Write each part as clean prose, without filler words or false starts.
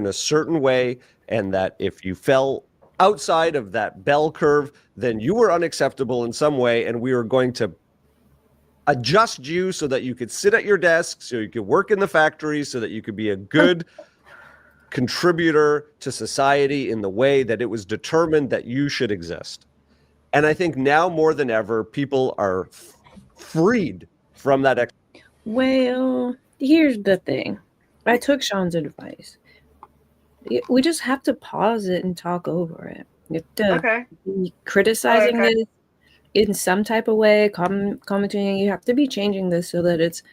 a certain way, and that if you fell outside of that bell curve, then you were unacceptable in some way, and we were going to adjust you so that you could sit at your desk, so you could work in the factory, so that you could be a good contributor to society in the way that it was determined that you should exist. And I think now more than ever, people are freed from that. Well, here's the thing. I took Sean's advice. We just have to pause it and talk over it. You have to be criticizing this in some type of way, commenting. You have to be changing this so that it's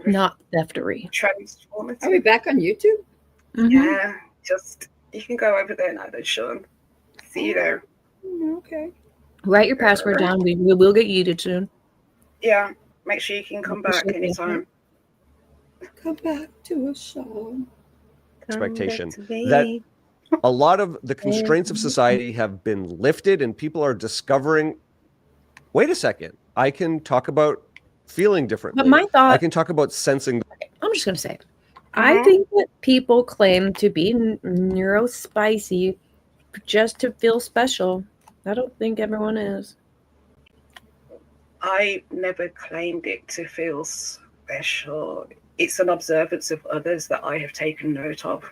not theftery. Transformative. Are we back on YouTube? Mm-hmm. Yeah, just you can go over there now, then, Sean. See you there. Okay. Write your password down. We will get yeeted soon. Yeah. Make sure you can come back anytime. Come back to us, Sean. Expectation that a lot of the constraints of society have been lifted, and people are discovering, wait a second, I can talk about feeling differently. But my thought, I can talk about sensing. I'm just going to say, I think that people claim to be neurospicy just to feel special. I don't think everyone is. I never claimed it to feel special. It's an observance of others that I have taken note of.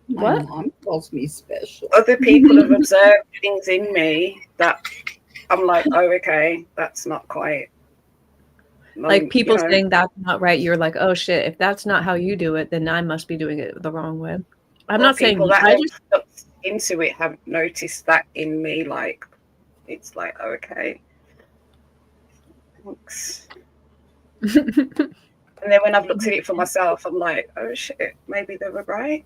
My mom calls me special. Other people have observed things in me that I'm like, oh, okay, that's not quite. Like people saying that's not right. You're like, oh shit, if that's not how you do it, then I must be doing it the wrong way. I'm not saying people that have looked into it have noticed that in me, like, it's like, oh, okay. Thanks. And then when I've looked at it for myself, I'm like, oh shit, maybe they were right.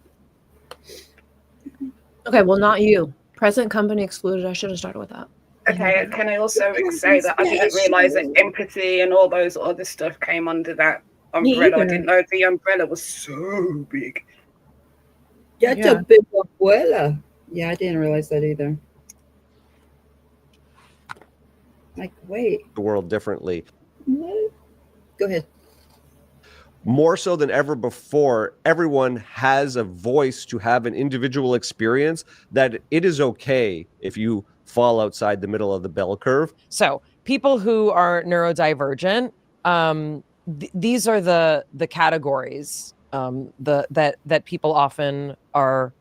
Okay, well, not you. Present company excluded. I should have started with that. Okay, can I also say that I didn't realize that empathy and all those other stuff came under that umbrella? I didn't know the umbrella was so big. That's a big umbrella. Yeah, I didn't realize that either. Like, wait. The world differently. What? Go ahead. More so than ever before, everyone has a voice to have an individual experience, that it is okay if you fall outside the middle of the bell curve. So people who are neurodivergent, these are the categories that people often are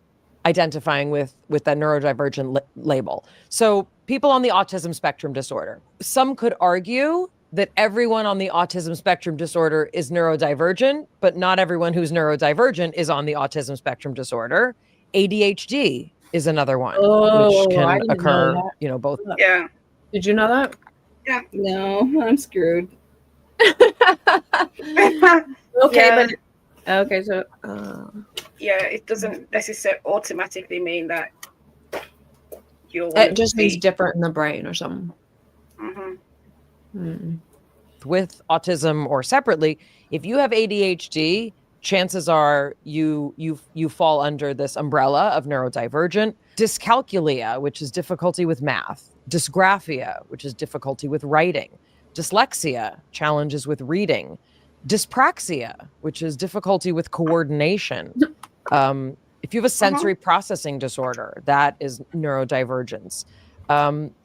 identifying with that neurodivergent label. So people on the autism spectrum disorder. Some could argue that everyone on the autism spectrum disorder is neurodivergent, but not everyone who's neurodivergent is on the autism spectrum disorder. ADHD is another one, which can occur, both. Yeah. Did you know that? Yeah. No, I'm screwed. Okay, so yeah, it doesn't necessarily automatically mean that you're. It just means different in the brain or something. With autism or separately, if you have ADHD, chances are you fall under this umbrella of neurodivergent. Dyscalculia, which is difficulty with math. Dysgraphia, which is difficulty with writing. Dyslexia, challenges with reading. Dyspraxia, which is difficulty with coordination. If you have a sensory processing disorder, that is neurodivergence.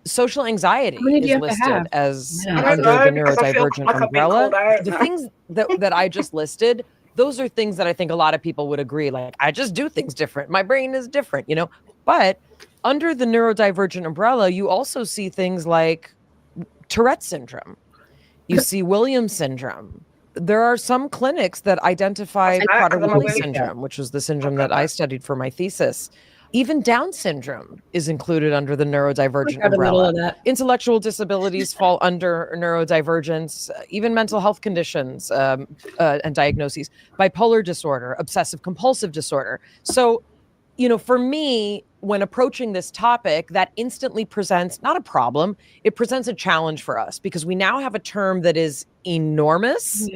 Social anxiety is listed as under the neurodivergent umbrella. The things that I just listed, those are things that I think a lot of people would agree. Like, I just do things different. My brain is different, But under the neurodivergent umbrella, you also see things like Tourette syndrome. You see Williams syndrome. There are some clinics that identify Prader-Willi syndrome, which was the syndrome that I studied for my thesis. Even Down syndrome is included under the neurodivergent umbrella. Intellectual disabilities fall under neurodivergence, even mental health conditions and diagnoses, bipolar disorder, obsessive compulsive disorder. So, for me, when approaching this topic, that instantly presents not a problem, it presents a challenge for us, because we now have a term that is enormous,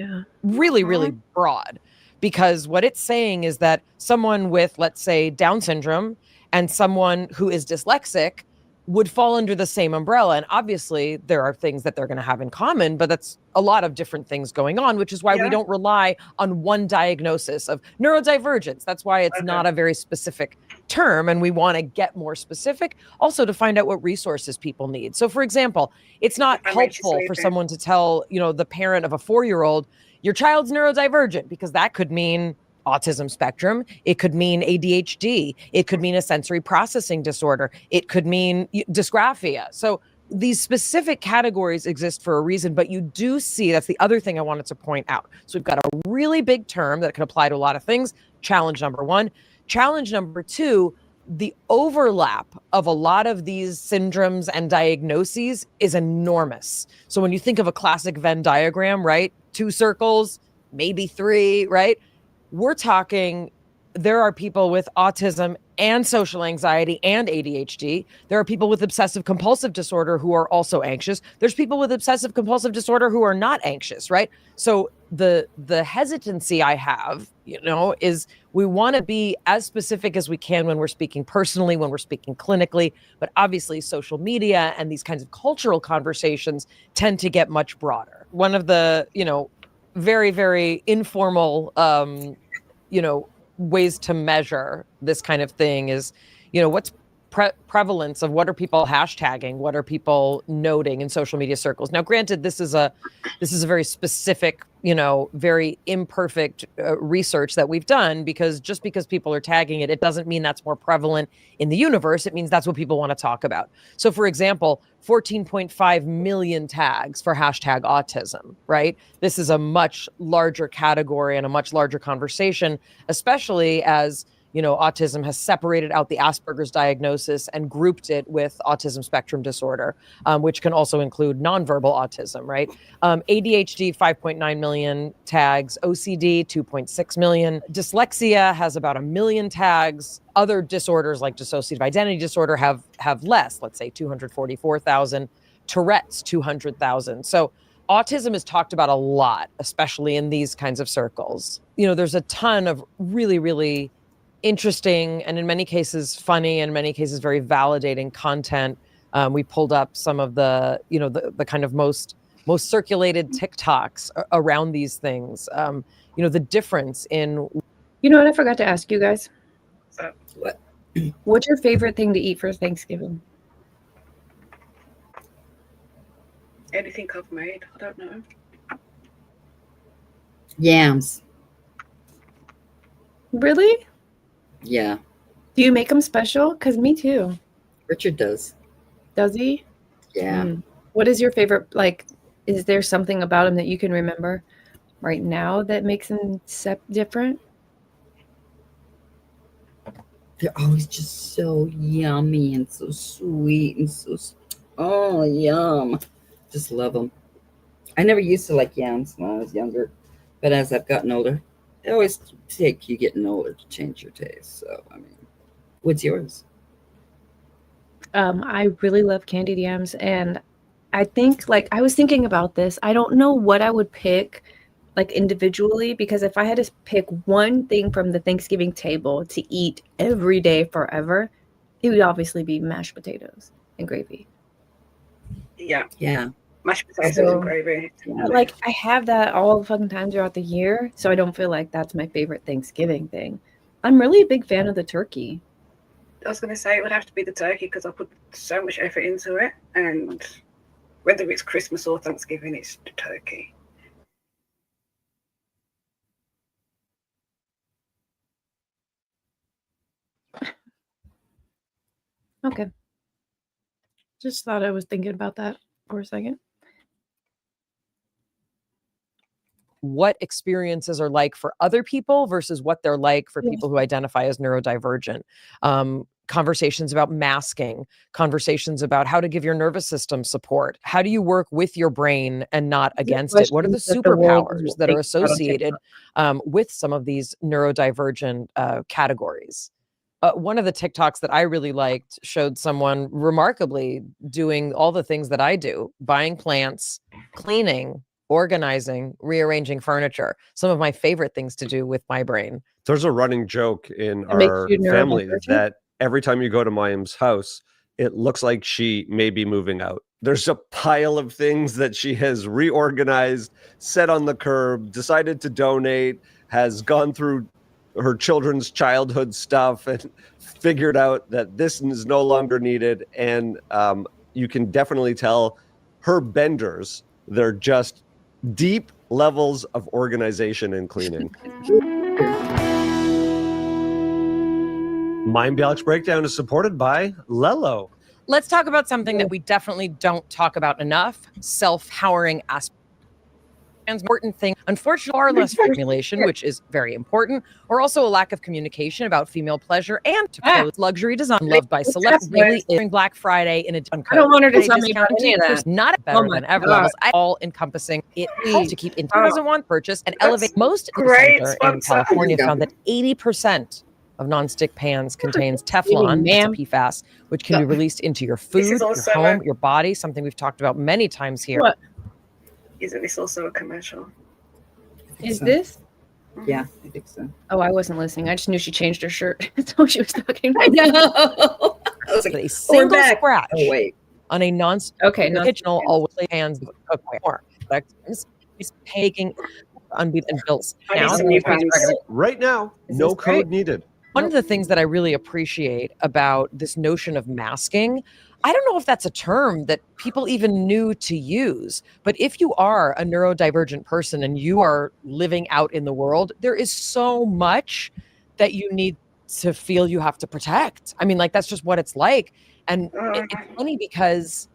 really, really broad. Because what it's saying is that someone with, let's say, Down syndrome and someone who is dyslexic would fall under the same umbrella. And obviously there are things that they're going to have in common, but that's a lot of different things going on, which is why we don't rely on one diagnosis of neurodivergence. That's why it's not a very specific term, and we want to get more specific also to find out what resources people need. So for example, it's not helpful for someone to tell, you know, the parent of a 4-year-old, your child's neurodivergent, because that could mean autism spectrum. It could mean ADHD. It could mean a sensory processing disorder. It could mean dysgraphia. So these specific categories exist for a reason, but you do see, that's the other thing I wanted to point out. So we've got a really big term that can apply to a lot of things. Challenge number one. Challenge number two, the overlap of a lot of these syndromes and diagnoses is enormous. So when you think of a classic Venn diagram, right? 2 circles, maybe 3, right? We're talking, there are people with autism and social anxiety and ADHD. There are people with obsessive compulsive disorder who are also anxious. There's people with obsessive compulsive disorder who are not anxious, right? So the hesitancy I have, you know, is we want to be as specific as we can when we're speaking personally, when we're speaking clinically, but obviously social media and these kinds of cultural conversations tend to get much broader. One of the, you know, very, very informal, you know, ways to measure this kind of thing is, you know, what's prevalence of, what are people hashtagging, what are people noting in social media circles. Now, granted, this is a very specific, you know, very imperfect research that we've done, because just because people are tagging it, it doesn't mean that's more prevalent in the universe. It means that's what people want to talk about. So for example, 14.5 million tags for hashtag autism, right? This is a much larger category and a much larger conversation, especially as, you know, autism has separated out the Asperger's diagnosis and grouped it with autism spectrum disorder, which can also include nonverbal autism, right? ADHD, 5.9 million tags, OCD, 2.6 million. Dyslexia has about 1 million tags. Other disorders like dissociative identity disorder have less, let's say 244,000. Tourette's, 200,000. So autism is talked about a lot, especially in these kinds of circles. You know, there's a ton of really, really interesting, and in many cases funny, and in many cases very validating content. We pulled up some of the, you know, the kind of most circulated TikToks around these things. You know, the difference in. You know what I forgot to ask you guys? What? What's your favorite thing to eat for Thanksgiving? Anything I've made, I don't know. Yams. Really? Yeah. Do you make them special? Because me too. Richard does. Does he? Yeah. What is your favorite, like, is there something about him that you can remember right now that makes him different? They're always just so yummy and so sweet and so, oh, yum. Just love them. I never used to like yams when I was younger, but as I've gotten older, it always takes you getting older to change your taste. So, I mean, what's yours? I really love candied yams, and I think, like, I was thinking about this. I don't know what I would pick, like, individually, because if I had to pick one thing from the Thanksgiving table to eat every day forever, it would obviously be mashed potatoes and gravy. Yeah. Yeah. Mashed potatoes and gravy. Yeah, like, I have that all the fucking time throughout the year, so I don't feel like that's my favorite Thanksgiving thing. I'm really a big fan of the turkey. I was going to say it would have to be the turkey, because I put so much effort into it, and whether it's Christmas or Thanksgiving, it's the turkey. Okay. Just thought I was thinking about that for a second. What experiences are like for other people versus what they're like for people who identify as neurodivergent. Conversations about masking, conversations about how to give your nervous system support. How do you work with your brain and not against it? What are the superpowers that are associated with some of these neurodivergent categories? One of the TikToks that I really liked showed someone remarkably doing all the things that I do: buying plants, cleaning, organizing, rearranging furniture. Some of my favorite things to do with my brain. There's a running joke in our family that every time you go to Mayim's house, it looks like she may be moving out. There's a pile of things that she has reorganized, set on the curb, decided to donate, has gone through her children's childhood stuff and figured out that this is no longer needed. And you can definitely tell her benders, they're just deep levels of organization and cleaning. Mind Alex Breakdown is supported by Lello. Let's talk about something that we definitely don't talk about enough: self-powering aspects. Important thing, unfortunately, far less formulation, which is very important, or also a lack of communication about female pleasure and to quote, luxury design loved by celebs really during Black Friday in a I don't want her to tell me about any of that. Not better than ever levels, all encompassing it to keep in 2001 purchase and elevate. Most center in California found that 80% of nonstick pans contains Teflon, that's a PFAS, which can be released into your food, your home, your body, something we've talked about many times here. What? Isn't this also a commercial? Is this? Yeah, I think so. Oh, I wasn't listening. I just knew she changed her shirt. That's what she was talking about. I know. I was like, a single scratch oh, wait. on a non-stick original always hands cook more. Is taking unbeaten bills. Right now, no code needed. One of the things that I really appreciate about this notion of masking, I don't know if that's a term that people even knew to use, but if you are a neurodivergent person and you are living out in the world, there is so much that you need to feel you have to protect. I mean, like, that's just what it's like. And it's funny because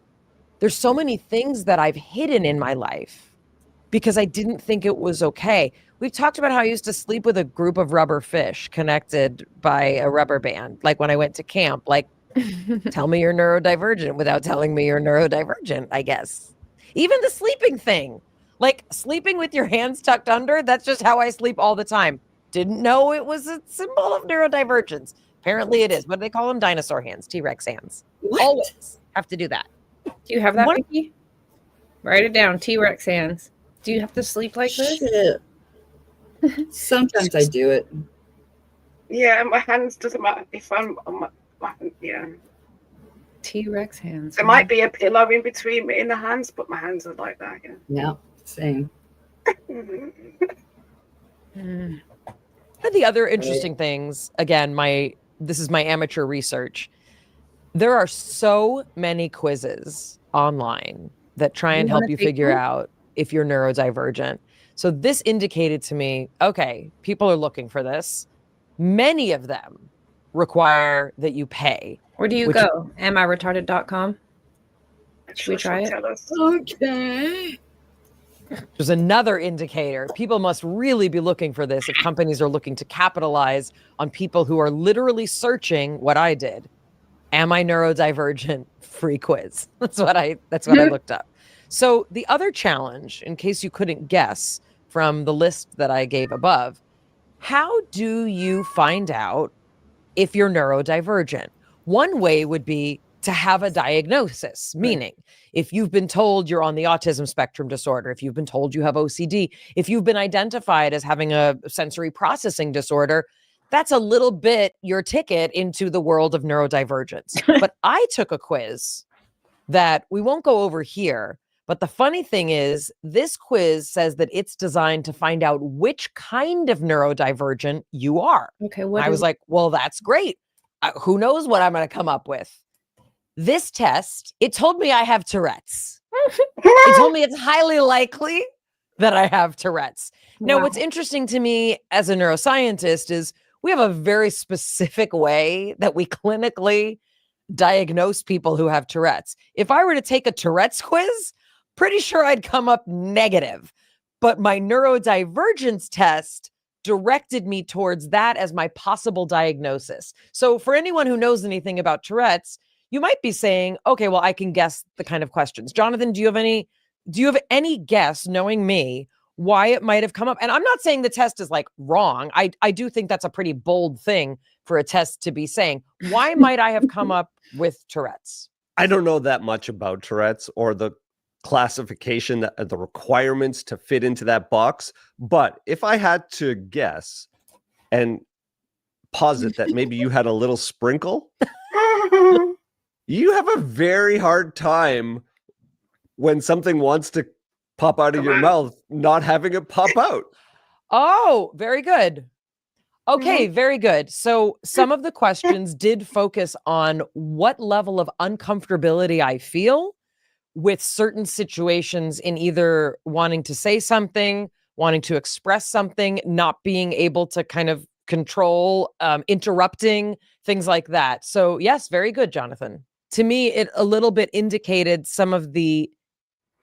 there's so many things that I've hidden in my life because I didn't think it was okay. We've talked about how I used to sleep with a group of rubber fish connected by a rubber band. Like when I went to camp, like, tell me you're neurodivergent without telling me you're neurodivergent, I guess. Even the sleeping thing, like sleeping with your hands tucked under, that's just how I sleep all the time. Didn't know it was a symbol of neurodivergence. Apparently it is. What do they call them? Dinosaur hands, T-Rex hands. What? Always have to do that. Do you have that, Vicky? Write it down, T-Rex hands. Do you have to sleep like this? Shit. Sometimes I do it. Yeah, my hands doesn't matter if I'm on my T-Rex hands. There might be a pillow in between me and the hands, but my hands are like that. Yeah, same. And the other interesting things, again, this is my amateur research. There are so many quizzes online that try and help you figure out if you're neurodivergent. So this indicated to me, okay, people are looking for this. Many of them require that you pay. Where do you go? amiretarded.com? Should we try it? Okay. There's another indicator. People must really be looking for this if companies are looking to capitalize on people who are literally searching what I did. Am I neurodivergent? Free quiz. That's what I looked up. So the other challenge, in case you couldn't guess from the list that I gave above, how do you find out if you're neurodivergent? One way would be to have a diagnosis, meaning if you've been told you're on the autism spectrum disorder, if you've been told you have OCD, if you've been identified as having a sensory processing disorder, that's a little bit your ticket into the world of neurodivergence. But I took a quiz that we won't go over here. But the funny thing is, this quiz says that it's designed to find out which kind of neurodivergent you are. Okay, I was like, well, that's great. Who knows what I'm going to come up with? This test, it told me I have Tourette's. It told me it's highly likely that I have Tourette's. Now, what's interesting to me as a neuroscientist is we have a very specific way that we clinically diagnose people who have Tourette's. If I were to take a Tourette's quiz, pretty sure I'd come up negative. But my neurodivergence test directed me towards that as my possible diagnosis. So for anyone who knows anything about Tourette's, you might be saying, okay, well, I can guess the kind of questions. Jonathan, do you have any guess, knowing me, why it might have come up? And I'm not saying the test is like wrong. I do think that's a pretty bold thing for a test to be saying. Why might I have come up with Tourette's? I don't know that much about Tourette's or the classification, the requirements to fit into that box. But if I had to guess and posit that maybe you had a little sprinkle, You have a very hard time when something wants to pop out of your mouth, not having it pop out. Oh, very good. Okay, very good. So some of the questions did focus on what level of uncomfortability I feel with certain situations in either wanting to say something, wanting to express something, not being able to kind of control, interrupting, things like that. So yes, very good, Jonathan. To me, it a little bit indicated some of the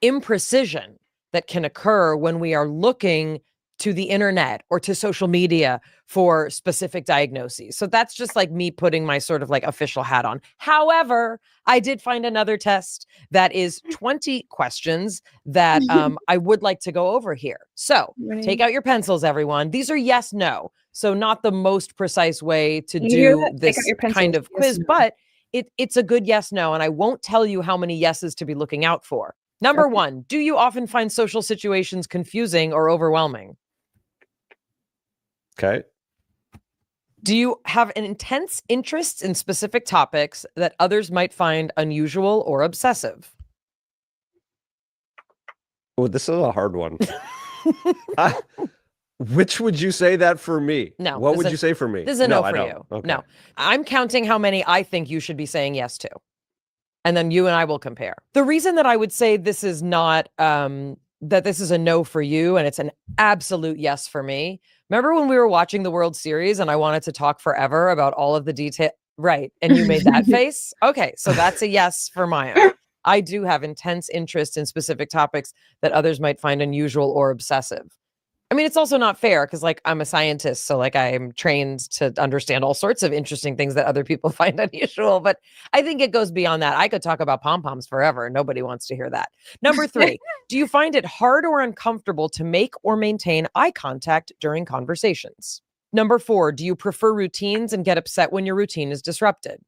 imprecision that can occur when we are looking to the internet or to social media for specific diagnoses. So that's just like me putting my sort of like official hat on. However, I did find another test that is 20 questions that I would like to go over here. So take out your pencils, everyone. These are yes, no. So not the most precise way to do this kind of quiz, but it's a good yes, no. And I won't tell you how many yeses to be looking out for. Number one, do you often find social situations confusing or overwhelming? Okay. Do you have an intense interest in specific topics that others might find unusual or obsessive? Oh, this is a hard one. Which would you say that for me? No. What would you say for me? This is a no for you. Okay. No. I'm counting how many I think you should be saying yes to. And then you and I will compare. The reason that I would say this is not, that this is a no for you and it's an absolute yes for me. Remember when we were watching the World Series and I wanted to talk forever about all of the detail? Right. And you made that face? Okay. So that's a yes for Maya. I do have intense interest in specific topics that others might find unusual or obsessive. I mean, it's also not fair because, like, I'm a scientist, so, like, I'm trained to understand all sorts of interesting things that other people find unusual, but I think it goes beyond that. I could talk about pom-poms forever. Nobody wants to hear that. Number 3, do you find it hard or uncomfortable to make or maintain eye contact during conversations? Number 4, do you prefer routines and get upset when your routine is disrupted?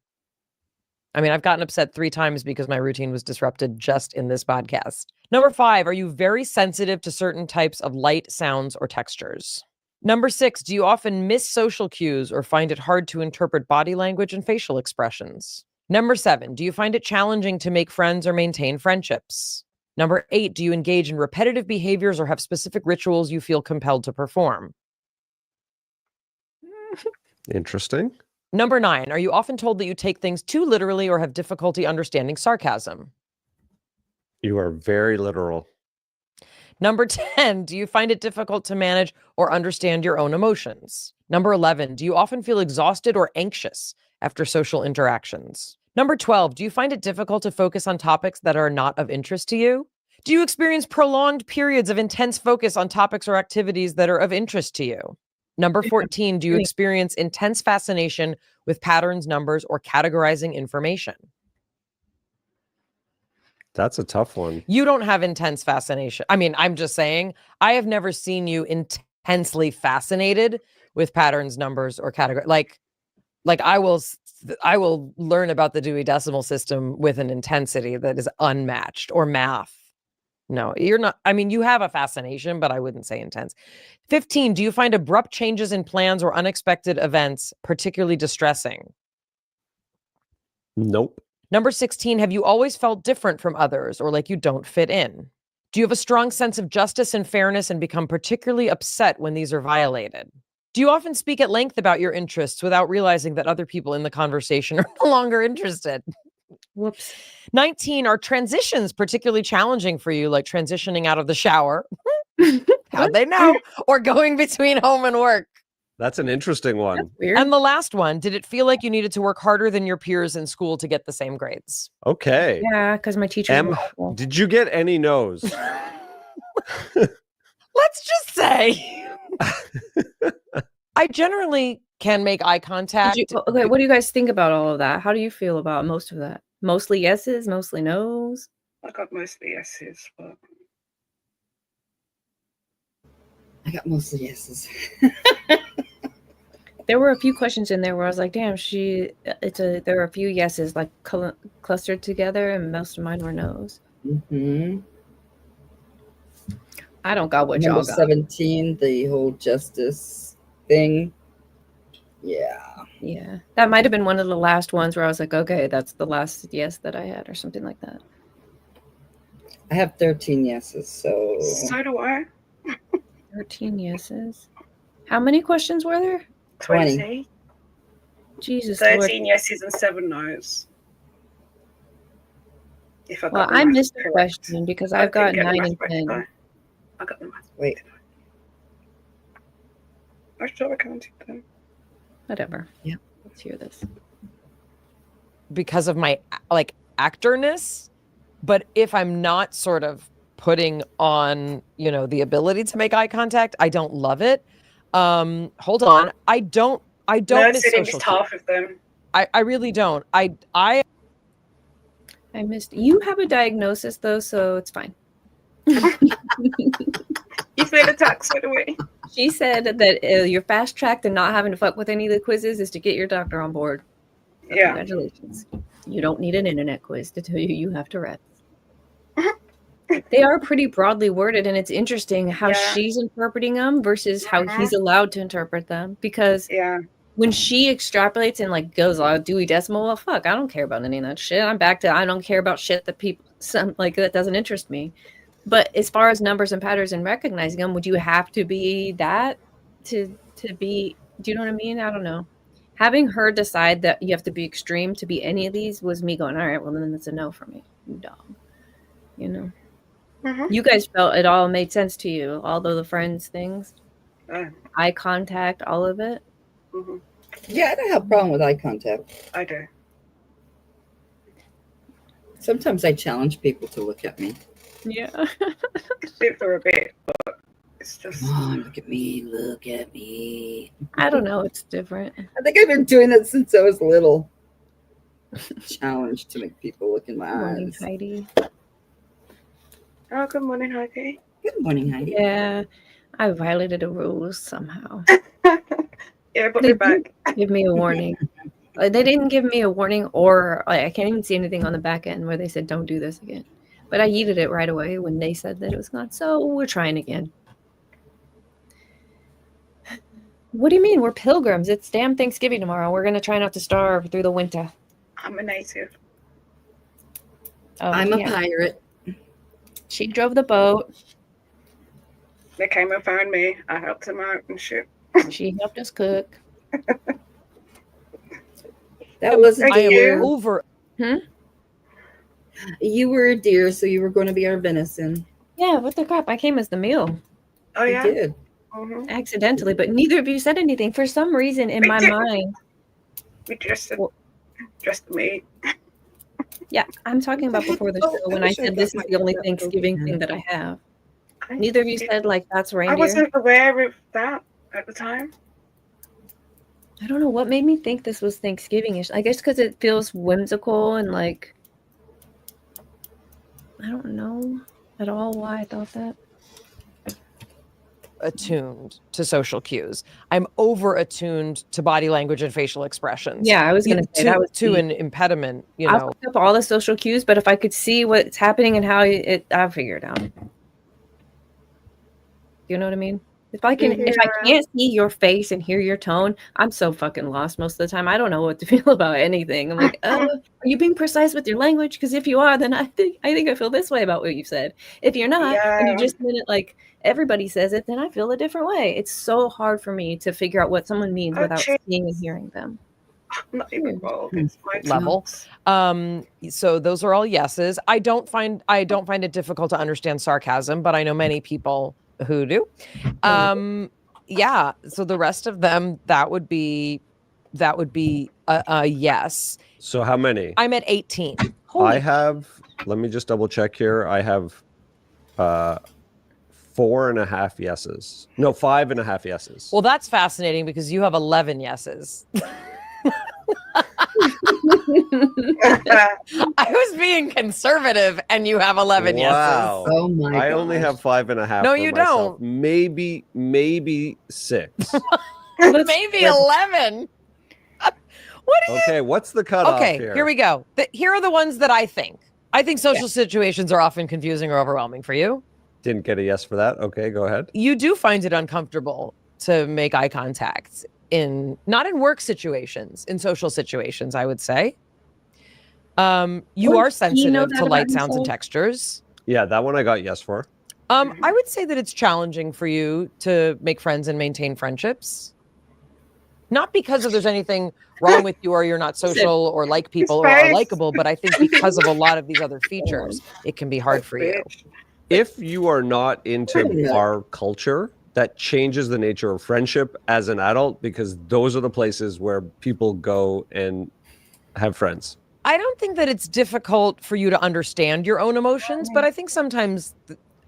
I mean, I've gotten upset 3 times because my routine was disrupted just in this podcast. Number 5, are you very sensitive to certain types of light, sounds, or textures? Number 6, do you often miss social cues or find it hard to interpret body language and facial expressions? Number 7, do you find it challenging to make friends or maintain friendships? Number 8, do you engage in repetitive behaviors or have specific rituals you feel compelled to perform? Interesting. Number 9, are you often told that you take things too literally or have difficulty understanding sarcasm? You are very literal. Number 10, do you find it difficult to manage or understand your own emotions? Number 11, do you often feel exhausted or anxious after social interactions? Number 12, do you find it difficult to focus on topics that are not of interest to you? Do you experience prolonged periods of intense focus on topics or activities that are of interest to you? Number 14, do you experience intense fascination with patterns, numbers, or categorizing information? That's a tough one. You don't have intense fascination. I mean, I'm just saying, I have never seen you intensely fascinated with patterns, numbers, or category. Like I will learn about the Dewey Decimal System with an intensity that is unmatched, or math. No, you're not. I mean, you have a fascination, but I wouldn't say intense. 15, do you find abrupt changes in plans or unexpected events particularly distressing? Nope. Number 16, have you always felt different from others or like you don't fit in? Do you have a strong sense of justice and fairness and become particularly upset when these are violated? Do you often speak at length about your interests without realizing that other people in the conversation are no longer interested? Whoops. 19, are transitions particularly challenging for you, like transitioning out of the shower? How'd they know? Or going between home and work? That's an interesting one. That's weird. And the last one, did it feel like you needed to work harder than your peers in school to get the same grades? Okay. Yeah, because my teacher. Em, did you get any no's? Let's just say I generally can make eye contact. Okay, what do you guys think about all of that? How do you feel about most of that? Mostly yeses, mostly nos? I got mostly yeses, but I got mostly yeses. There were a few questions in there where I was like, damn, there were a few yeses like clustered together, and most of mine were nos. Mm-hmm. I don't got what Number y'all got. 17, the whole justice thing. Yeah. That might have been one of the last ones where I was like, okay, that's the last yes that I had or something like that. I have 13 yeses, so So do I. 13 yeses. How many questions were there? 20. Jesus 13 Lord. yeses and 7 no's. If I got Well, the I maths missed a correct. question because I I've got didn't get the 9 maths and right, 10. did I got the maths. wait. I sure I counted them. Whatever. Yeah. Let's hear this. Because of my like actorness, but if I'm not sort of putting on, you know, the ability to make eye contact, I don't love it. Hold on. I don't No, miss City social missed cues. half of them. I really don't. I missed. You have a diagnosis though, so it's fine. You feel attacked, so do we. She said that your fast track to not having to fuck with any of the quizzes is to get your doctor on board. So Yeah. congratulations. You don't need an internet quiz to tell you have to rest. They are pretty broadly worded, and it's interesting how she's interpreting them versus how he's allowed to interpret them. Because when she extrapolates and like goes all Dewey Decimal, well, fuck, I don't care about any of that shit. I'm back to I don't care about shit that people like that doesn't interest me. But as far as numbers and patterns and recognizing them, would you have to be that to be? Do you know what I mean? I don't know. Having her decide that you have to be extreme to be any of these was me going, all right, well then it's a no for me, you dog. You know. You guys felt it all made sense to you, all the friends things, eye contact, all of it. Yeah, I don't have a problem with eye contact. I do. Sometimes I challenge people to look at me. Yeah. Sit for a bit, but it's just. Oh, look at me, look at me. I don't know. It's different. I think I've been doing that since I was little. Challenge to make people look in my Morning, eyes. Heidi. Oh, good morning, Heidi. Good morning, Heidi. Yeah, I violated the rules somehow. Yeah, put me back. Give me a warning. They didn't give me a warning, or like, I can't even see anything on the back end where they said don't do this again. But I yeeted it right away when they said that it was gone. So we're trying again. What do you mean? We're pilgrims. It's damn Thanksgiving tomorrow. We're gonna try not to starve through the winter. I'm a native. Oh, I'm a pirate. She drove the boat. They came and found me. I helped them out and shit. She helped us cook. That wasn't I am deer. over. You were a deer, so you were going to be our venison. Yeah, what the crap? I came as the meal. Oh, yeah? You did. Accidentally, but neither of you said anything. For some reason in my mind. We just me. Yeah, I'm talking about before the show when I said this is the only Thanksgiving thing that I have. Neither of you said like that's reindeer. I wasn't aware of that at the time. I don't know what made me think this was Thanksgiving-ish. I guess because it feels whimsical and like I don't know at all why I thought that. Attuned to social cues. I'm over attuned to body language and facial expressions. Yeah, I was going to say that was to an impediment. You know, I'll pick up all the social cues, but if I could see what's happening and how I'll figure it out. You know what I mean? If I can't see your face and hear your tone, I'm so fucking lost most of the time. I don't know what to feel about anything. I'm like, are you being precise with your language? Because if you are, then I think I feel this way about what you said. If you're not, and you just meant it like everybody says it, then I feel a different way. It's so hard for me to figure out what someone means without seeing and hearing them. Not even involved. Level. So those are all yeses. I don't find it difficult to understand sarcasm, but I know many people who do. Yeah. So the rest of them, that would be a yes. So how many? I'm at 18. I have. Let me just double check here. I have 4.5 yeses. No, 5.5 yeses. Well, that's fascinating because you have 11 yeses. I was being conservative, and you have 11 wow. yeses. Oh my! I only have 5.5. No, you myself. don't. Maybe 6. Maybe 11. What are you? Okay, what's the cutoff Okay, here? here we go. Here are the ones that I think. I think social situations are often confusing or overwhelming for you. Didn't get a yes for that. Okay, go ahead. You do find it uncomfortable to make eye contact. not in work situations, in social situations, I would say. You are sensitive to light, sounds, and textures. Yeah, that one I got yes for. I would say that it's challenging for you to make friends and maintain friendships. Not because there's anything wrong with you or you're not social or like people or are likable, but I think because of a lot of these other features, it can be hard for you. If you are not into our culture, that changes the nature of friendship as an adult, because those are the places where people go and have friends. I don't think that it's difficult for you to understand your own emotions, but I think sometimes,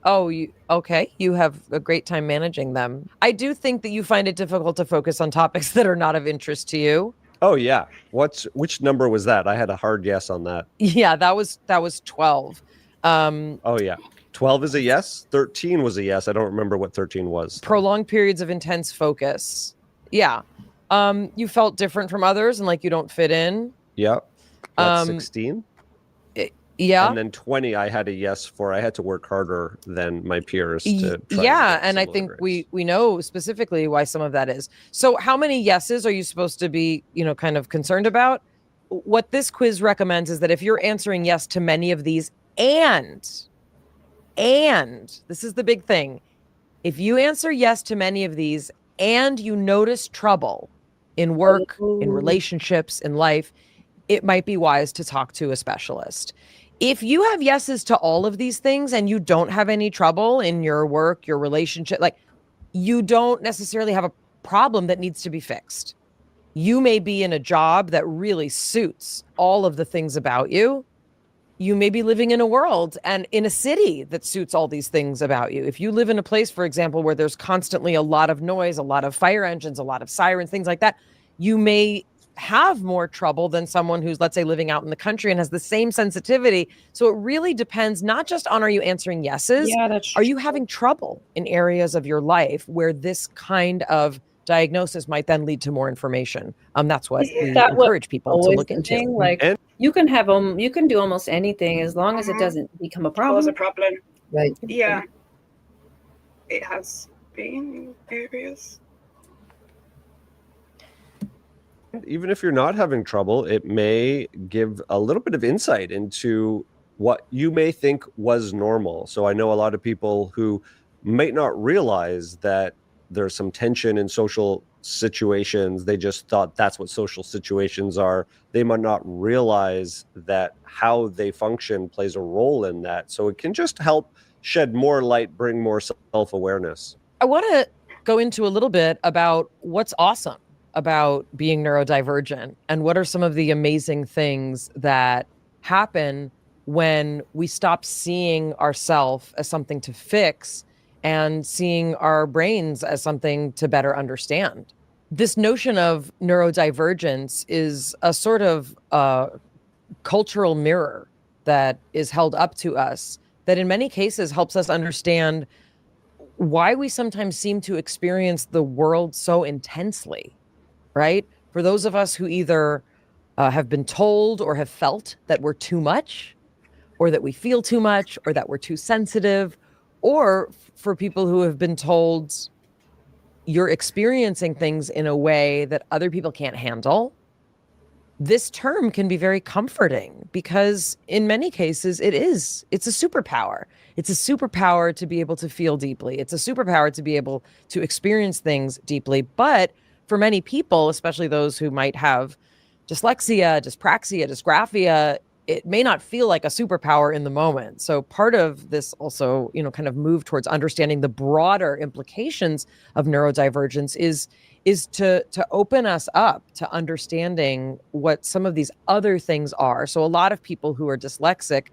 you have a great time managing them. I do think that you find it difficult to focus on topics that are not of interest to you. Oh yeah. Which number was that? I had a hard yes on that. Yeah, that was 12. Oh yeah. 12 is a yes. 13 was a yes. I don't remember what 13 was. Prolonged periods of intense focus. Yeah. You felt different from others and like you don't fit in. Yeah. That's 16. Yeah. And then 20 I had a yes for. I had to work harder than my peers to try. Yeah, and I think we know specifically why some of that is. So how many yeses are you supposed to be, kind of concerned about? What this quiz recommends is that if you're answering yes to many of these and this is the big thing. If you answer yes to many of these and you notice trouble in work, in relationships, in life, it might be wise to talk to a specialist. If you have yeses to all of these things and you don't have any trouble in your work, your relationship, like you don't necessarily have a problem that needs to be fixed. You may be in a job that really suits all of the things about you. You may be living in a world and in a city that suits all these things about you. If you live in a place, for example, where there's constantly a lot of noise, a lot of fire engines, a lot of sirens, things like that, you may have more trouble than someone who's, let's say, living out in the country and has the same sensitivity. So it really depends, not just on, are you answering yeses? Yeah, that's Are you having trouble in areas of your life where this kind of diagnosis might then lead to more information? That's what we encourage people to look into. Like, you can do almost anything as long as it doesn't become a problem. Cause a problem. Right. Yeah. It has been in areas. Even if you're not having trouble, it may give a little bit of insight into what you may think was normal. So I know a lot of people who might not realize that there's some tension in social situations. They just thought that's what social situations are. They might not realize that how they function plays a role in that. So it can just help shed more light, bring more self-awareness. I want to go into a little bit about what's awesome about being neurodivergent and what are some of the amazing things that happen when we stop seeing ourselves as something to fix and seeing our brains as something to better understand. This notion of neurodivergence is a sort of cultural mirror that is held up to us that in many cases helps us understand why we sometimes seem to experience the world so intensely, right? For those of us who either have been told or have felt that we're too much, or that we feel too much, or that we're too sensitive, or for people who have been told you're experiencing things in a way that other people can't handle, this term can be very comforting because in many cases it's a superpower. It's a superpower to be able to feel deeply. It's a superpower to be able to experience things deeply. But for many people, especially those who might have dyslexia, dyspraxia, dysgraphia, it may not feel like a superpower in the moment. So part of this also, kind of move towards understanding the broader implications of neurodivergence is to open us up to understanding what some of these other things are. So a lot of people who are dyslexic,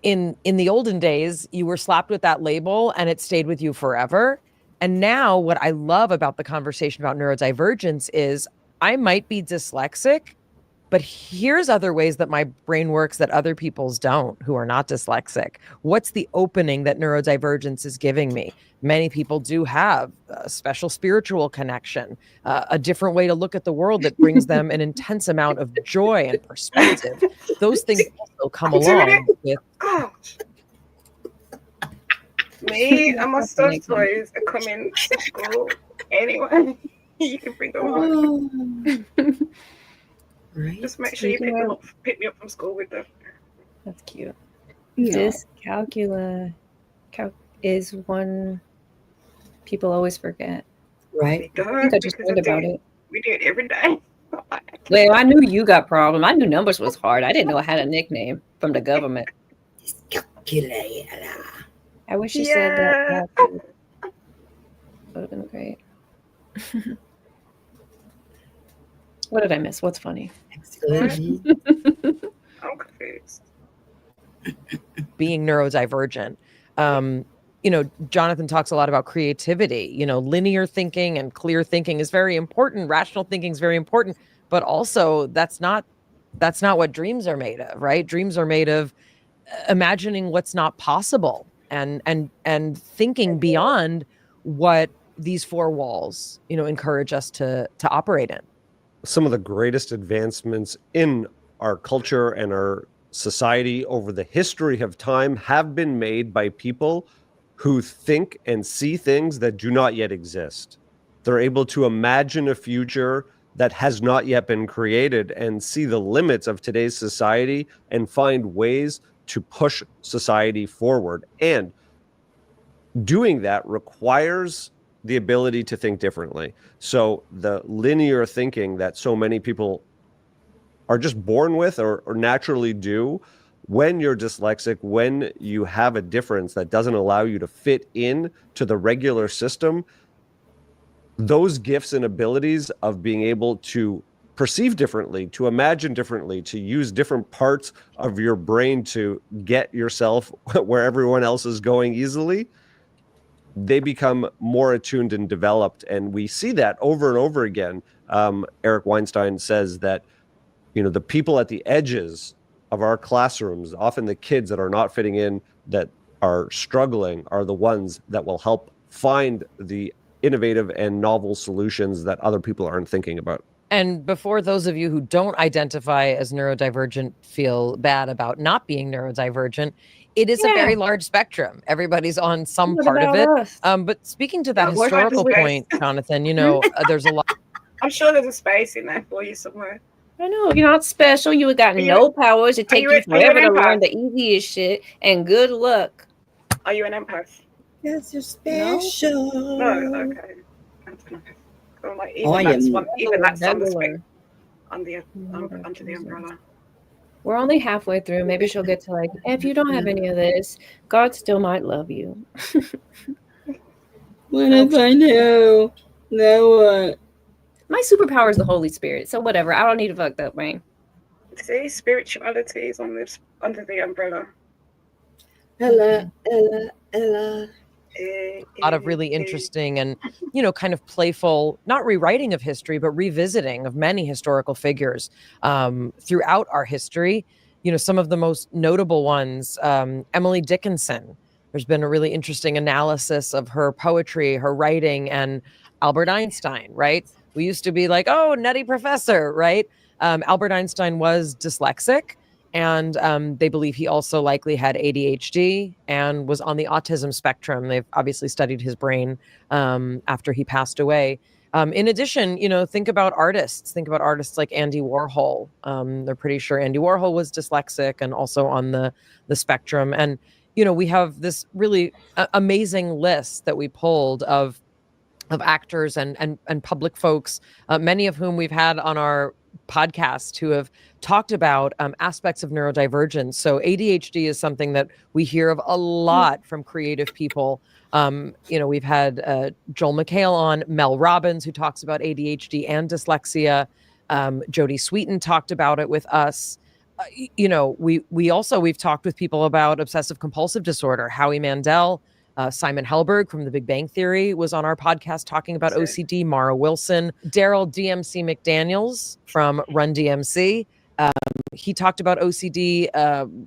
in the olden days, you were slapped with that label and it stayed with you forever. And now what I love about the conversation about neurodivergence is I might be dyslexic, but here's other ways that my brain works that other people's don't, who are not dyslexic. What's the opening that neurodivergence is giving me? Many people do have a special spiritual connection, a different way to look at the world that brings them an intense amount of joy and perspective. Those things also come along with... Gosh. Me and my son's toys are coming to school anyway. You can bring them home. Right. Just make sure you pick me up from school with them. That's cute. No. Dyscalculia is one people always forget. Right. I think I just learned about it. We do it every day. Well, I knew you got problem. I knew numbers was hard. I didn't know I had a nickname from the government. Dyscalculia. I wish you said that. That would have been great. What did I miss? What's funny? Excellent. I'm confused. Being neurodivergent. You know, Jonathan talks a lot about creativity. You know, linear thinking and clear thinking is very important. Rational thinking is very important, but also that's not what dreams are made of, right? Dreams are made of imagining what's not possible and thinking beyond what these four walls, you know, encourage us to operate in. Some of the greatest advancements in our culture and our society over the history of time have been made by people who think and see things that do not yet exist. They're able to imagine a future that has not yet been created and see the limits of today's society and find ways to push society forward. And doing that requires the ability to think differently. So the linear thinking that so many people are just born with or naturally do, when you're dyslexic, when you have a difference that doesn't allow you to fit in to the regular system, those gifts and abilities of being able to perceive differently, to imagine differently, to use different parts of your brain to get yourself where everyone else is going easily, they become more attuned and developed. And we see that over and over again. Eric Weinstein says that, you know, the people at the edges of our classrooms, often the kids that are not fitting in, that are struggling, are the ones that will help find the innovative and novel solutions that other people aren't thinking about. And before those of you who don't identify as neurodivergent feel bad about not being neurodivergent, it is a very large spectrum. Everybody's on some part of it. But speaking to that historical point, Jonathan, you know, there's a lot. I'm sure there's a space in there for you somewhere. I know, you're not special. You got no powers. It takes you forever to learn the easiest shit. And good luck. Are you an empath? Yes, you're special. No, okay. So like, even that's on the spec, under the umbrella. We're only halfway through. Maybe she'll get to like, if you don't have any of this, God still might love you. What if I know? Now what? My superpower is the Holy Spirit, so whatever. I don't need a fucked up brain. See, spirituality is on this under the umbrella. Ella. A lot of really interesting and, you know, kind of playful, not rewriting of history, but revisiting of many historical figures throughout our history. You know, some of the most notable ones, Emily Dickinson. There's been a really interesting analysis of her poetry, her writing, and Albert Einstein, right? We used to be like, oh, nutty professor, right? Albert Einstein was dyslexic. And they believe he also likely had ADHD and was on the autism spectrum. They've obviously studied his brain after he passed away. In addition, you know, think about artists. Think about artists like Andy Warhol. They're pretty sure Andy Warhol was dyslexic and also on the spectrum. And, you know, we have this really amazing list that we pulled of actors and public folks, many of whom we've had on our podcast who have talked about aspects of neurodivergence. So ADHD is something that we hear of a lot from creative people. You know, we've had Joel McHale on, Mel Robbins, who talks about ADHD and dyslexia. Jodie Sweetin talked about it with us. You know, we've talked with people about obsessive compulsive disorder. Howie Mandel, Simon Helberg from The Big Bang Theory was on our podcast talking about OCD. Mara Wilson, Daryl DMC McDaniels from Run DMC. He talked about OCD.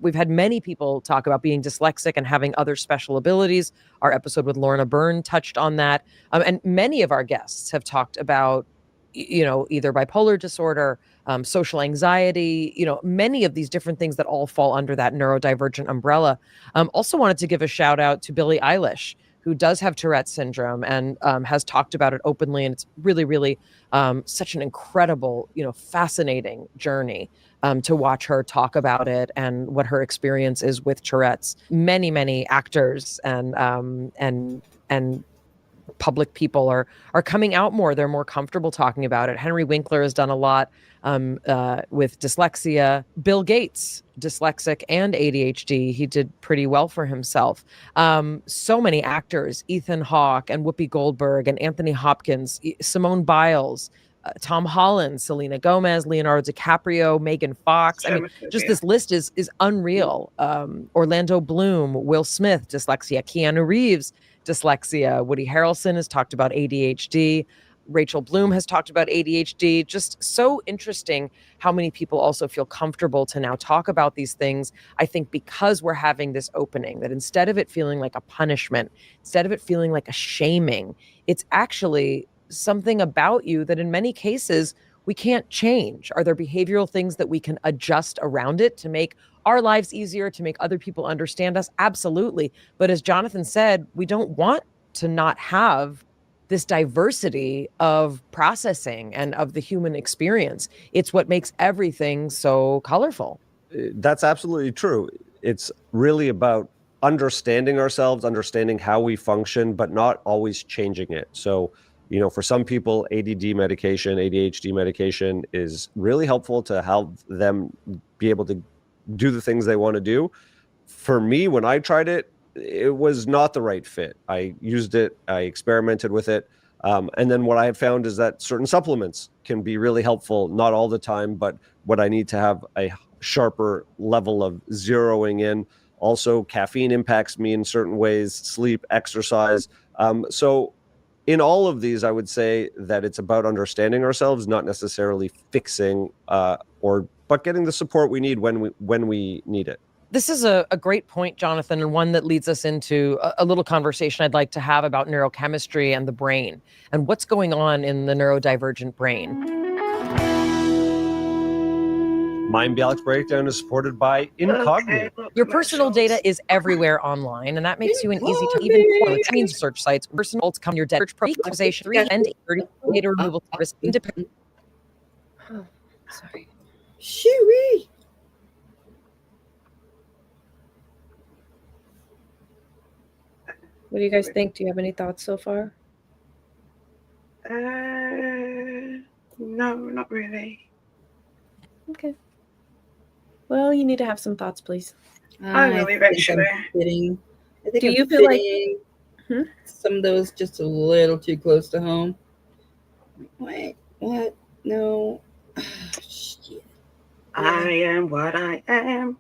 We've had many people talk about being dyslexic and having other special abilities. Our episode with Lorna Byrne touched on that. And many of our guests have talked about, you know, either bipolar disorder, social anxiety, you know, many of these different things that all fall under that neurodivergent umbrella. Also wanted to give a shout out to Billie Eilish, who does have Tourette's syndrome and has talked about it openly. And it's really, really such an incredible, fascinating journey to watch her talk about it and what her experience is with Tourette's. Many, many actors and public people are coming out more. They're more comfortable talking about it. Henry Winkler has done a lot with dyslexia. Bill Gates, dyslexic and ADHD, he did pretty well for himself. So many actors, Ethan Hawke and Whoopi Goldberg and Anthony Hopkins, Simone Biles, Tom Holland, Selena Gomez, Leonardo DiCaprio, Megan Fox. I mean, just this list is unreal. Orlando Bloom, Will Smith, dyslexia, Keanu Reeves, dyslexia. Woody Harrelson has talked about ADHD. Rachel Bloom has talked about ADHD. Just so interesting how many people also feel comfortable to now talk about these things. I think because we're having this opening, that instead of it feeling like a punishment, instead of it feeling like a shaming, it's actually something about you that in many cases we can't change. Are there behavioral things that we can adjust around it to make our lives easier, to make other people understand us? Absolutely. But as Jonathan said, we don't want to not have this diversity of processing and of the human experience. It's what makes everything so colorful. That's absolutely true. It's really about understanding ourselves, understanding how we function, but not always changing it. So, for some people, ADD medication, ADHD medication is really helpful to help them be able to do the things they want to do. For me, when I tried it, it was not the right fit. I used it, I experimented with it. And then what I have found is that certain supplements can be really helpful, not all the time, but when I need to have a sharper level of zeroing in. Also, caffeine impacts me in certain ways, sleep, exercise. So in all of these, I would say that it's about understanding ourselves, not necessarily fixing but getting the support we need when we need it. This is a great point, Jonathan, and one that leads us into a little conversation I'd like to have about neurochemistry and the brain and what's going on in the neurodivergent brain. Mind Bialec's breakdown is supported by Incognito. Your personal data is everywhere online, and that makes you an easy to even which means search sites. Personal come your search prioritization 3 and 30 data removal service independent. Oh, sorry. Shoo-wee. What do you guys think? Do you have any thoughts so far? No, not really. Okay. Well, you need to have some thoughts, please. I will eventually. I think Do I'm you feel like some of those just a little too close to home? Wait, what? No. Shit. I am what I am.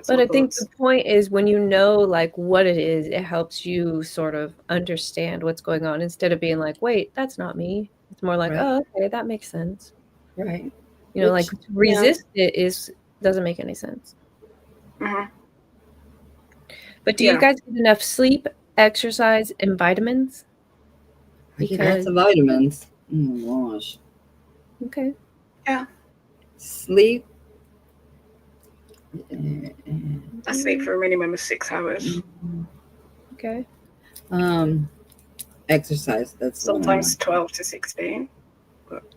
But I think the point is when you know like what it is, it helps you sort of understand what's going on instead of being like, wait, that's not me. It's more like, oh, okay, that makes sense. Right. Like resist it doesn't make any sense. Mm-hmm. But do you guys get enough sleep, exercise, and vitamins? I get lots of vitamins. Oh my gosh. Okay. Yeah. Sleep. I sleep for a minimum of 6 hours. Okay. Exercise. That's sometimes 12 to 16.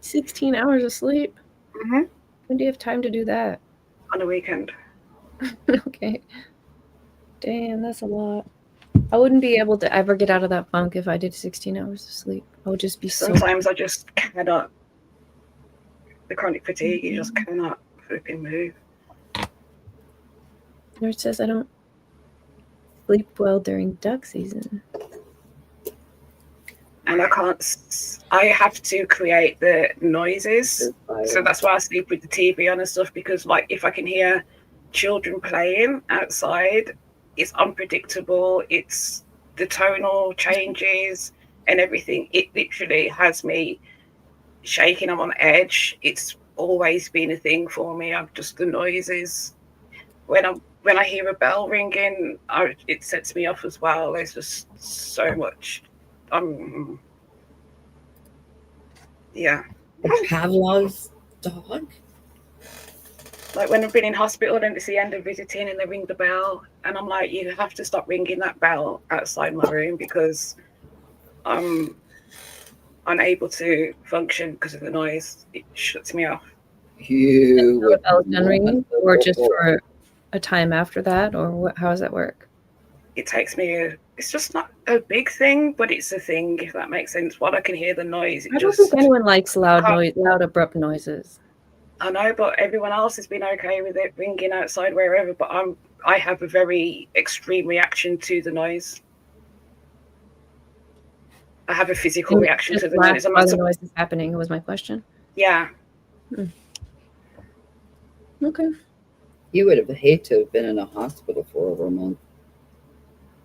16 hours of sleep. Mm-hmm. When do you have time to do that? On a weekend. Okay. Damn, that's a lot. I wouldn't be able to ever get out of that funk if I did 16 hours of sleep. I would just be Sometimes I just cannot. The chronic fatigue, you just cannot flipping move. Nurse says I don't sleep well during duck season. And I have to create the noises. So that's why I sleep with the TV on and stuff, because like if I can hear children playing outside, it's unpredictable. It's the tonal changes and everything. It literally has me shaking. I'm on edge. It's always been a thing for me. I'm just the noises. When I hear a bell ringing, it sets me off as well. There's just so much. Yeah. Pavlov's dog? Like when I've been in hospital and it's the end of visiting and they ring the bell and I'm like, you have to stop ringing that bell outside my room because I'm unable to function because of the noise. It shuts me off. You The bell's done ringing, or just for a time after that, or what? How does that work? It takes me it's just not a big thing, but it's a thing, if that makes sense. While I can hear the noise, I don't think anyone likes loud noise, loud abrupt noises. I know, but everyone else has been okay with it ringing outside wherever. But I have a very extreme reaction to the noise. I have a physical reaction to the noise. While the noise is happening was my question. Yeah. Okay. You would have hated to have been in a hospital for over a month.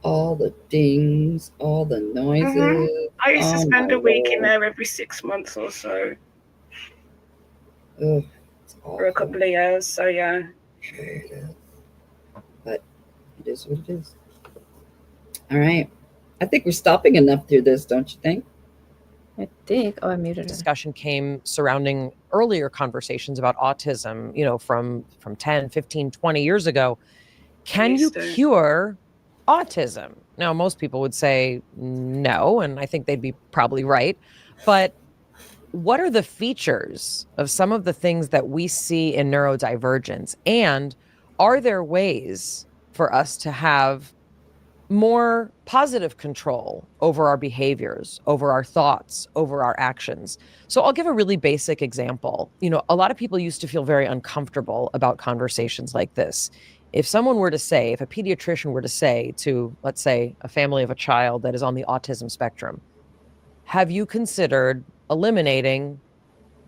All the dings, all the noises. I used to spend a week in there every 6 months or so. Ugh, for a couple of years, so yeah. But it is what it is. All right. I think we're stopping enough through this, don't you think? I think. Oh, I muted her. Discussion came surrounding earlier conversations about autism, you know, from 10, 15, 20 years ago. Can you cure autism? Now, most people would say no, and I think they'd be probably right. But what are the features of some of the things that we see in neurodivergence? And are there ways for us to have more positive control over our behaviors, over our thoughts, over our actions? So I'll give a really basic example. You know, a lot of people used to feel very uncomfortable about conversations like this. If someone were to say, if a pediatrician were to say to, let's say, a family of a child that is on the autism spectrum, have you considered eliminating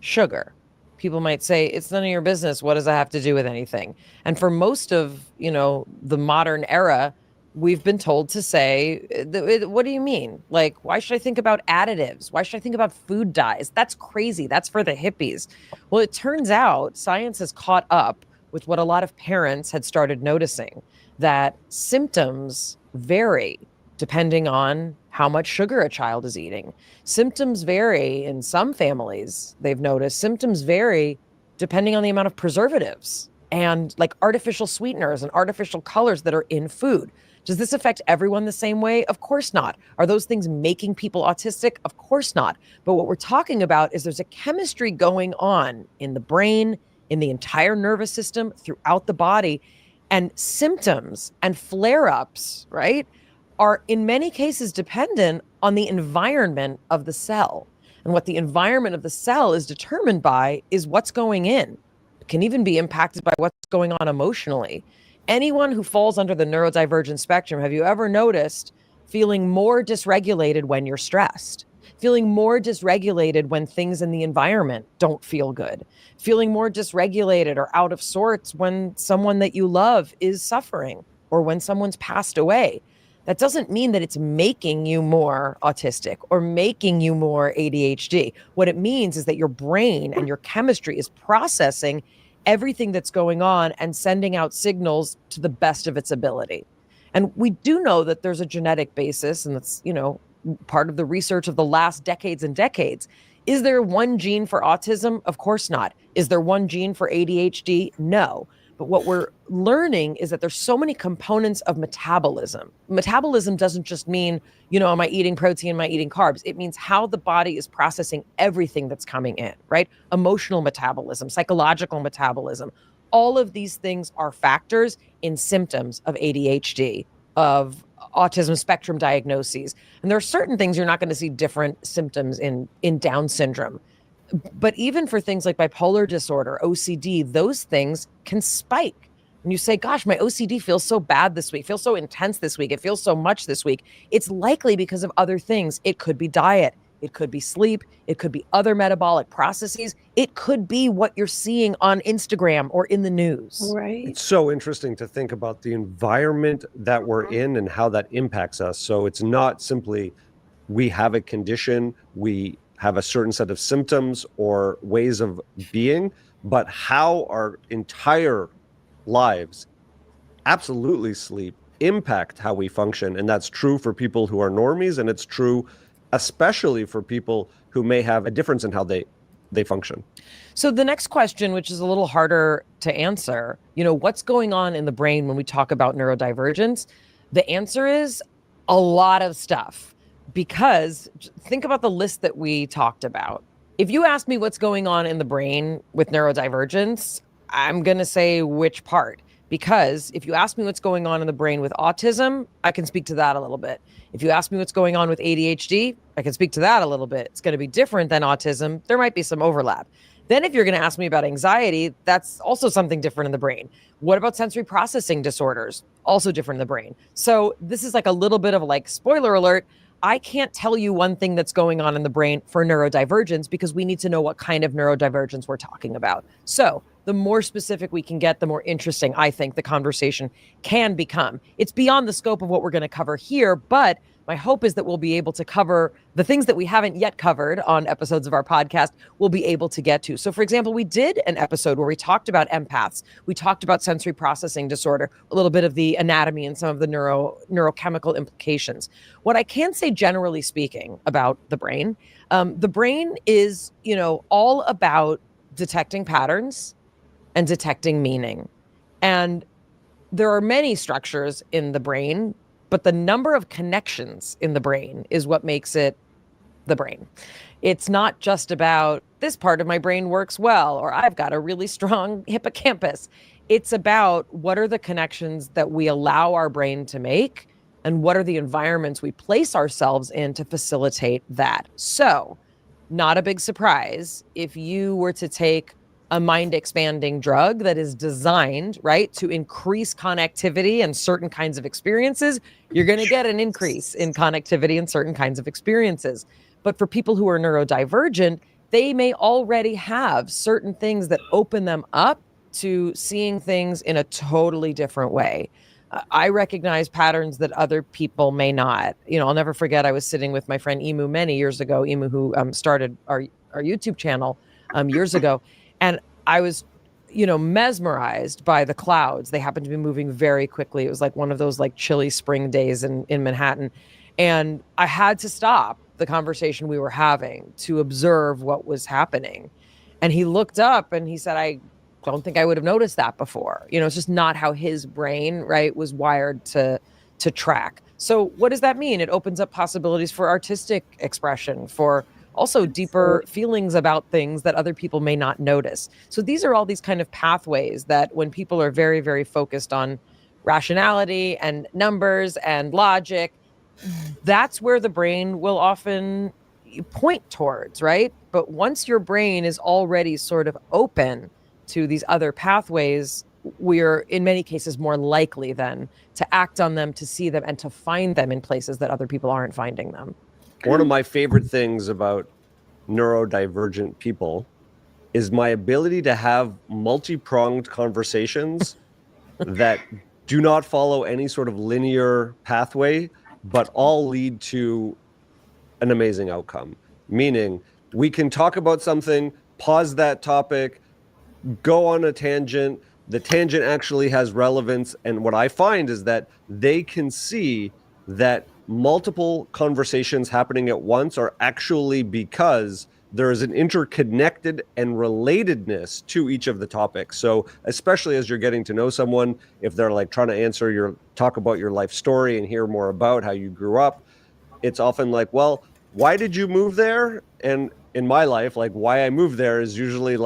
sugar? People might say, it's none of your business. What does that have to do with anything? And for most of, you know, the modern era, we've been told to say, what do you mean? Like, why should I think about additives? Why should I think about food dyes? That's crazy. That's for the hippies. Well, it turns out science has caught up with what a lot of parents had started noticing, that symptoms vary depending on how much sugar a child is eating. Symptoms vary in some families, they've noticed. Symptoms vary depending on the amount of preservatives and like artificial sweeteners and artificial colors that are in food. Does this affect everyone the same way? Of course not. Are those things making people autistic? Of course not. But what we're talking about is there's a chemistry going on in the brain, in the entire nervous system, throughout the body, and symptoms and flare-ups, right, are in many cases dependent on the environment of the cell. And what the environment of the cell is determined by is what's going in. It can even be impacted by what's going on emotionally. Anyone who falls under the neurodivergent spectrum, have you ever noticed feeling more dysregulated when you're stressed? Feeling more dysregulated when things in the environment don't feel good? Feeling more dysregulated or out of sorts when someone that you love is suffering or when someone's passed away? That doesn't mean that it's making you more autistic or making you more ADHD. What it means is that your brain and your chemistry is processing everything that's going on and sending out signals to the best of its ability. And we do know that there's a genetic basis, and that's, you know, part of the research of the last decades and decades. Is there one gene for autism? Of course not. Is there one gene for ADHD? No. But what we're learning is that there's so many components of metabolism. Metabolism doesn't just mean, you know, am I eating protein, am I eating carbs? It means how the body is processing everything that's coming in, right? Emotional metabolism, psychological metabolism. All of these things are factors in symptoms of ADHD, of autism spectrum diagnoses. And there are certain things you're not going to see different symptoms in Down syndrome. But even for things like bipolar disorder, OCD, those things can spike. And you say, gosh, my OCD feels so bad this week, feels so intense this week, it feels so much this week. It's likely because of other things. It could be diet, it could be sleep, it could be other metabolic processes. It could be what you're seeing on Instagram or in the news. Right. It's so interesting to think about the environment that we're in and how that impacts us. So it's not simply we have a condition, we have a certain set of symptoms or ways of being, but how our entire lives, absolutely sleep, impact how we function. And that's true for people who are normies, and it's true especially for people who may have a difference in how they they function. So the next question, which is a little harder to answer, what's going on in the brain when we talk about neurodivergence? The answer is a lot of stuff, because think about the list that we talked about. If you ask me what's going on in the brain with neurodivergence, I'm going to say which part. Because if you ask me what's going on in the brain with autism, I can speak to that a little bit. If you ask me what's going on with ADHD, I can speak to that a little bit. It's going to be different than autism. There might be some overlap. Then if you're going to ask me about anxiety, that's also something different in the brain. What about sensory processing disorders? Also different in the brain. So this is like a little bit of spoiler alert. I can't tell you one thing that's going on in the brain for neurodivergence, because we need to know what kind of neurodivergence we're talking about. So the more specific we can get, the more interesting I think the conversation can become. It's beyond the scope of what we're going to cover here, but my hope is that we'll be able to cover the things that we haven't yet covered on episodes of our podcast, we'll be able to get to. So for example, we did an episode where we talked about empaths. We talked about sensory processing disorder, a little bit of the anatomy and some of the neurochemical implications. What I can say generally speaking about the brain is, all about detecting patterns and detecting meaning. And there are many structures in the brain, but the number of connections in the brain is what makes it the brain. It's not just about this part of my brain works well, or I've got a really strong hippocampus. It's about what are the connections that we allow our brain to make, and what are the environments we place ourselves in to facilitate that. So, not a big surprise if you were to take a mind expanding drug that is designed, right, to increase connectivity and certain kinds of experiences, you're going to get an increase in connectivity and certain kinds of experiences. But for people who are neurodivergent, they may already have certain things that open them up to seeing things in a totally different way. I recognize patterns that other people may not. I'll never forget, I was sitting with my friend Emu many years ago, Emu who started our YouTube channel years ago. And I was, mesmerized by the clouds. They happened to be moving very quickly. It was like one of those chilly spring days in Manhattan. And I had to stop the conversation we were having to observe what was happening. And he looked up and he said, I don't think I would have noticed that before. It's just not how his brain, right, was wired to track. So what does that mean? It opens up possibilities for artistic expression, for also deeper feelings about things that other people may not notice. So these are all these kind of pathways that when people are very, very focused on rationality and numbers and logic, that's where the brain will often point towards, right? But once your brain is already sort of open to these other pathways, we're in many cases more likely then to act on them, to see them, and to find them in places that other people aren't finding them. One of my favorite things about neurodivergent people is my ability to have multi-pronged conversations that do not follow any sort of linear pathway, but all lead to an amazing outcome. Meaning, we can talk about something, pause that topic, go on a tangent, the tangent actually has relevance, and what I find is that they can see that multiple conversations happening at once are actually because there is an interconnected and relatedness to each of the topics. So especially as you're getting to know someone, if they're trying to talk about your life story and hear more about how you grew up, it's often well, why did you move there? And in my life, why I moved there is usually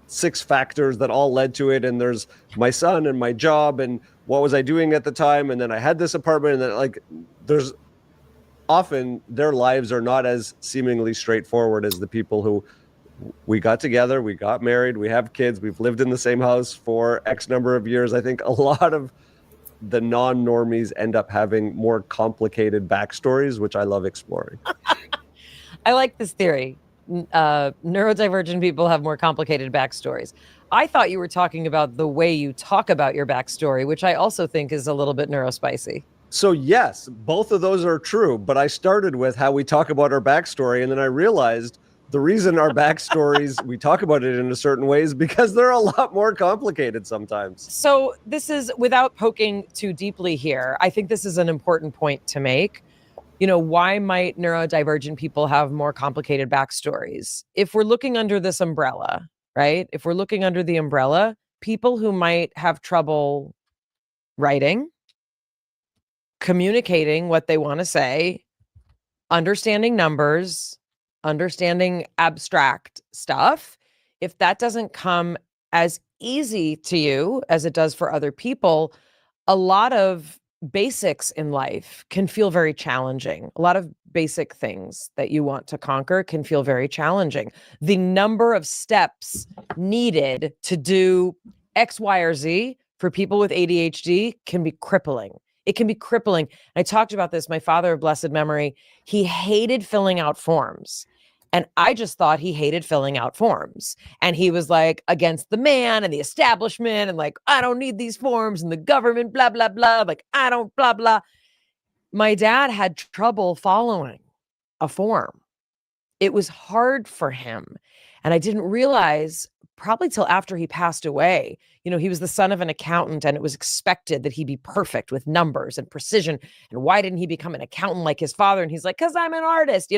6 factors that all led to it. And there's my son and my job and what was I doing at the time? And then I had this apartment, and then there's often their lives are not as seemingly straightforward as the people who we got together, we got married, we have kids, we've lived in the same house for X number of years. I think a lot of the non-normies end up having more complicated backstories, which I love exploring. I like this theory. Neurodivergent people have more complicated backstories. I thought you were talking about the way you talk about your backstory, which I also think is a little bit neurospicy. So yes, both of those are true, but I started with how we talk about our backstory, and then I realized the reason our backstories, we talk about it in a certain way is because they're a lot more complicated sometimes. So this is, without poking too deeply here, I think this is an important point to make. why might neurodivergent people have more complicated backstories? If we're looking under this umbrella, right? If we're looking under the umbrella, people who might have trouble writing, communicating what they want to say, understanding numbers, understanding abstract stuff, if that doesn't come as easy to you as it does for other people, a lot of basics in life can feel very challenging. A lot of basic things that you want to conquer can feel very challenging. The number of steps needed to do X, Y, or Z for people with ADHD can be crippling. It can be crippling. I talked about this. My father of blessed memory, he hated filling out forms. And I just thought he hated filling out forms. And he was like against the man and the establishment and like, I don't need these forms and the government, blah, blah, blah. Like, I don't, blah, blah. My dad had trouble following a form. It was hard for him. And I didn't realize probably till after he passed away, he was the son of an accountant and it was expected that he be perfect with numbers and precision. And why didn't he become an accountant like his father? And he's like, because I'm an artist,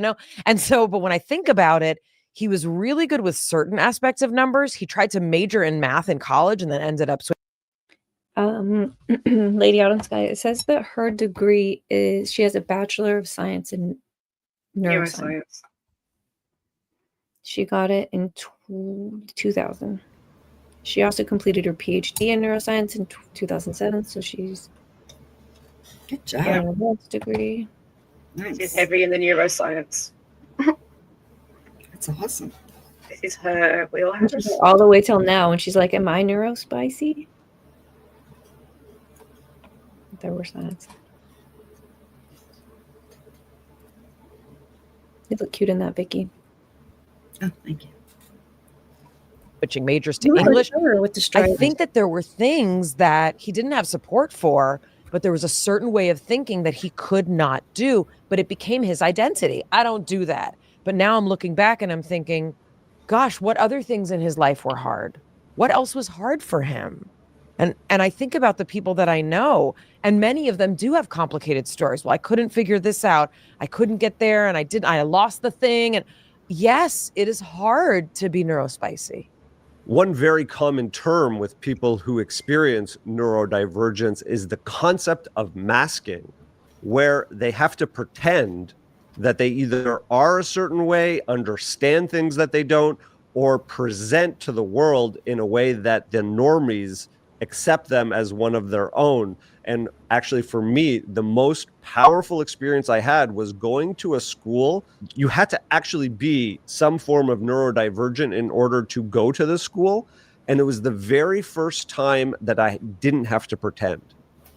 And so, but when I think about it, he was really good with certain aspects of numbers. He tried to major in math in college and then ended up Lady Out in Sky, it says that her degree is, she has a Bachelor of Science in Neuroscience. She got it in 2000. She also completed her PhD in neuroscience in 2007. So she's good job. An advanced degree. Nice. She's heavy in the neuroscience. That's awesome. This is her wheelhouse. All the way till now, and she's like, "Am I neurospicy?" There were signs. You look cute in that, Vicky. Oh, thank you. Switching majors to English. With the I think that there were things that he didn't have support for, but there was a certain way of thinking that he could not do, but it became his identity. I don't do that. But now I'm looking back and I'm thinking, gosh, what other things in his life were hard? What else was hard for him? And I think about the people that I know, and many of them do have complicated stories. Well, I couldn't figure this out. I couldn't get there, and I lost the thing. And yes, it is hard to be neurospicy. One very common term with people who experience neurodivergence is the concept of masking, where they have to pretend that they either are a certain way, understand things that they don't, or present to the world in a way that the normies accept them as one of their own. And actually, for me, the most powerful experience I had was going to a school. You had to actually be some form of neurodivergent in order to go to the school. And it was the very first time that I didn't have to pretend.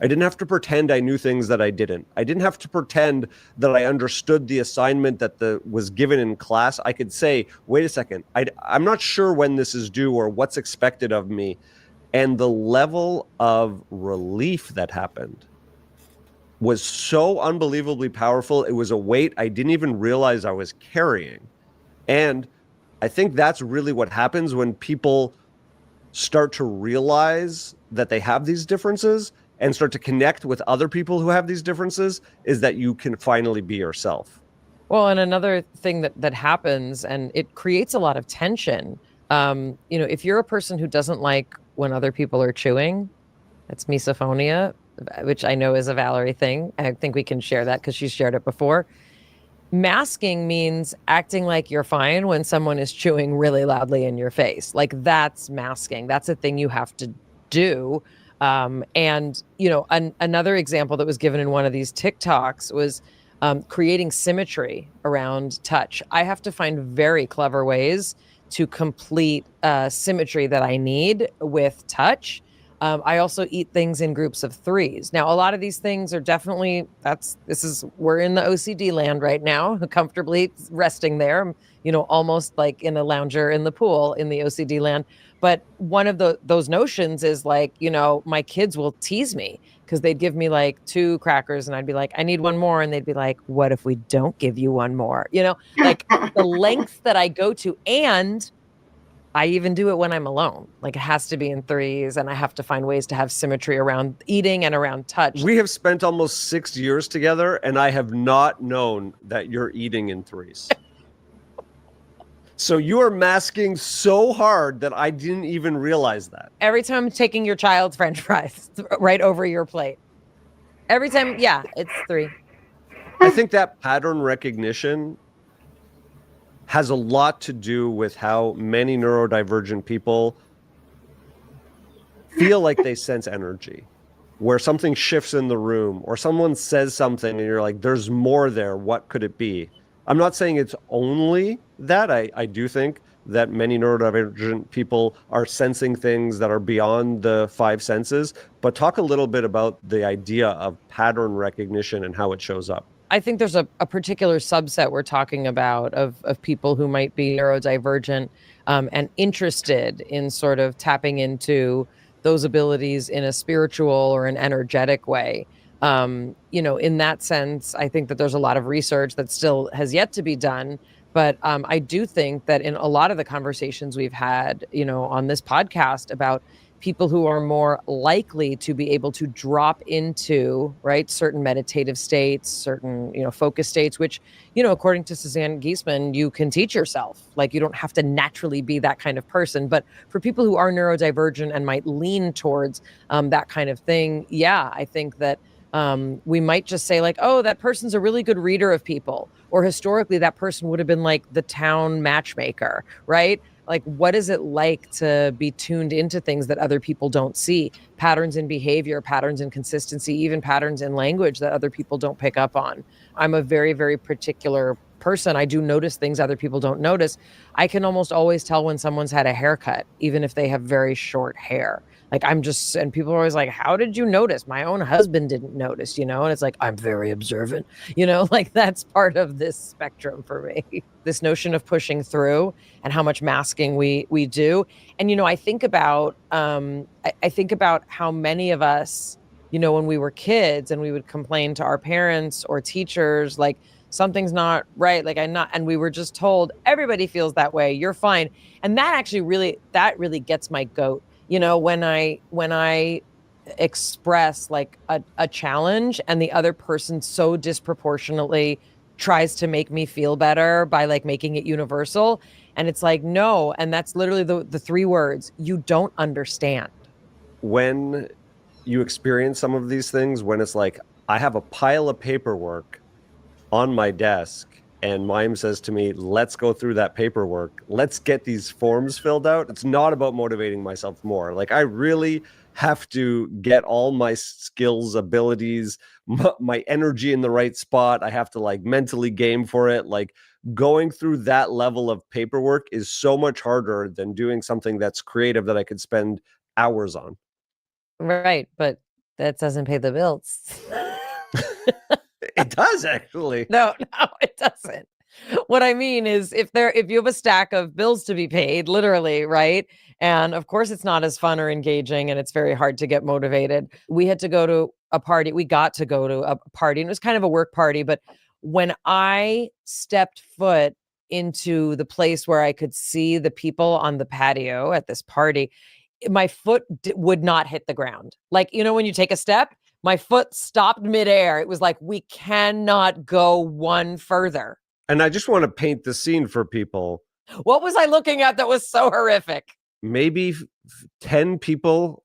I didn't have to pretend I knew things that I didn't. I didn't have to pretend that I understood the assignment that was given in class. I could say, wait a second, I'm not sure when this is due or what's expected of me. And the level of relief that happened was so unbelievably powerful. It was a weight I didn't even realize I was carrying. And I think that's really what happens when people start to realize that they have these differences and start to connect with other people who have these differences, is that you can finally be yourself. Well, and another thing that happens, and it creates a lot of tension. If you're a person who doesn't like when other people are chewing, that's misophonia, which I know is a Valerie thing. I think we can share that because she's shared it before. Masking means acting like you're fine when someone is chewing really loudly in your face. Like, that's masking. That's a thing you have to do. Another example that was given in one of these TikToks was creating symmetry around touch. I have to find very clever ways to complete symmetry that I need with touch. I also eat things in groups of threes. Now, a lot of these things are definitely, we're in the OCD land right now, comfortably resting there, almost like in a lounger in the pool in the OCD land. But one of those notions is like, my kids will tease me because they'd give me like 2 crackers and I'd be like, I need one more. And they'd be like, what if we don't give you one more? Like the lengths that I go to. And I even do it when I'm alone. Like, it has to be in threes, and I have to find ways to have symmetry around eating and around touch. We have spent almost 6 years together, and I have not known that you're eating in threes. So you are masking so hard that I didn't even realize that. Every time I'm taking your child's French fries right over your plate. Every time, yeah, it's 3. I think that pattern recognition has a lot to do with how many neurodivergent people feel like they sense energy, where something shifts in the room or someone says something and you're like, there's more there. What could it be? I'm not saying it's only that. I do think that many neurodivergent people are sensing things that are beyond the 5 senses, but talk a little bit about the idea of pattern recognition and how it shows up. I think there's a particular subset we're talking about of people who might be neurodivergent and interested in sort of tapping into those abilities in a spiritual or an energetic way. In that sense, I think that there's a lot of research that still has yet to be done. But I do think that in a lot of the conversations we've had, on this podcast about people who are more likely to be able to drop into, right, certain meditative states, certain, focus states, which, according to Suzanne Giesemann, you can teach yourself. Like, you don't have to naturally be that kind of person. But for people who are neurodivergent and might lean towards that kind of thing, yeah, I think that we might just say like, oh, that person's a really good reader of people. Or historically, that person would have been like the town matchmaker, right? Like, what is it like to be tuned into things that other people don't see? Patterns in behavior, patterns in consistency, even patterns in language that other people don't pick up on. I'm a very, very particular person. I do notice things other people don't notice. I can almost always tell when someone's had a haircut, even if they have very short hair. Like, and people are always like, how did you notice? My own husband didn't notice, and it's like, I'm very observant, like that's part of this spectrum for me. This notion of pushing through and how much masking we do. And, I think about, I think about how many of us, when we were kids and we would complain to our parents or teachers, like, something's not right. Like, and we were just told everybody feels that way. You're fine. And that actually really gets my goat. When I express like a challenge and the other person so disproportionately tries to make me feel better by like making it universal. And it's like, no. And that's literally the 3 words: you don't understand. When you experience some of these things, when it's like, I have a pile of paperwork on my desk and Mime says to me, let's go through that paperwork. Let's get these forms filled out. It's not about motivating myself more. Like, I really have to get all my skills, abilities, my energy in the right spot. I have to like mentally game for it. Like, going through that level of paperwork is so much harder than doing something that's creative that I could spend hours on. Right. But that doesn't pay the bills. It does, actually. No, it doesn't. What I mean is if you have a stack of bills to be paid, literally, right? And of course it's not as fun or engaging and it's very hard to get motivated. We had to go to a party. We got to go to a party and it was kind of a work party. But when I stepped foot into the place where I could see the people on the patio at this party, my foot would not hit the ground. Like, when you take a step, my foot stopped midair. It was like, we cannot go one further. And I just want to paint the scene for people. What was I looking at that was so horrific? Maybe 10 people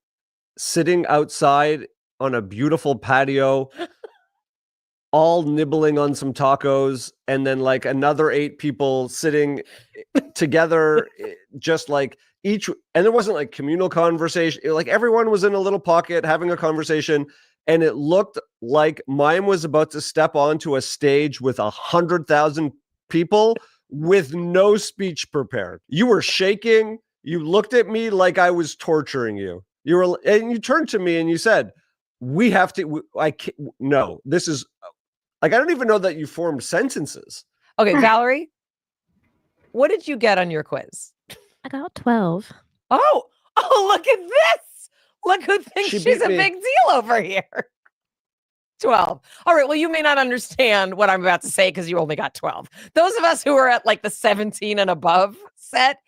sitting outside on a beautiful patio, all nibbling on some tacos, and then like another 8 people sitting together, just like each, and there wasn't like communal conversation. Like, everyone was in a little pocket having a conversation. And it looked like Mime was about to step onto a stage with 100,000 people with no speech prepared. You were shaking. You looked at me like I was torturing you. And you turned to me and you said, "We have to." No, this is like, I don't even know that you formed sentences. Okay, Valerie, what did you get on your quiz? I got 12. Oh, look at this. Look who thinks she's a big deal over here. 12. All right. Well, you may not understand what I'm about to say because you only got 12. Those of us who are at like the 17 and above set,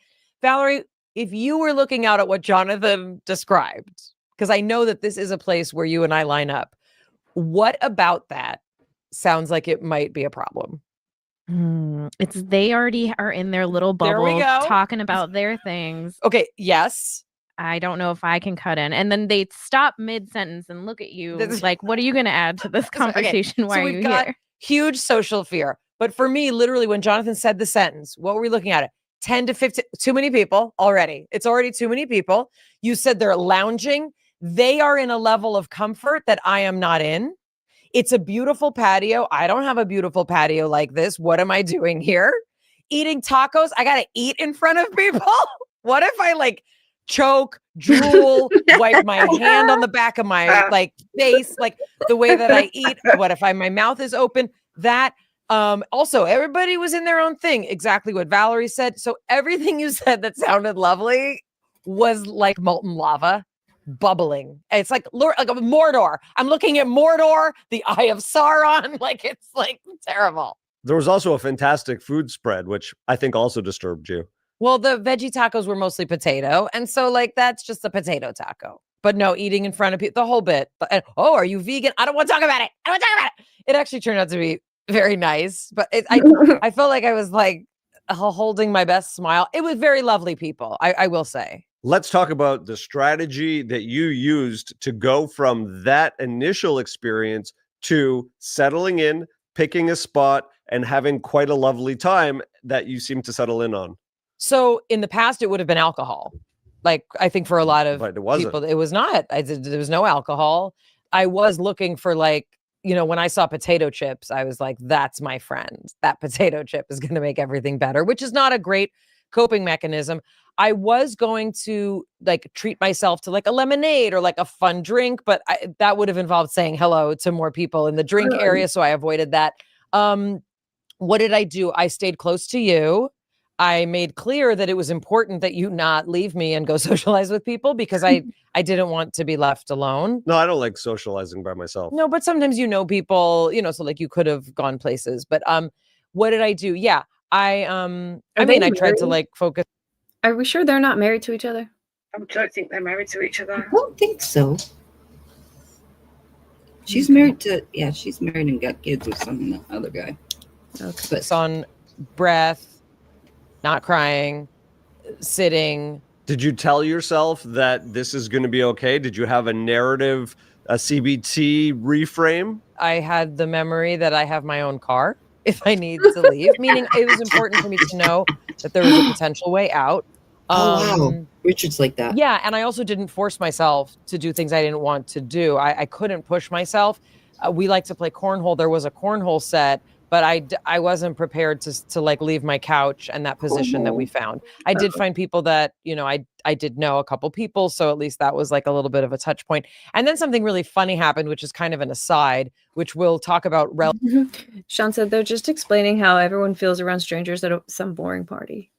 Valerie, if you were looking out at what Jonathan described, because I know that this is a place where you and I line up, what about that sounds like it might be a problem? It's they already are in their little There we bubble go. talking about their things. Okay, yes. I don't know if I can cut in. And then they stop mid-sentence and look at you like, what are you going to add to this conversation? Why so are we've you got here? huge social fear. But for me, literally, when Jonathan said the sentence, what were we looking at? 10 to 15, too many people already. It's already too many people. You said they're lounging. They are in a level of comfort that I am not in. It's a beautiful patio. I don't have a beautiful patio like this. What am I doing here? Eating tacos. I got to eat in front of people. What if I like choke, drool, wipe my hand on the back of my like face, like the way that I eat? What if my mouth is open? That also, everybody was in their own thing. Exactly what Valerie said. So everything you said that sounded lovely was like molten lava. Bubbling. It's like Mordor. I'm looking at Mordor, the Eye of Sauron. Like it's like terrible. There was also a fantastic food spread, which I think also disturbed you. Well, the veggie tacos were mostly potato. And so like that's just a potato taco. But no, eating in front of people, the whole bit. And, oh, are you vegan? I don't want to talk about it. I don't want to talk about it. It actually turned out to be very nice. But I felt like I was like holding my best smile. It was very lovely people, I will say. Let's talk about the strategy that you used to go from that initial experience to settling in, picking a spot, and having quite a lovely time that you seem to settle in on. So in the past, it would have been alcohol. Like I think for a lot of But it wasn't. people, it was not. There was no alcohol. I was looking for like, you know, when I saw potato chips, I was like, that's my friend. That potato chip is going to make everything better, which is not a great coping mechanism. I was going to like treat myself to like a lemonade or like a fun drink, but that would have involved saying hello to more people in the drink area. So I avoided that. What did I do? I stayed close to you. I made clear that it was important that you not leave me and go socialize with people because I didn't want to be left alone. No, I don't like socializing by myself. No, but sometimes you know people, you know, so like you could have gone places. But what did I do? Yeah, I tried to like focus. Are we sure they're not married to each other? I don't think they're married to each other. I don't think so. She's married and got kids with some other guy. Okay. But on breath, not crying, sitting. Did you tell yourself that this is going to be okay? Did you have a narrative, a CBT reframe? I had the memory that I have my own car if I need to leave, meaning it was important for me to know that there was a potential way out. Wow. Richard's like that. Yeah, and I also didn't force myself to do things I didn't want to do. I couldn't push myself. We like to play cornhole. There was a cornhole set, but I wasn't prepared to like leave my couch and that position that we found. I did find people that, you know, I did know a couple people, so at least that was like a little bit of a touch point. And then something really funny happened, which is kind of an aside, which we'll talk about. Sean said they're just explaining how everyone feels around strangers at some boring party.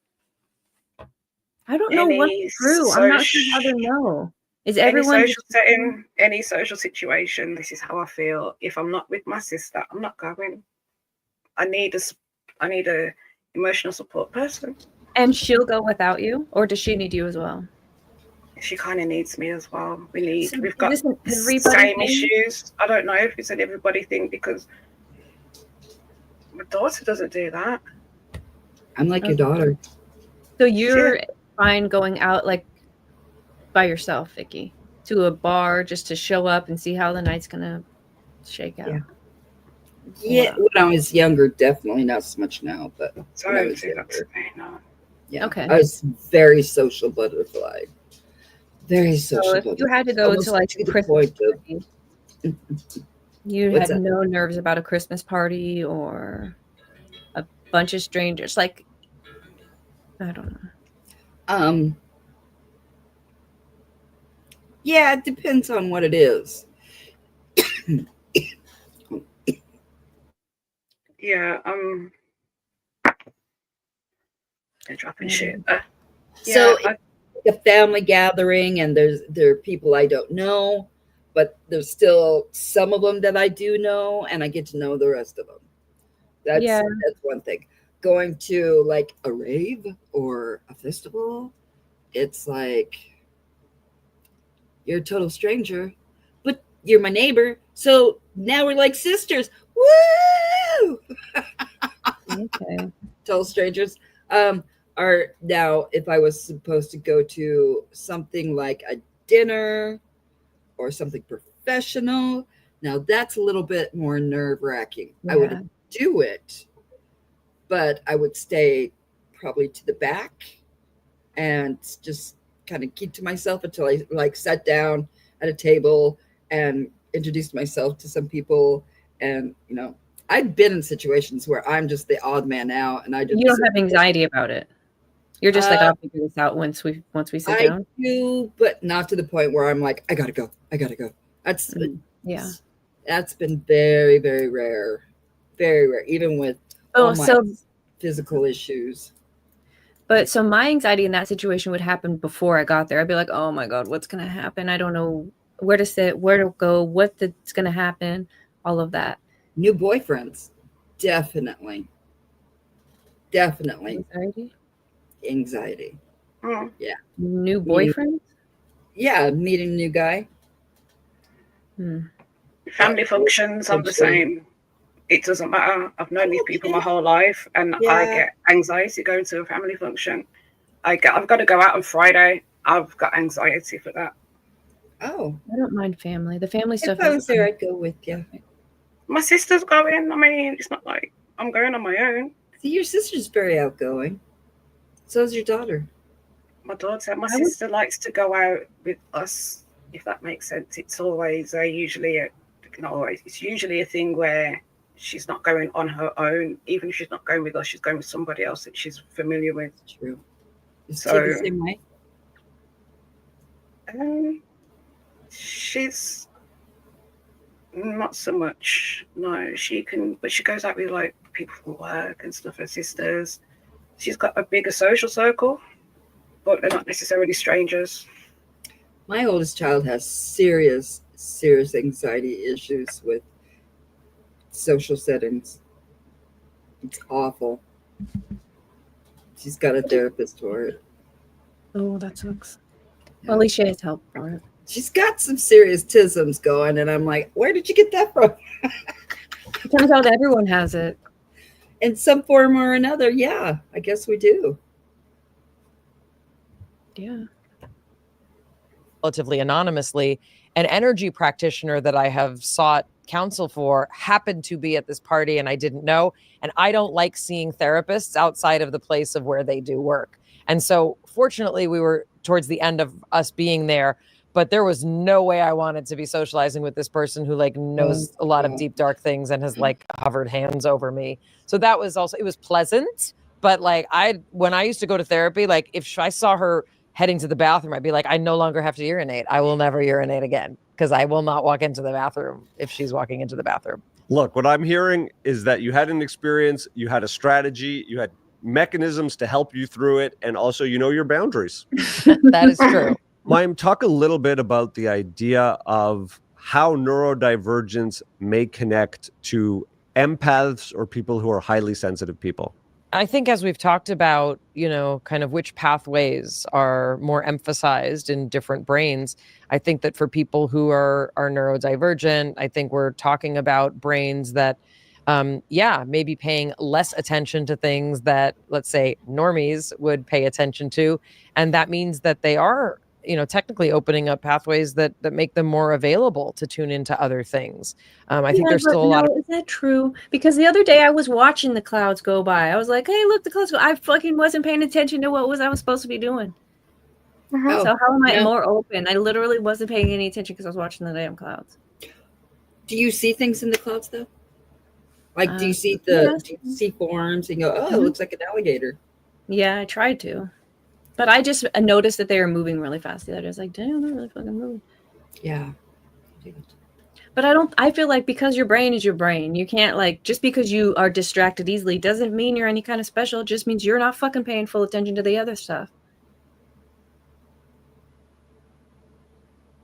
I don't know what's true. I'm not sure how to know. Is everyone any social setting, any social situation? This is how I feel. If I'm not with my sister, I'm not going. I need a emotional support person. And she'll go without you, or does she need you as well? She kind of needs me as well. We've got the same issues. I don't know if it's an everybody thing because my daughter doesn't do that. I'm like your daughter. So you're fine going out like by yourself, Vicky, to a bar just to show up and see how the night's gonna shake out. Yeah, when I was younger, definitely not so much now, but when I was younger, yeah. Okay. I was very social butterfly. Very social. So if you had to go to like a Christmas party, you had no nerves about a Christmas party or a bunch of strangers. Like, I don't know. Yeah, it depends on what it is. Yeah, they're dropping shit. So a family gathering and there are people I don't know, but there's still some of them that I do know and I get to know the rest of them. That's one thing. Going to like a rave or a festival, it's like, you're a total stranger, but you're my neighbor. So now we're like sisters. Woo! Okay. Total strangers. Are now, if I was supposed to go to something like a dinner or something professional, now that's a little bit more nerve-wracking. I would do it, but I would stay probably to the back and just kind of keep to myself until I like sat down at a table and introduced myself to some people. And I've been in situations where I'm just the odd man out, and I just You don't have anxiety about it. You're just like, I'll figure this out once we sit down. I do, but not to the point where I'm like, I gotta go. That's that's been very, very rare, even with all my physical issues. But so my anxiety in that situation would happen before I got there. I'd be like, oh my God, what's gonna happen? I don't know where to sit, where to go, what's gonna happen, all of that. New boyfriends, definitely. Anxiety. Oh. Yeah. New boyfriend? Yeah, meeting a new guy. Family functions, I'm the same. It doesn't matter. I've known these people my whole life, and I get anxiety going to a family function. I've got to go out on Friday. I've got anxiety for that. Oh, I don't mind family. The family stuff. If I was there, I'd go with you. My sister's going. I mean, it's not like I'm going on my own. See, your sister's very outgoing. So is your daughter. My sister likes to go out with us, if that makes sense. It's always it's usually a thing where she's not going on her own. Even if she's not going with us, she's going with somebody else that she's familiar with. True. Is so she the same way? She's not so much. No, she can, but she goes out with like people from work and stuff. Her sisters. She's got a bigger social circle, but they're not necessarily strangers. My oldest child has serious anxiety issues with social settings. It's awful. She's got a therapist for it. Oh, that sucks. Well, at least she has help for it. She's got some serious tisms going, and I'm like, where did you get that from? It turns out everyone has it. In some form or another, yeah, I guess we do. Yeah. Relatively anonymously, an energy practitioner that I have sought counsel for happened to be at this party and I didn't know. And I don't like seeing therapists outside of the place of where they do work. And so fortunately, we were towards the end of us being there, but there was no way I wanted to be socializing with this person who like knows a lot of deep, dark things and has like hovered hands over me. So that was also, it was pleasant, but like when I used to go to therapy, like if I saw her heading to the bathroom, I'd be like, I no longer have to urinate. I will never urinate again because I will not walk into the bathroom if she's walking into the bathroom. Look, what I'm hearing is that you had an experience, you had a strategy, you had mechanisms to help you through it, and also you know your boundaries. That is true. Mayim, talk a little bit about the idea of how neurodivergence may connect to empaths or people who are highly sensitive people. I think as we've talked about, kind of which pathways are more emphasized in different brains, I think that for people who are neurodivergent, I think we're talking about brains that, maybe paying less attention to things that, let's say, normies would pay attention to. And that means that they are, technically opening up pathways that make them more available to tune into other things. I think there's still a lot of... Is that true? Because the other day I was watching the clouds go by. I was like, hey, look, the clouds go. I fucking wasn't paying attention to what I was supposed to be doing. So how am I more open? I literally wasn't paying any attention because I was watching the damn clouds. Do you see things in the clouds though? Like, do you see do you see forms and go, oh, it looks like an alligator? Yeah, I tried to. But I just noticed that they were moving really fast. The other day I was like, damn, they're really fucking moving. Yeah. But I feel like because your brain is your brain, you can't just because you are distracted easily doesn't mean you're any kind of special. It just means you're not fucking paying full attention to the other stuff.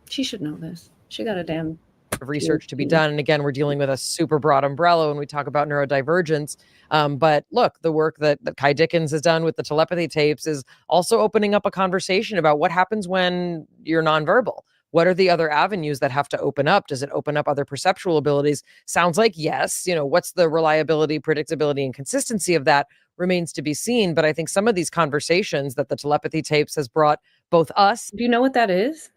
She should know this. She got a damn of research to be done. And again, we're dealing with a super broad umbrella when we talk about neurodivergence. But look, the work that Kai Dickens has done with the telepathy tapes is also opening up a conversation about what happens when you're nonverbal. What are the other avenues that have to open up? Does it open up other perceptual abilities? Sounds like yes. What's the reliability, predictability, and consistency of that remains to be seen. But I think some of these conversations that the telepathy tapes has brought both us. Do you know what that is?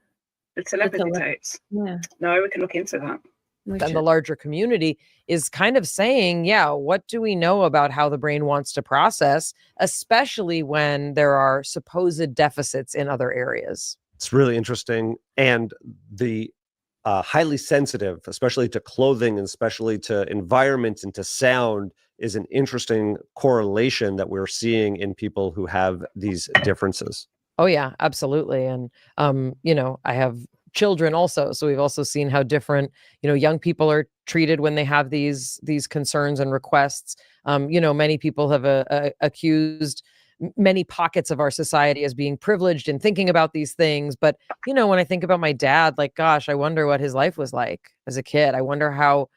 The telepathy tapes. Yeah. No, we can look into that. And the larger community is kind of saying, yeah, what do we know about how the brain wants to process, especially when there are supposed deficits in other areas? It's really interesting. And the highly sensitive, especially to clothing and especially to environment and to sound, is an interesting correlation that we're seeing in people who have these differences. Oh, yeah, absolutely. And, I have children also. So we've also seen how different, young people are treated when they have these concerns and requests. Many people have accused many pockets of our society as being privileged in thinking about these things. But, when I think about my dad, like, gosh, I wonder what his life was like as a kid. I wonder how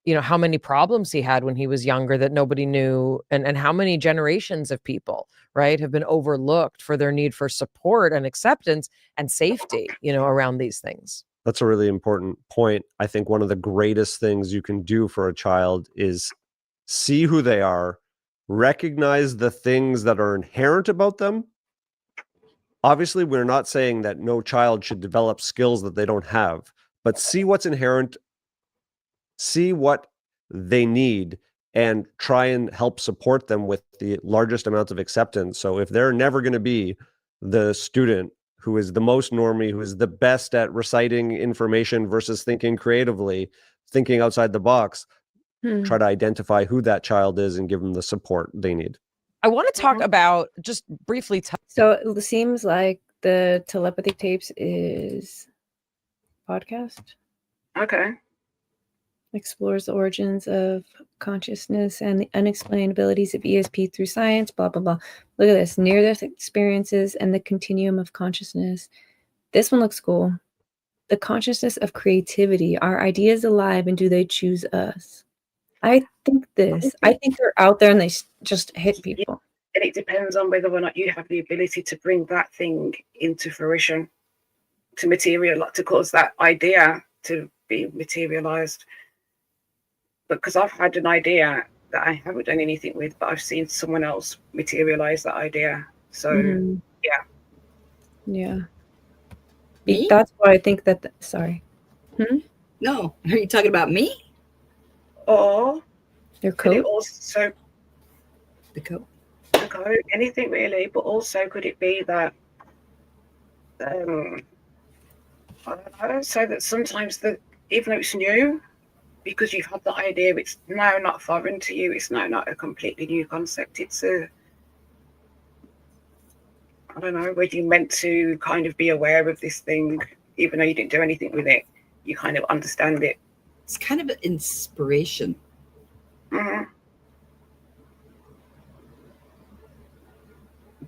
many problems he had when he was younger that nobody knew, and how many generations of people, right, have been overlooked for their need for support and acceptance and safety, around these things. That's a really important point. I think one of the greatest things you can do for a child is see who they are, recognize the things that are inherent about them. Obviously, we're not saying that no child should develop skills that they don't have, but see what's inherent, see what they need, and try and help support them with the largest amount of acceptance. So if they're never going to be the student who is the most normie, who is the best at reciting information versus thinking creatively, thinking outside the box, try to identify who that child is and give them the support they need. I want to talk about just briefly. So it seems like the telepathy tapes is podcast. Okay. Explores the origins of consciousness and the unexplained abilities of ESP through science, blah, blah, blah. Look at this. Near-death experiences and the continuum of consciousness. This one looks cool. The consciousness of creativity. Are ideas alive and do they choose us? I think they're out there and they just hit people. And it depends on whether or not you have the ability to bring that thing into fruition, to materialize, to cause that idea to be materialized. Because I've had an idea that I haven't done anything with, but I've seen someone else materialize that idea. So, yeah. Me? That's why I think that. Sorry. No, are you talking about me? Or Your could it coat? also The coat. anything really, but also could it be that I don't know, so that sometimes even though it's new, because you've had the idea, it's now not foreign to you, it's now not a completely new concept, it's I don't know, where you meant to kind of be aware of this thing, even though you didn't do anything with it, you kind of understand it. It's kind of an inspiration. Mm-hmm.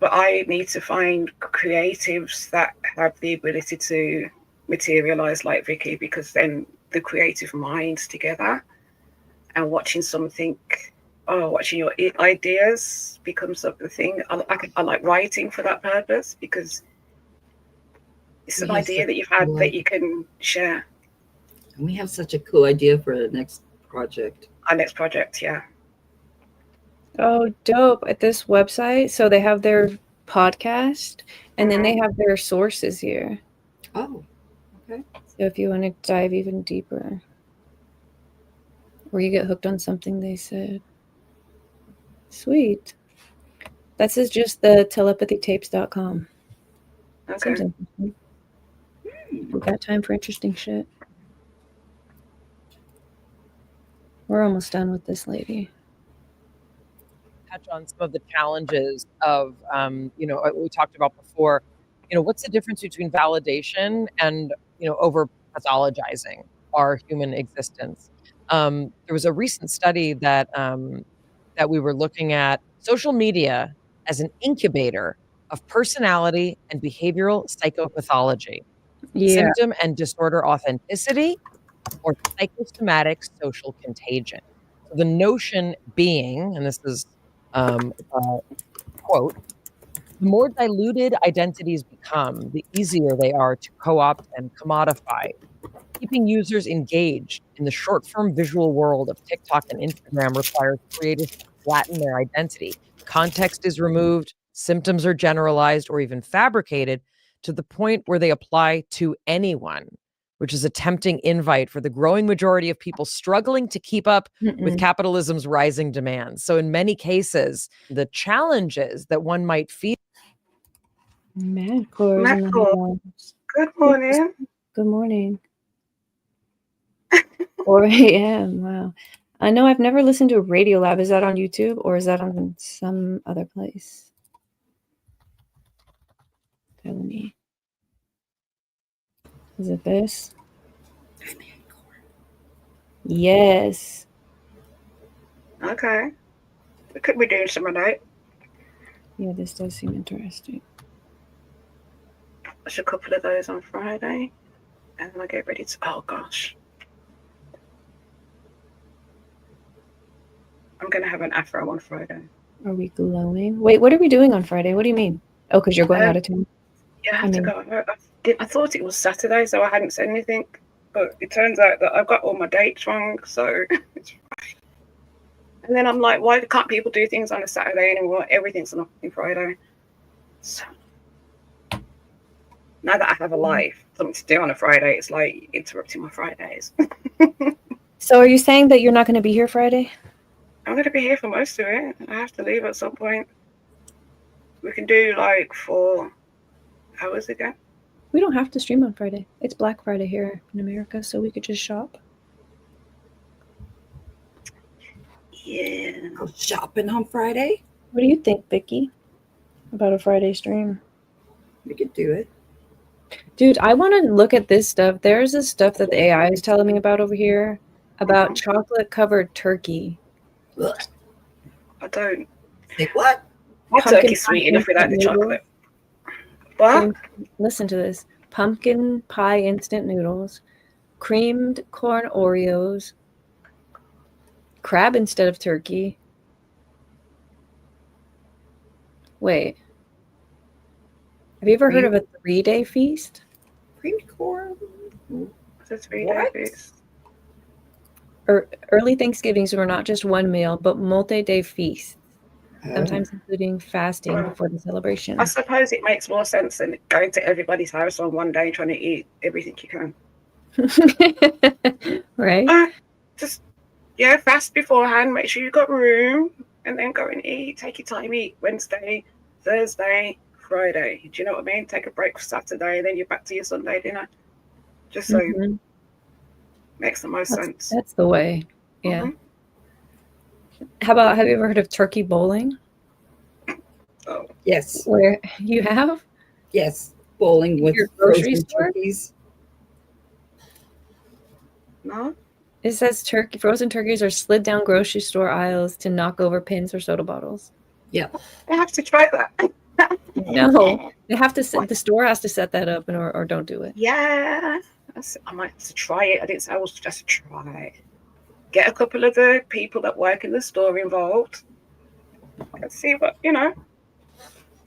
But I need to find creatives that have the ability to materialize like Vicky, because then the creative minds together and watching your ideas becomes the thing. I like writing for that purpose, because it's an idea that you've had that you can share. And we have such a cool idea for the next project. Our next project, yeah. Oh, dope. At this website, so they have their podcast and then they have their sources here. Oh, okay. So if you want to dive even deeper, or you get hooked on something they said. Sweet. This is just the telepathytapes.com. Okay. Seems interesting. We got time for interesting shit. We're almost done with this lady. Touch on some of the challenges of, we talked about before, what's the difference between validation and, over pathologizing our human existence? There was a recent study that we were looking at social media as an incubator of personality and behavioral psychopathology, symptom and disorder authenticity, or psychosomatic social contagion. So the notion being, and this is a quote, the more diluted identities become, the easier they are to co-opt and commodify. Keeping users engaged in the short-form visual world of TikTok and Instagram requires creators to flatten their identity. Context is removed, symptoms are generalized or even fabricated to the point where they apply to anyone, which is a tempting invite for the growing majority of people struggling to keep up with capitalism's rising demands. So in many cases, the challenges that one might feel. Madcore is in the Madcore. house. Good morning. Good morning. 4 a.m. Wow. I know I've never listened to Radio Lab. Is that on YouTube or is that on some other place? Tell me. Is it this? Yes. Okay. We could be doing some of that. Yeah, this does seem interesting. There's a couple of those on Friday. And then I get ready to, oh gosh. I'm going to have an afro on Friday. Are we glowing? Wait, what are we doing on Friday? What do you mean? Oh, because you're going out of town? Yeah, I have to go. I thought it was Saturday, so I hadn't said anything. But it turns out that I've got all my dates wrong, so it's fine. And then I'm like, why can't people do things on a Saturday anymore? Everything's on a fucking Friday. So now that I have a life, something to do on a Friday, it's like interrupting my Fridays. So are you saying that you're not going to be here Friday? I'm going to be here for most of it. I have to leave at some point. We can do like 4 hours again. We don't have to stream on Friday. It's Black Friday here in America, so we could just shop. Yeah. Go shopping on Friday. What do you think, Vicky, about a Friday stream? We could do it. Dude, I want to look at this stuff. There's this stuff that the AI is telling me about over here about chocolate-covered turkey. Ugh. I don't. Like what? My turkey's sweet enough without the chocolate. What? Listen to this. Pumpkin pie instant noodles, creamed corn Oreos, crab instead of turkey. Wait. Have you ever heard of a 3-day feast? Creamed corn? It's a 3-day feast. Early Thanksgivings were not just one meal, but multi-day feasts, sometimes including fasting before the celebration. I suppose it makes more sense than going to everybody's house on one day trying to eat everything you can. Right? Just, yeah, fast beforehand, make sure you've got room, and then go and eat. Take your time, eat Wednesday, Thursday, Friday. Do you know what I mean? Take a break for Saturday, and then you're back to your Sunday dinner. Just so makes the most sense. That's the way. Yeah. How about, have you ever heard of turkey bowling? Oh. Yes. Where you have? Yes. Bowling with your grocery frozen store? turkeys. No. It says frozen turkeys are slid down grocery store aisles to knock over pins or soda bottles. Yeah. I have to try that. No, they have to. The store has to set that up, or don't do it. Yeah, I might have to try it. I didn't say I was just try it. Get a couple of the people that work in the store involved. Let's see what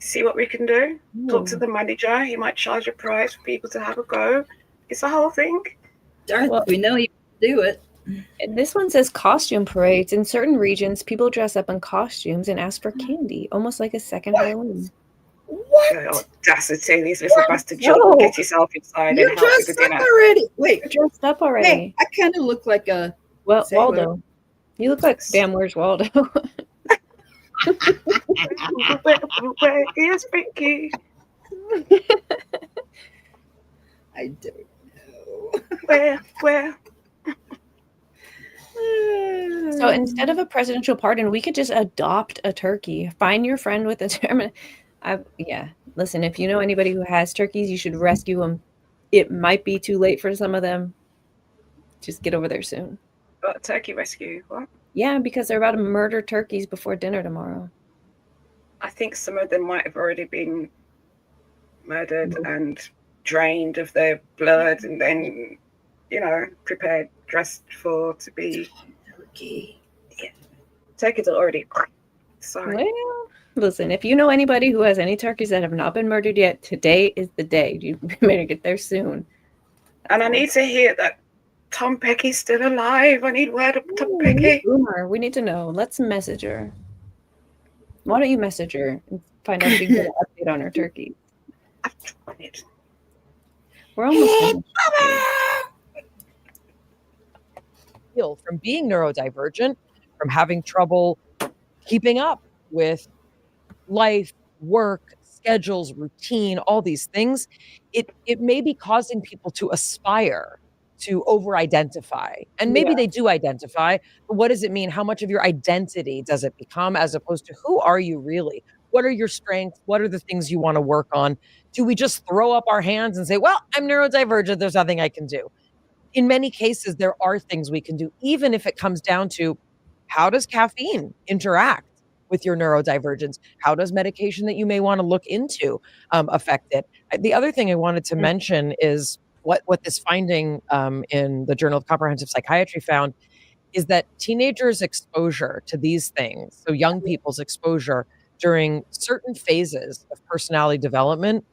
see what we can do. Talk to the manager. He might charge a price for people to have a go. It's a whole thing. Darth, we know you can do it. And this one says costume parades. In certain regions, people dress up in costumes and ask for candy, almost like a second Halloween. What? Audacity, these little bastard children. Get yourself inside and help with the dinner. Already. Wait, you're dressed up already. Hey, I kind of look like a Waldo. You look like damn. Where's Waldo? Where is Vicky? I don't know. Where? So instead of a presidential pardon, we could just adopt a turkey. Find your friend with a German. Yeah. Listen, if you know anybody who has turkeys, you should rescue them. It might be too late for some of them. Just get over there soon. What, turkey rescue? What? Yeah, because they're about to murder turkeys before dinner tomorrow. I think some of them might have already been murdered and drained of their blood and then prepared, dressed to be. Turkey. Yeah. Turkeys are already. Sorry. Well, listen, if you know anybody who has any turkeys that have not been murdered yet, today is the day. You better get there soon. And I need to hear that Tom Pecky's still alive. I need word of Tom Pecky. Boomer, we need to know. Let's message her. Why don't you message her and find out if you can get an update on her turkey? I've tried it. We're almost finished. From being neurodivergent, from having trouble keeping up with life, work, schedules, routine, all these things, it may be causing people to aspire to over-identify. And maybe they do identify, but what does it mean? How much of your identity does it become, as opposed to who are you really? What are your strengths? What are the things you want to work on? Do we just throw up our hands and say, well, I'm neurodivergent, there's nothing I can do? In many cases, there are things we can do, even if it comes down to how does caffeine interact with your neurodivergence? How does medication that you may want to look into affect it? The other thing I wanted to mention is what this finding in the Journal of Comprehensive Psychiatry found is that teenagers' exposure to these things, so young people's exposure during certain phases of personality development,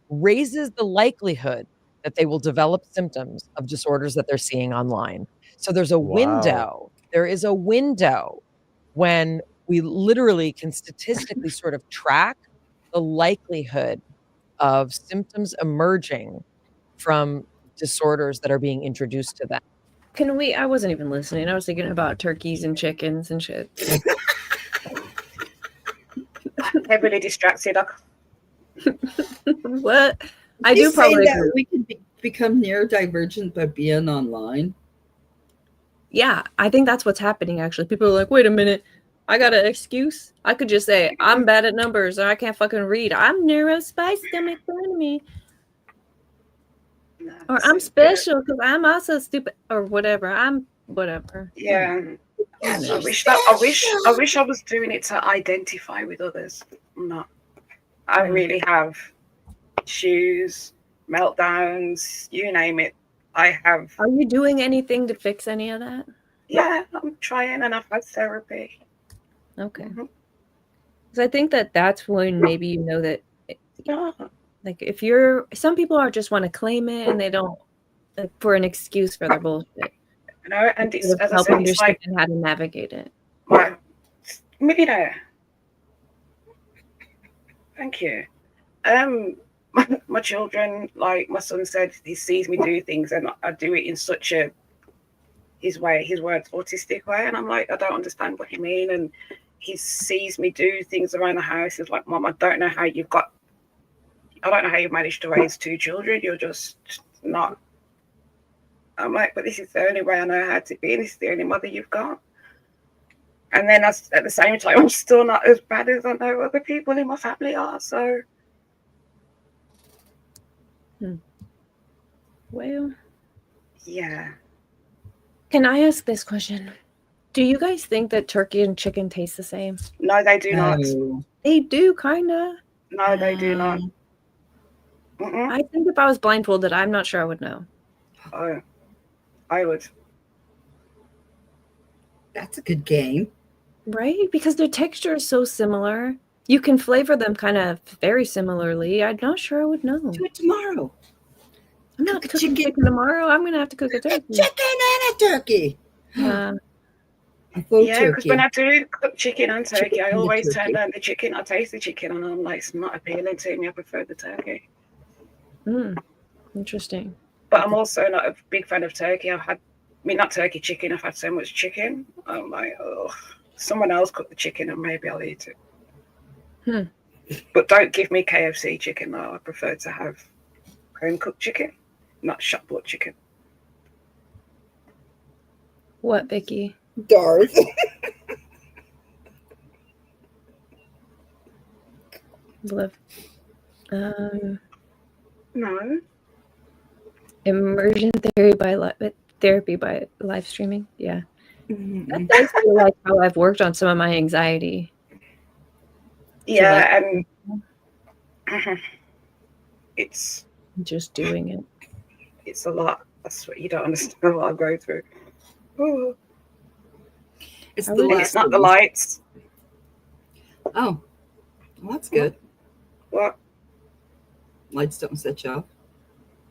raises the likelihood that they will develop symptoms of disorders that they're seeing online. So there's a window. There is a window when we literally can statistically sort of track the likelihood of symptoms emerging from disorders that are being introduced to them. I wasn't even listening. I was thinking about turkeys and chickens and shit. Heavily distracted. What? I You do probably saying that agree. we can become neurodivergent by being online. Yeah, I think that's what's happening, actually. People are like, wait a minute, I got an excuse? I could just say, I'm bad at numbers or I can't fucking read. I'm neurospiced, don't make fun of me. No, Or I'm special because I'm also stupid or whatever. I'm whatever. Yeah. I wish I was doing it to identify with others. I'm not. I really have issues, meltdowns, you name it. I have. Are you doing anything to fix any of that? Yeah, I'm trying, and I've had therapy. Okay. Because I think that's when maybe you know that, like, if some people are just want to claim it and they don't, like, for an excuse for their bullshit. No, and it's, as I help said, understand it's like how to navigate it. My millionaire. Thank you. My children, like my son said, he sees me do things and I do it in such his words, autistic way. And I'm like, I don't understand what you mean. And he sees me do things around the house. He's like, Mom, I don't know how you've managed to raise 2 children. You're just not. I'm like, but this is the only way I know how to be. And this is the only mother you've got. And then at the same time, I'm still not as bad as I know other people in my family are. So. Well. Yeah. Can I ask this question? Do you guys think that turkey and chicken taste the same? No, they do not. They do, kind of. No, they do not. I think if I was blindfolded, I'm not sure I would know. Oh, I would. That's a good game. Right? Because their texture is so similar. You can flavor them kind of very similarly. I'm not sure I would know. Do it tomorrow. I'm not cooking chicken tomorrow. I'm going to have to cook a turkey. Chicken and a turkey. Yeah, because when I do cook chicken and turkey, I always turn down the chicken. I taste the chicken and I'm like, it's not appealing to me. I prefer the turkey. Interesting. But I'm also not a big fan of turkey. Not turkey, chicken. I've had so much chicken. I'm like, oh, someone else cook the chicken and maybe I'll eat it. But don't give me KFC chicken though. I prefer to have home cooked chicken, not shop bought chicken. What, Vicky? Darth. Love. No. Immersion therapy by live streaming. Yeah. That does feel like how I've worked on some of my anxiety. Yeah, and it's just doing it. It's a lot. That's what you don't understand what I go through. Ooh. It's I the would- It's not the lights. Oh, well, that's good. What? Lights don't set you off.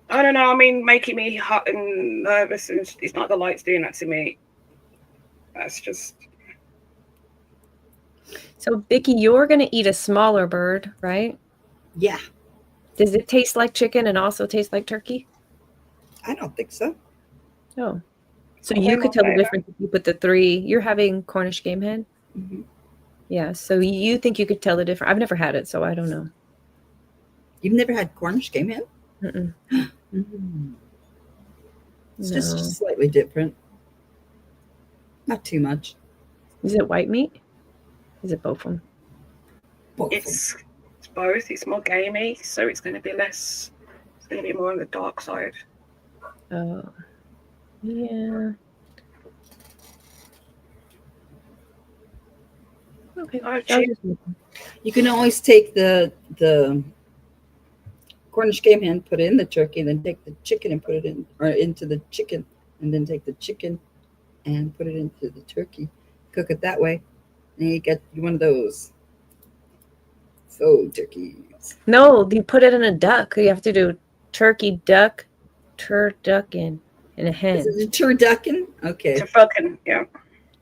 I don't know. I mean, making me hot and nervous, and it's not the lights doing that to me. That's just. So, Vicky, you're going to eat a smaller bird, right? Yeah, Does it taste like chicken and also taste like turkey? I don't think so. Oh. So Way you more could tell the flavor. difference if you put the 3. You're having Cornish game hen? Mhm. Yeah. So you think you could tell the difference? I've never had it, so I don't know. You've never had Cornish game hen? Mm-mm. Mm. It's No. just slightly different. Not too much. Is it white meat? Is it both of them? Both of them. It's both. It's more gamey, so it's going to be less. It's going to be more on the dark side. Oh. Yeah. Okay. Oh, I was cheap. just- You can always take the Cornish game hen, put it in the turkey, then take the chicken and put it in, or into the chicken, and then take the chicken and put it into the turkey. Cook it that way, and you get one of those faux turkeys. No, you put it in a duck. You have to do turkey, duck, turducken, and a hen. Is it a turducken? Okay. To fucking, yeah.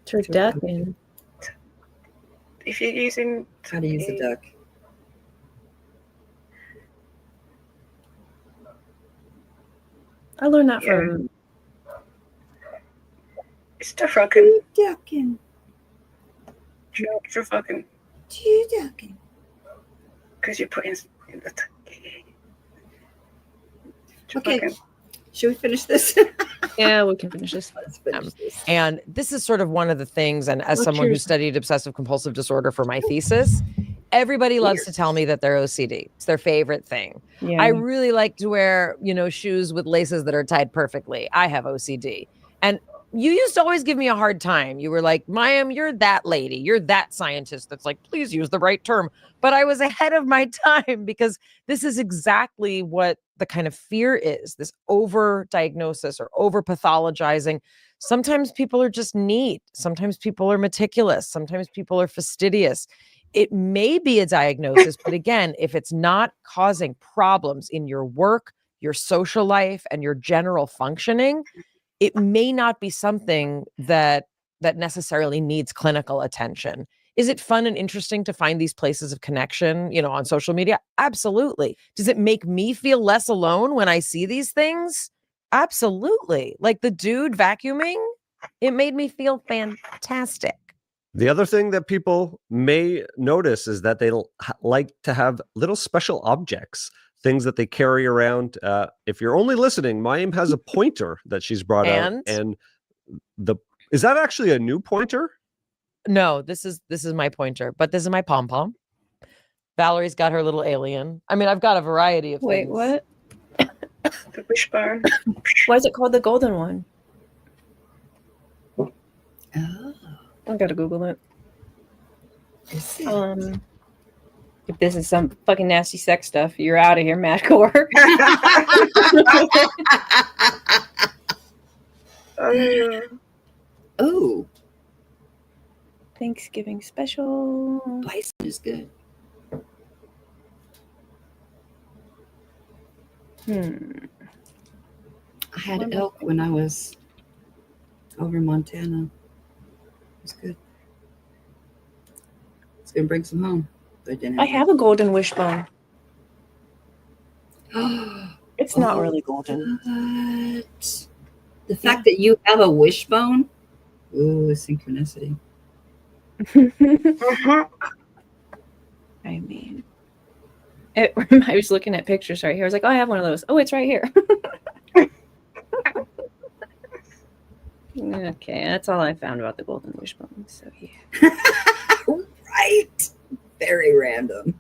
Turducken. If you're using. How to use a duck? I learned that Yeah. from. It's to fucking. Turducken. To fucking. Turducken. Because you're putting in the. Okay. Should we finish this? Yeah, we can finish this. Let's finish this. And this is sort of one of the things, and as What's someone who yours? studied obsessive compulsive disorder for my thesis, everybody loves to tell me that they're OCD. It's their favorite thing. Yeah. I really like to wear, shoes with laces that are tied perfectly. I have OCD. And you used to always give me a hard time. You were like, Mayim, you're that lady. You're that scientist that's like, please use the right term. But I was ahead of my time because this is exactly what the kind of fear is, this over-diagnosis or over-pathologizing. Sometimes people are just neat. Sometimes people are meticulous. Sometimes people are fastidious. It may be a diagnosis, but again, if it's not causing problems in your work, your social life, and your general functioning, it may not be something that necessarily needs clinical attention. Is it fun and interesting to find these places of connection, on social media? Absolutely. Does it make me feel less alone when I see these things? Absolutely. Like the dude vacuuming, it made me feel fantastic. The other thing that people may notice is that they like to have little special objects, things that they carry around. If you're only listening, Mayim has a pointer that she's brought out, and is that actually a new pointer? No, this is my pointer, but this is my pom-pom. Valerie's got her little alien. I mean, I've got a variety of Wait, things. what? The wishbone. Why is it called the golden one? Oh, I gotta Google it. is it? If this is some fucking nasty sex stuff, you're out of here, Madcore. Oh, Thanksgiving special. bison is good. I had elk when I was over in Montana. It was good. It's gonna bring some home. But I didn't I have a golden wishbone. It's not Oh, really golden. What? The fact that you have a wishbone? Ooh, synchronicity. I mean, I was looking at pictures right here. I was like, oh, I have one of those. Oh, it's right here. Okay, that's all I found about the golden wishbone. So yeah. Right. Very random.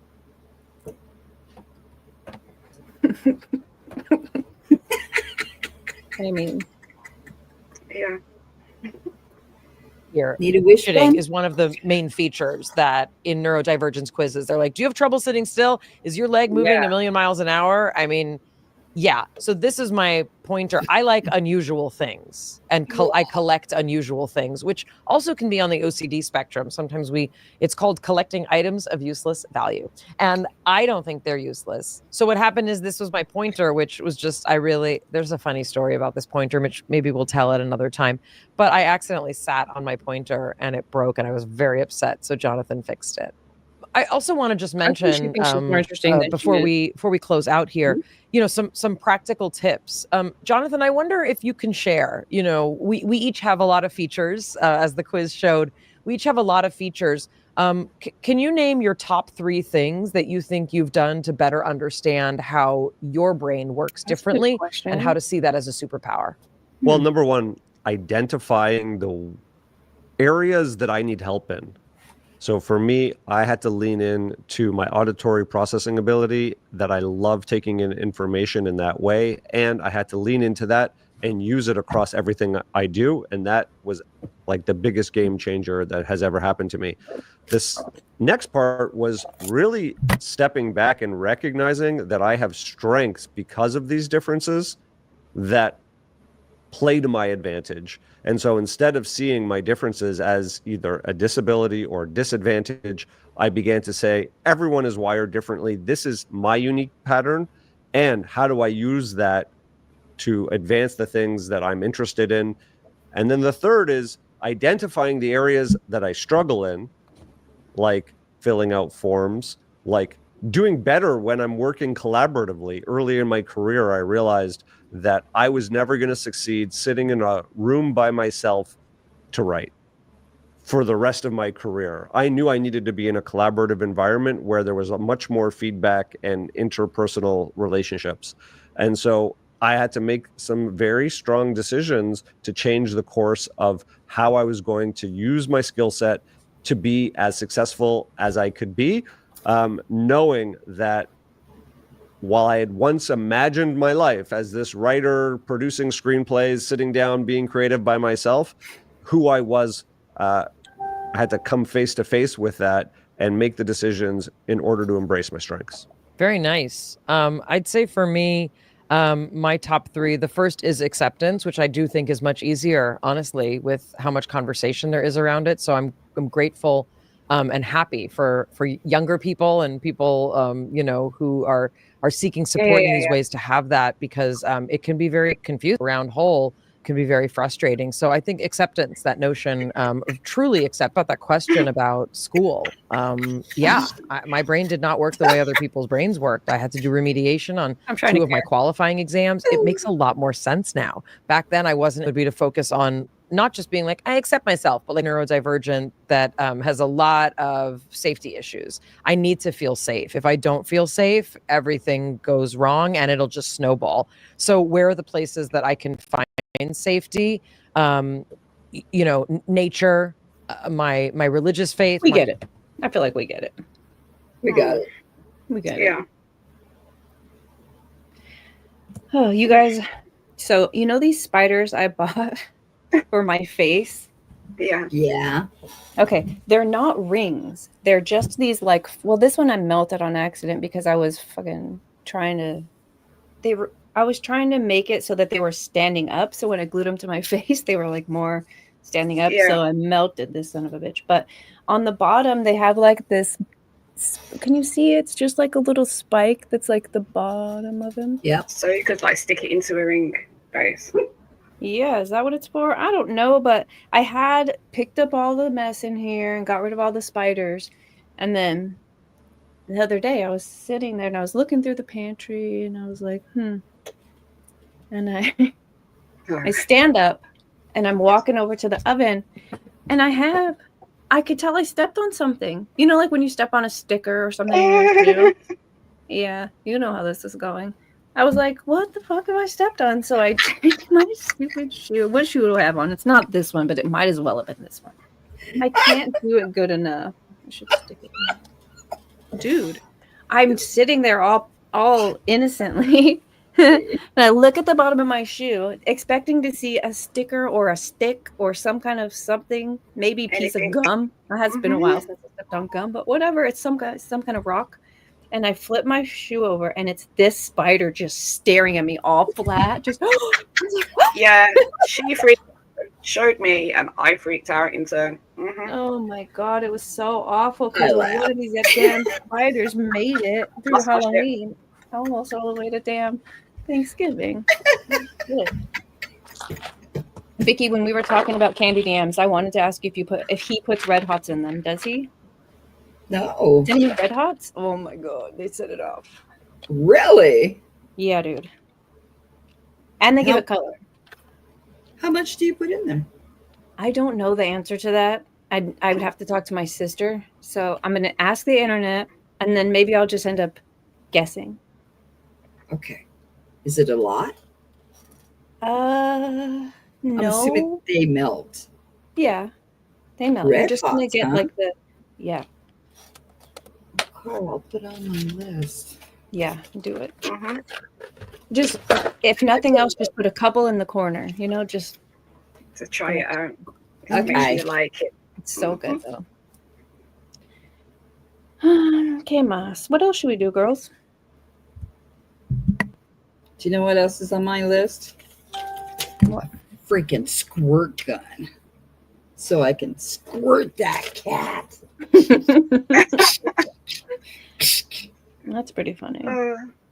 I mean, Yeah. Here. Need a wishbone? Fidgeting is one of the main features that in neurodivergence quizzes, they're like, do you have trouble sitting still? Is your leg moving a million miles an hour? I mean, Yeah. So this is my pointer. I like unusual things, and I collect unusual things, which also can be on the OCD spectrum. Sometimes it's called collecting items of useless value. And I don't think they're useless. So what happened is this was my pointer, which was just, there's a funny story about this pointer, which maybe we'll tell at another time. But I accidentally sat on my pointer and it broke and I was very upset. So Jonathan fixed it. I also want to just mention before we close out here, some practical tips. Jonathan, I wonder if you can share. We each have a lot of features, as the quiz showed. We each have a lot of features. Can you name your top 3 things that you think you've done to better understand how your brain works differently and how to see that as a superpower? Well, number one, identifying the areas that I need help in. So for me, I had to lean in to my auditory processing ability, that I love taking in information in that way. And I had to lean into that and use it across everything I do. And that was like the biggest game changer that has ever happened to me. This next part was really stepping back and recognizing that I have strengths because of these differences that play to my advantage. And so instead of seeing my differences as either a disability or disadvantage, I began to say, everyone is wired differently. This is my unique pattern. And how do I use that to advance the things that I'm interested in? And then the third is identifying the areas that I struggle in, like filling out forms, like doing better when I'm working collaboratively. Early in my career, I realized that I was never going to succeed sitting in a room by myself to write for the rest of my career. I knew I needed to be in a collaborative environment where there was a much more feedback and interpersonal relationships. And so I had to make some very strong decisions to change the course of how I was going to use my skill set to be as successful as I could be, knowing that while I had once imagined my life as this writer producing screenplays, sitting down, being creative by myself, who I was, I had to come face to face with that and make the decisions in order to embrace my strengths. Very nice. I'd say for me, my top 3, the first is acceptance, which I do think is much easier, honestly, with how much conversation there is around it. So I'm grateful and happy for younger people and people, who are seeking support in these ways to have that, because it can be very confusing. Around whole can be very frustrating. So I think acceptance, that notion of truly accept, about that question about school. My brain did not work the way other people's brains worked. I had to do remediation on 2 of my qualifying exams. It makes a lot more sense now. Back then I wasn't. It would be to focus on not just being like, I accept myself, but like neurodivergent that has a lot of safety issues. I need to feel safe. If I don't feel safe, everything goes wrong and it'll just snowball. So where are the places that I can find safety? Nature, my religious faith. We get it. I feel like we get it. We got it. We get Yeah. it. Oh, you guys. So, these spiders I bought for my face? Yeah. Yeah. Okay. They're not rings. They're just these this one I melted on accident because I was fucking trying to, I was trying to make it so that they were standing up. So when I glued them to my face, they were like more standing up. Yeah. So I melted this son of a bitch. But on the bottom, they have like this. Can you see? It's just like a little spike that's like the bottom of him. Yeah. So you could stick it into a ring base. Yeah, is that what it's for? I don't know, but I had picked up all the mess in here and got rid of all the spiders. And then the other day I was sitting there and I was looking through the pantry and I was like, And I stand up and I'm walking over to the oven and I could tell I stepped on something. Like when you step on a sticker or something. Yeah, you know how this is going. I was like, what the fuck have I stepped on? So I changed my stupid shoe. What shoe do I have on? It's not this one, but it might as well have been this one. I can't do it good enough. I should stick it in. Dude, I'm sitting there all innocently. And I look at the bottom of my shoe, expecting to see a sticker or a stick or some kind of something, maybe piece of gum. It has been a while since I stepped on gum, but whatever. It's some kind of rock. and I flip my shoe over, and it's this spider just staring at me all flat. Just yeah, she showed me, and I freaked out in turn. Mm-hmm. Oh my god, it was so awful because one of these damn spiders made it through Halloween, almost all the way to damn Thanksgiving. Vicky, when we were talking about candied yams, I wanted to ask you if he puts Red Hots in them. Does he? No. Did he have Red Hots? Oh my god, they set it off. Really? Yeah, dude. And they give it color. How much do you put in there? I don't know the answer to that. I would have to talk to my sister. So I'm going to ask the internet, and then maybe I'll just end up guessing. Okay. Is it a lot? No. I'm assuming they melt. Yeah, they melt. Red You're just going to get Hots, like the, yeah. Oh, I'll put it on my list. Yeah, do it. Mm-hmm. Just, if nothing else, just put a couple in the corner, just to try it out. Okay. Make sure you like it. It's so good, though. Okay, Mas. What else should we do, girls? Do you know what else is on my list? What? Freaking squirt gun. So I can squirt that cat. That's pretty funny.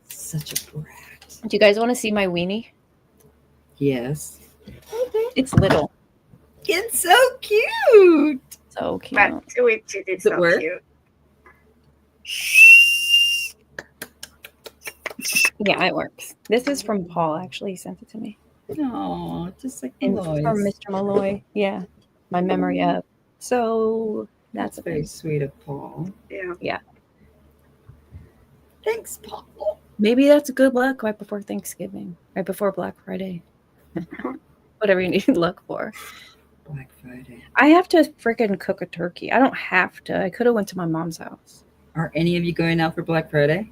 Such a brat. Do you guys want to see my weenie? Yes. It's little. It's so cute. So cute. That's it's Does it work? Cute. Yeah, it works. This is from Paul, actually. He sent it to me. Oh, just like And Malloy's. from Mr. Malloy. Yeah. My memory of. So that's Very sweet of Paul. Yeah. Thanks, Paul. Maybe that's good luck right before Thanksgiving, right before Black Friday. Whatever you need luck for. Black Friday. I have to freaking cook a turkey. I don't have to. I could have went to my mom's house. Are any of you going out for Black Friday?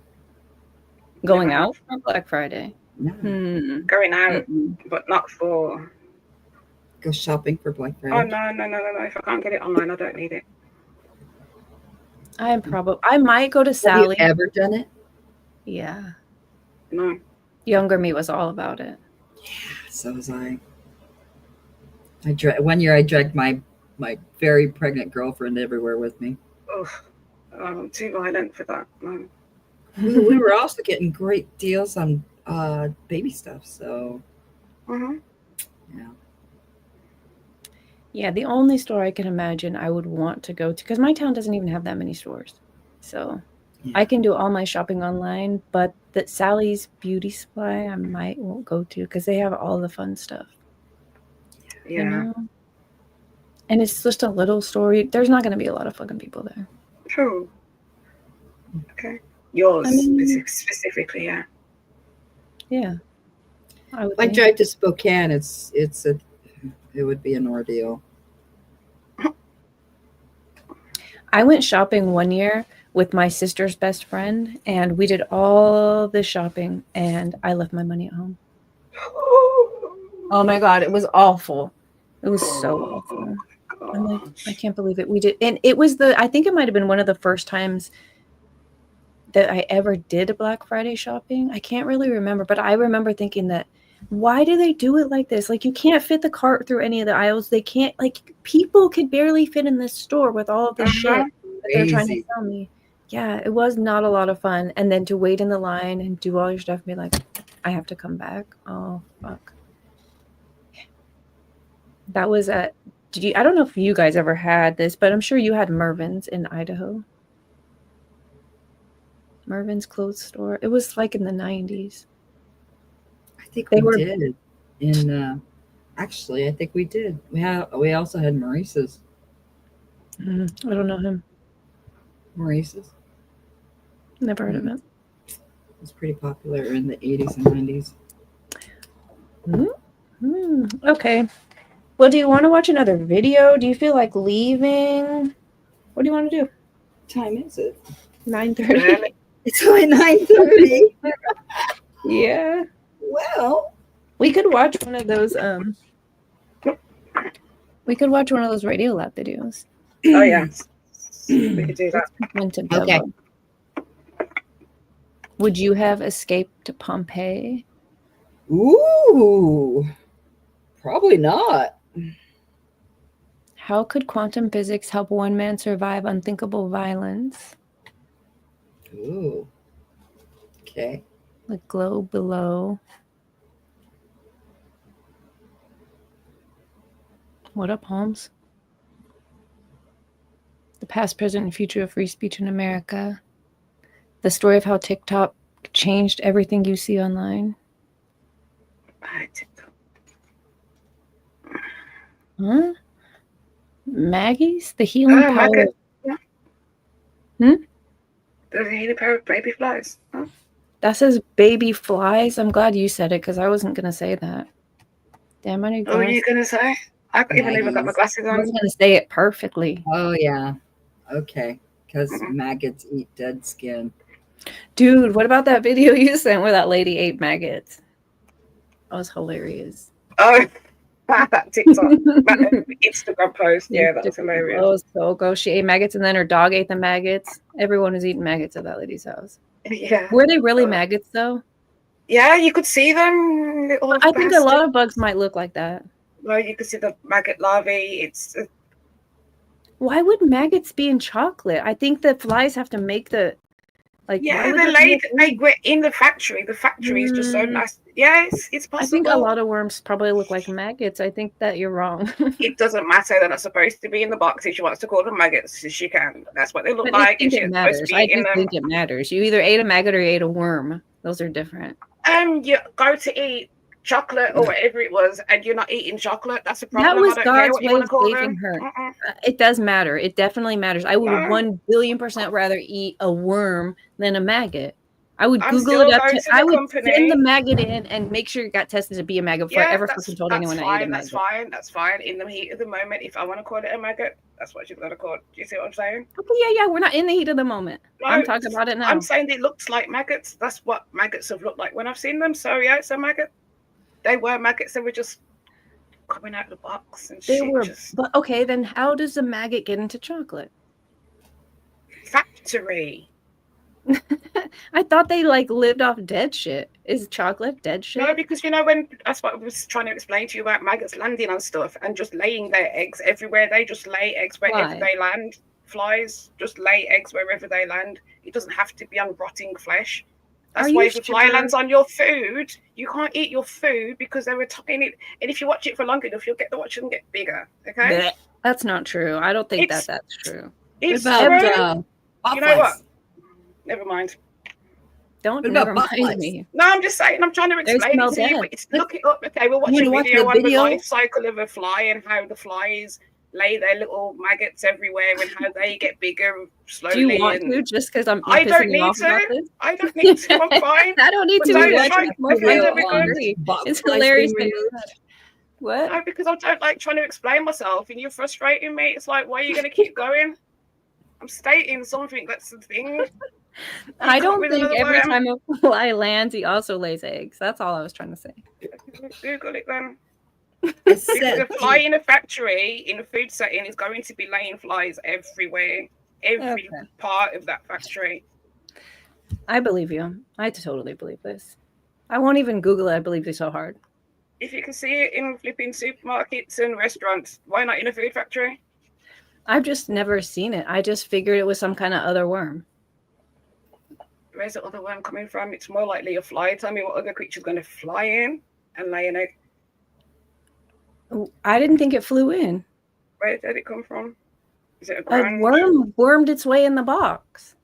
Going out for Black Friday? No. Going out, but not for. Go shopping for Black Friday. Oh no! If I can't get it online, I don't need it. I might go to Sally. Have you ever done it? Yeah. No. Younger me was all about it. Yeah, so was I. One year I dragged my very pregnant girlfriend everywhere with me. Oh, I'm too violent for that. No. We were also getting great deals on baby stuff. So, yeah. Yeah, the only store I can imagine I would want to go to, because my town doesn't even have that many stores. So I can do all my shopping online, but that Sally's Beauty Supply I won't go to because they have all the fun stuff. Yeah. You know? And it's just a little store. There's not going to be a lot of fucking people there. True. Okay. Yours specifically, yeah. Yeah. If I drive to Spokane, it would be an ordeal. I went shopping one year with my sister's best friend, and we did all the shopping, and I left my money at home. Oh my God, it was awful. It was so awful. I'm like, I can't believe it. We did, and it was I think it might have been one of the first times that I ever did a Black Friday shopping. I can't really remember, but I remember thinking that, why do they do it like this? Like, you can't fit the cart through any of the aisles. They can't, like, people could barely fit in this store with all of the shit that they're trying to sell me. Yeah, it was not a lot of fun. And then to wait in the line and do all your stuff and be like, I have to come back. Oh, fuck. That was I don't know if you guys ever had this, but I'm sure you had Mervyn's in Idaho. Mervyn's clothes store. It was like in the 90s. I think we did. Actually, I think we did. We also had Maurice's. I don't know him. Maurice's. Never heard of it. It was pretty popular in the 80s and 90s. Okay. Well, do you want to watch another video? Do you feel like leaving? What do you want to do? What time is it? 9:30. It's only 9:30. Yeah. Well, we could watch one of those. We could watch one of those Radio Lab videos. Oh yeah, we could do that. Okay. Would you have escaped to Pompeii? Ooh, probably not. How could quantum physics help one man survive unthinkable violence? Ooh. Okay. The globe below. What up, Holmes? The past, present, and future of free speech in America. The story of how TikTok changed everything you see online. Huh? Maggie's? The healing power. Maggot. Yeah. The healing power of baby flies. Huh? That says baby flies. I'm glad you said it because I wasn't going to say that. Damn, I need What were you going to say? I can't even got my glasses I on. was going to say it perfectly. Oh, yeah. Okay. Because maggots eat dead skin. Dude, what about that video you sent where that lady ate maggots? That was hilarious. Oh, that TikTok. That Instagram post. Yeah, that was hilarious. That was so gross. She ate maggots and then her dog ate the maggots. Everyone was eating maggots at that lady's house. Yeah. Were they really maggots, though? Yeah, you could see them. I think a lot of bugs might look like that. Well, you could see the maggot larvae. Why would maggots be in chocolate? I think the flies have to make the... Yeah, they're laid in the factory. The factory is just so nice. Yeah, it's possible. I think a lot of worms probably look like maggots. I think that you're wrong. It doesn't matter. They're not supposed to be in the box. If she wants to call them maggots, she can. That's what they look like. I think it matters. I do think it matters. You either ate a maggot or you ate a worm. Those are different. You go to eat chocolate or whatever it was, and you're not eating chocolate. That's a problem. That was God's way of saving her. It does matter. It definitely matters. I would 1,000,000,000% rather eat a worm than a maggot. I would Google it up. I would send the maggot in and make sure it got tested to be a maggot before I ever fucking told anyone I ate a maggot. That's fine. In the heat of the moment, if I want to call it a maggot, that's what she's gonna call it. Do you see what I'm saying? Okay, yeah. We're not in the heat of the moment. No, I'm talking about it now. I'm saying it looks like maggots. That's what maggots have looked like when I've seen them. So yeah, it's a maggot. They were maggots. They were just coming out of the box and shit. But okay, then how does a maggot get into chocolate? Factory. I thought they lived off dead shit. Is chocolate dead shit? No, because when that's what I was trying to explain to you about maggots landing on stuff and just laying their eggs everywhere. They just lay eggs wherever they land. Flies just lay eggs wherever they land. It doesn't have to be on rotting flesh. That's why if a fly lands on your food, you can't eat your food because they were tiny. And if you watch it for long enough, you'll get to watch them get bigger. Okay? That's not true. I don't think that's true. It's true. You know what? Never mind. Don't never mind me. No, I'm just saying. I'm trying to explain it to you. Look it up. Okay, we'll watch a video on the life cycle of a fly and how the flies lay their little maggots everywhere and how they get bigger slowly. Do you want to just because I don't need to. I don't need to. I'm fine. I don't need to be watching. It's hilarious. What? No, because I don't like trying to explain myself and you're frustrating me. It's like, why are you going to keep going? I'm stating something that's the thing. I don't think every time a fly lands, he also lays eggs. That's all I was trying to say. Google it then. Because a fly in a factory, in a food setting, is going to be laying flies everywhere. Every part of that factory. I believe you. I totally believe this. I won't even Google it. I believe you so hard. If you can see it in flipping supermarkets and restaurants, why not in a food factory? I've just never seen it. I just figured it was some kind of other worm. Where's the other worm coming from? It's more likely a fly. Tell me what other creature's going to fly in and lay an egg. I didn't think it flew in. Where did it come from? Is it a worm wormed its way in the box.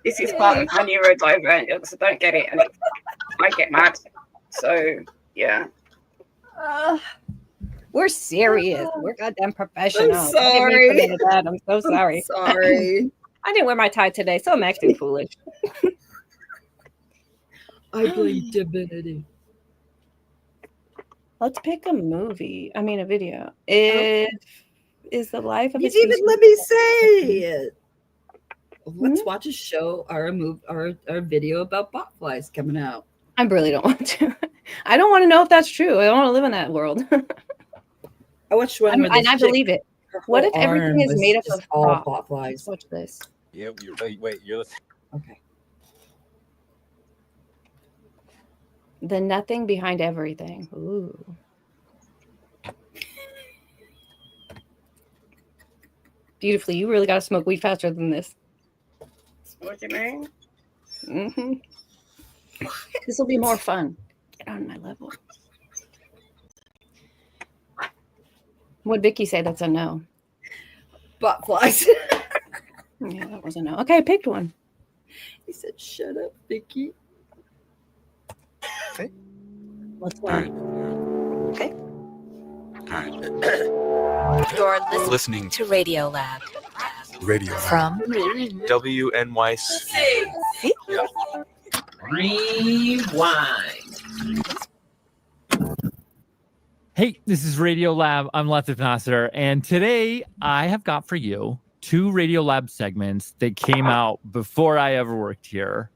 This is part of my neurodivergence, so don't get it. And I get mad. So, yeah. We're serious. We're goddamn professional. I'm sorry. I'm so sorry. Sorry. I didn't wear my tie today, so I'm acting foolish. I blame divinity. Let's pick a movie. I mean, a video. Is the life of you didn't even let me say it. Let's watch a show or a video about botflies coming out. I really don't want to. I don't want to know if that's true. I don't want to live in that world. I watched one where and I believe it. What if everything is made up of all thought? botflies? Let's watch this. Yeah, wait, you're Okay. The nothing behind everything. Ooh. Beautifully. You really got to smoke weed faster than this. What do you mean? Mm-hmm. This will be more fun. Get on my level. What'd Vicky say? That's a no. Botflies. Yeah, that was a no. Okay, I picked one. He said, "Shut up, Vicky." Okay. Let's learn. Okay. You're listening to Radio Lab. Radio From WNYC. Rewind. Hey, this is Radio Lab. I'm Latif Nasser, and today I have got for you 2 Radio Lab segments that came out before I ever worked here.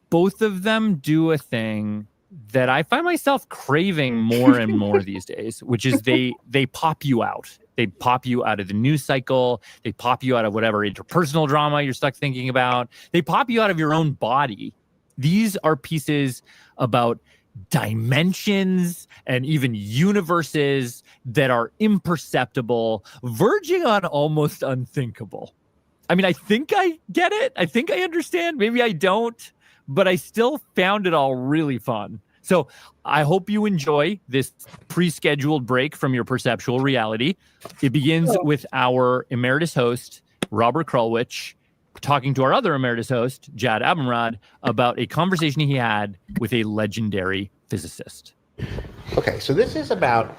Both of them do a thing that I find myself craving more and more these days, which is they pop you out. They pop you out of the news cycle. They pop you out of whatever interpersonal drama you're stuck thinking about. They pop you out of your own body. These are pieces about dimensions and even universes that are imperceptible, verging on almost unthinkable. I mean, I think I get it. I think I understand. Maybe I don't, but I still found it all really fun. So I hope you enjoy this pre-scheduled break from your perceptual reality. It begins with our emeritus host, Robert Krulwich, talking to our other emeritus host, Jad Abumrad, about a conversation he had with a legendary physicist. Okay, so this is about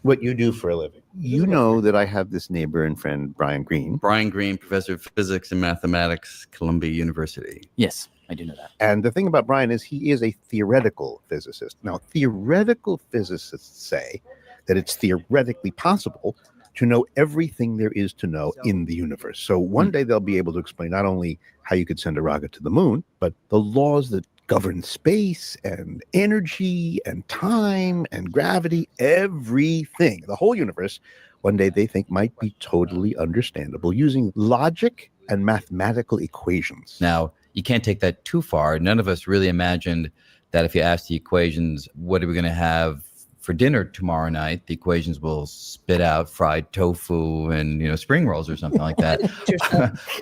what you do for a living. You know that I have this neighbor and friend, Brian Greene. Brian Greene, professor of physics and mathematics, Columbia University. Yes, I do know that. And the thing about Brian is he is a theoretical physicist. Now, theoretical physicists say that it's theoretically possible to know everything there is to know in the universe. So one day they'll be able to explain not only how you could send a rocket to the moon, but the laws that govern space and energy and time and gravity, everything, the whole universe. One day they think might be totally understandable using logic and mathematical equations. Now, you can't take that too far. None of us really imagined that if you ask the equations, what are we going to have for dinner tomorrow night, the equations will spit out fried tofu and spring rolls or something like that.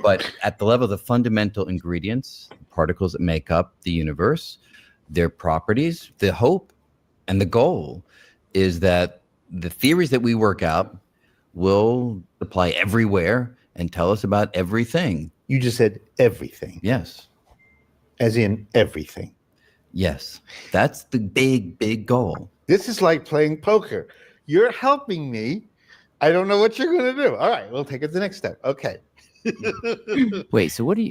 But at the level of the fundamental ingredients, particles that make up the universe, their properties, the hope and the goal is that the theories that we work out will apply everywhere and tell us about everything. You just said everything. Yes. As in everything. Yes. That's the big goal. This is like playing poker. You're helping me. I don't know what you're going to do. All right, we'll take it to the next step. Okay. Wait, so what are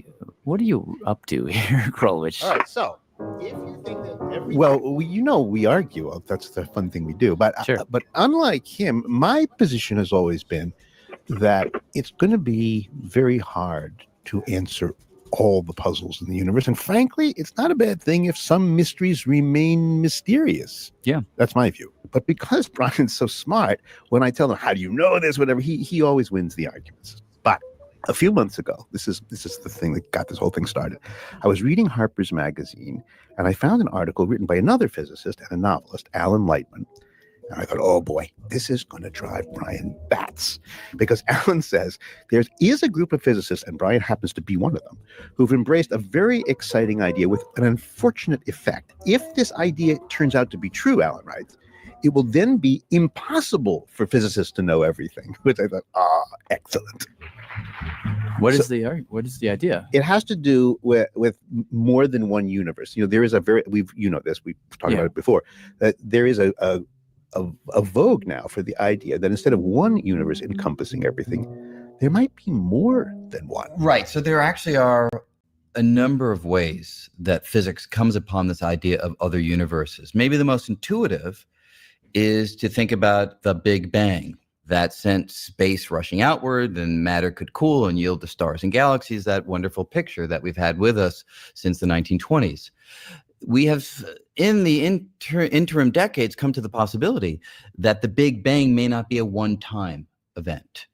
you up to here, Krulwich? All right, so if you think that we argue. That's the fun thing we do. But sure. But unlike him, my position has always been that it's going to be very hard to answer all the puzzles in the universe. And frankly, it's not a bad thing if some mysteries remain mysterious. Yeah. That's my view. But because Brian's so smart, when I tell him, how do you know this, whatever, he always wins the arguments. But a few months ago, this is the thing that got this whole thing started. I was reading Harper's Magazine, and I found an article written by another physicist and a novelist, Alan Lightman. And I thought, oh boy, this is going to drive Brian bats. Because Alan says there is a group of physicists, and Brian happens to be one of them, who've embraced a very exciting idea with an unfortunate effect. If this idea turns out to be true, Alan writes, it will then be impossible for physicists to know everything. Which I thought, excellent. What is the idea? It has to do with more than one universe. There is we've talked about it before, that there is a vogue now for the idea that instead of one universe encompassing everything, there might be more than one. Right. So there actually are a number of ways that physics comes upon this idea of other universes. Maybe the most intuitive is to think about the Big Bang, that sent space rushing outward, then matter could cool and yield to stars and galaxies, that wonderful picture that we've had with us since the 1920s. We have, in the interim decades, come to the possibility that the Big Bang may not be a one-time event.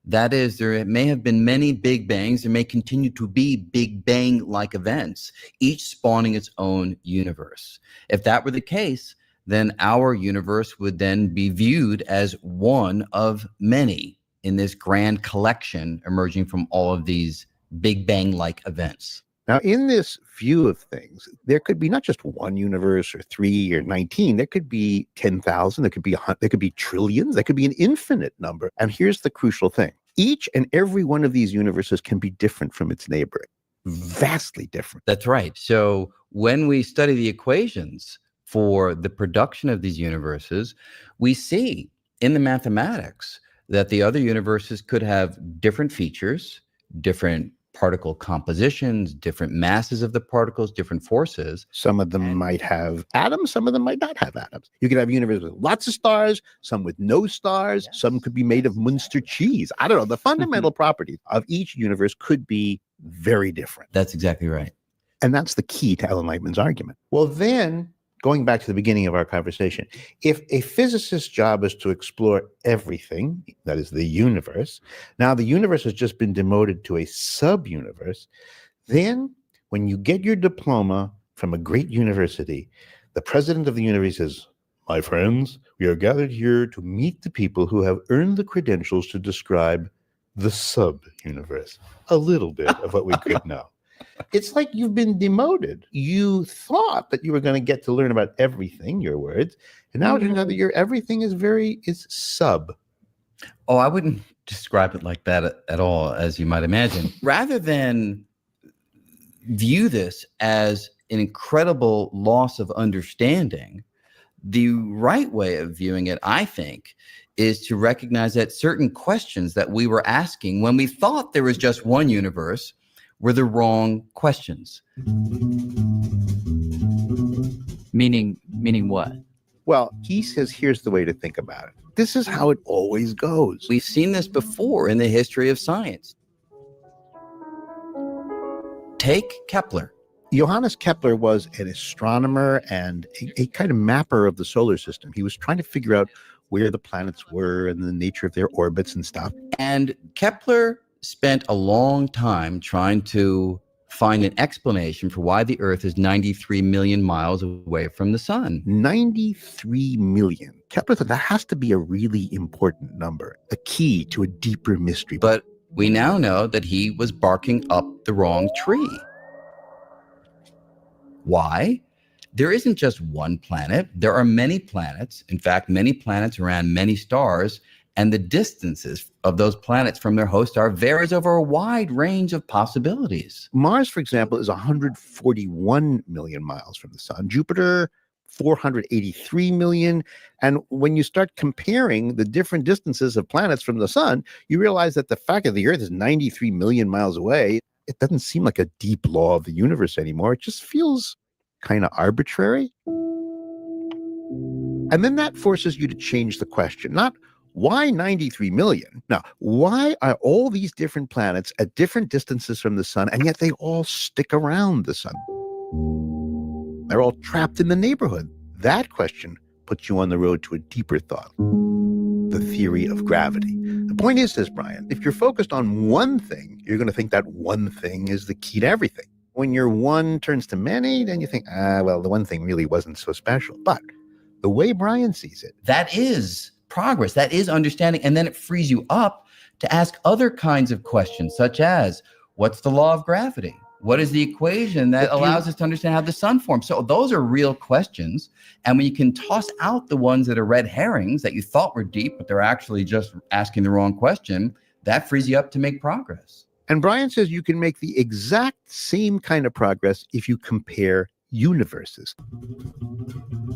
That is, there may have been many Big Bangs. There may continue to be Big Bang-like events, each spawning its own universe. If that were the case, then our universe would then be viewed as one of many in this grand collection emerging from all of these Big Bang-like events. Now, in this view of things, there could be not just one universe or 3 or 19. There could be 10,000. There could be trillions. There could be an infinite number. And here's the crucial thing. Each and every one of these universes can be different from its neighbor. Vastly different. That's right. So when we study the equations for the production of these universes, we see in the mathematics that the other universes could have different features, different particle compositions, different masses of the particles, different forces. Some of them might have atoms, some of them might not have atoms. You could have a universe with lots of stars, some with no stars, yes. Some could be made of Munster cheese. I don't know. The fundamental properties of each universe could be very different. That's exactly right. And that's the key to Alan Lightman's argument. Well, then, going back to the beginning of our conversation, if a physicist's job is to explore everything, that is the universe, now the universe has just been demoted to a sub-universe, then when you get your diploma from a great university, the president of the university says, "My friends, we are gathered here to meet the people who have earned the credentials to describe the sub-universe." A little bit of what we could know. It's like you've been demoted. You thought that you were going to get to learn about everything, your words, and now it turns out that your everything is sub. Oh, I wouldn't describe it like that at all, as you might imagine. Rather than view this as an incredible loss of understanding, the right way of viewing it, I think, is to recognize that certain questions that we were asking when we thought there was just one universe were the wrong questions. Meaning what? Well, he says here's the way to think about it. This is how it always goes. We've seen this before in the history of science. Take Kepler. Johannes Kepler was an astronomer and a kind of mapper of the solar system. He was trying to figure out where the planets were and the nature of their orbits and stuff. And Kepler spent a long time trying to find an explanation for why the Earth is 93 million miles away from the sun. 93 million. Kepler thought that has to be a really important number, a key to a deeper mystery. But we now know that he was barking up the wrong tree. Why? There isn't just one planet. There are many planets. In fact, many planets around many stars. And the distances of those planets from their host star varies over a wide range of possibilities. Mars, for example, is 141 million miles from the sun. Jupiter, 483 million. And when you start comparing the different distances of planets from the sun, you realize that the fact that the Earth is 93 million miles away, it doesn't seem like a deep law of the universe anymore. It just feels kind of arbitrary. And then that forces you to change the question, not why 93 million? Now, why are all these different planets at different distances from the sun, and yet they all stick around the sun? They're all trapped in the neighborhood. That question puts you on the road to a deeper thought, the theory of gravity. The point is, says Brian, if you're focused on one thing, you're going to think that one thing is the key to everything. When your one turns to many, then you think, well, the one thing really wasn't so special. But the way Brian sees it, that is progress, that is understanding, and then it frees you up to ask other kinds of questions, such as, what's the law of gravity? What is the equation that allows us to understand how the sun forms? So those are real questions, and when you can toss out the ones that are red herrings that you thought were deep, but they're actually just asking the wrong question, that frees you up to make progress. And Brian says you can make the exact same kind of progress if you compare universes.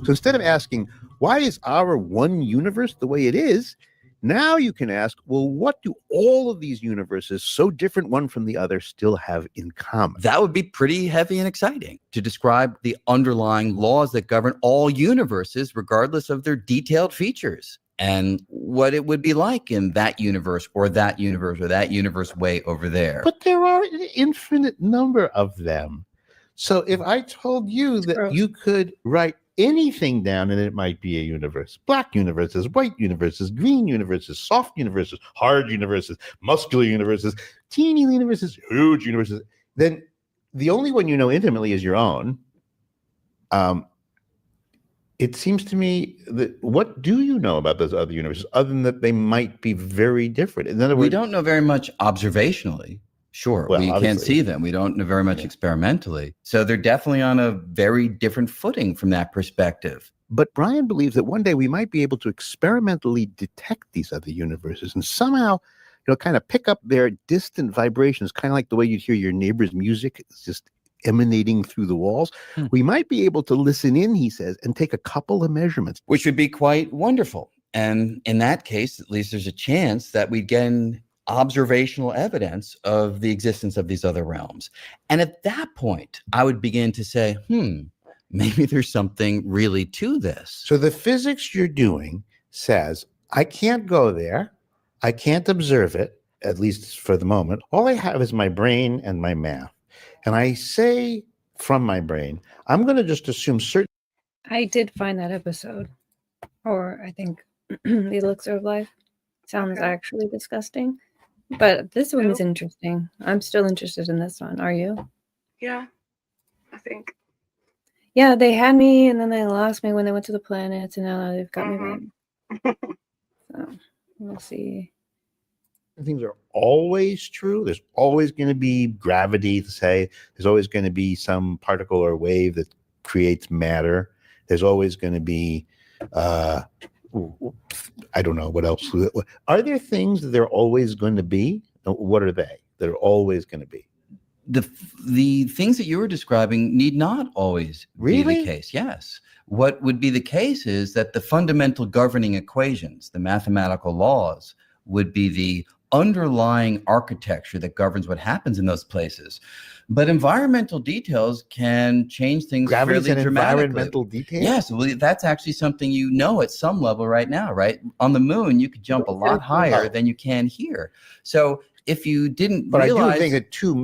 So instead of asking, why is our one universe the way it is? Now you can ask, well, what do all of these universes, so different one from the other, still have in common? That would be pretty heavy and exciting to describe the underlying laws that govern all universes, regardless of their detailed features. and what it would be like in that universe or that universe or that universe way over there. But there are an infinite number of them. So if I told you that you could write anything down and it might be a universe, black universes, white universes, green universes, soft universes, hard universes, muscular universes, teeny universes, huge universes, then the only one you know intimately is your own. It seems to me that what do you know about those other universes other than that they might be very different? In other words, we don't know very much observationally. Sure, well, we can't obviously. see them. We don't know very much experimentally. So they're definitely on a very different footing from that perspective. But Brian believes that one day we might be able to experimentally detect these other universes and somehow, kind of pick up their distant vibrations, kind of like the way you'd hear your neighbor's music. It's just emanating through the walls. We might be able to listen in, he says, and take a couple of measurements. Which would be quite wonderful. And in that case, at least there's a chance that we'd get observational evidence of the existence of these other realms. And at that point, I would begin to say, maybe there's something really to this. So the physics you're doing says, I can't go there. I can't observe it, at least for the moment. All I have is my brain and my math. And I say from my brain, I'm going to just assume certain. I did find that episode, or I think The Elixir of Life. Sounds actually disgusting, but this one is interesting. I'm still interested in this one. Are you? Yeah, I think. Yeah, they had me, and then they lost me when they went to the planets, and now they've got me back. So we'll see. Things are always true. There's always going to be gravity, to say. There's always going to be some particle or wave that creates matter. There's always going to be, I don't know what else. Are there things that they're always going to be? What are they that are always going to be? The things that you were describing need not always be the case. Yes. What would be the case is that the fundamental governing equations, the mathematical laws, would be the underlying architecture that governs what happens in those places. But environmental details can change things Gravity's fairly an dramatically. environmental detail? Yes, well, that's actually something you know at some level right now, right? On the moon, you could jump a lot higher than you can here. So if you didn't realize... I do think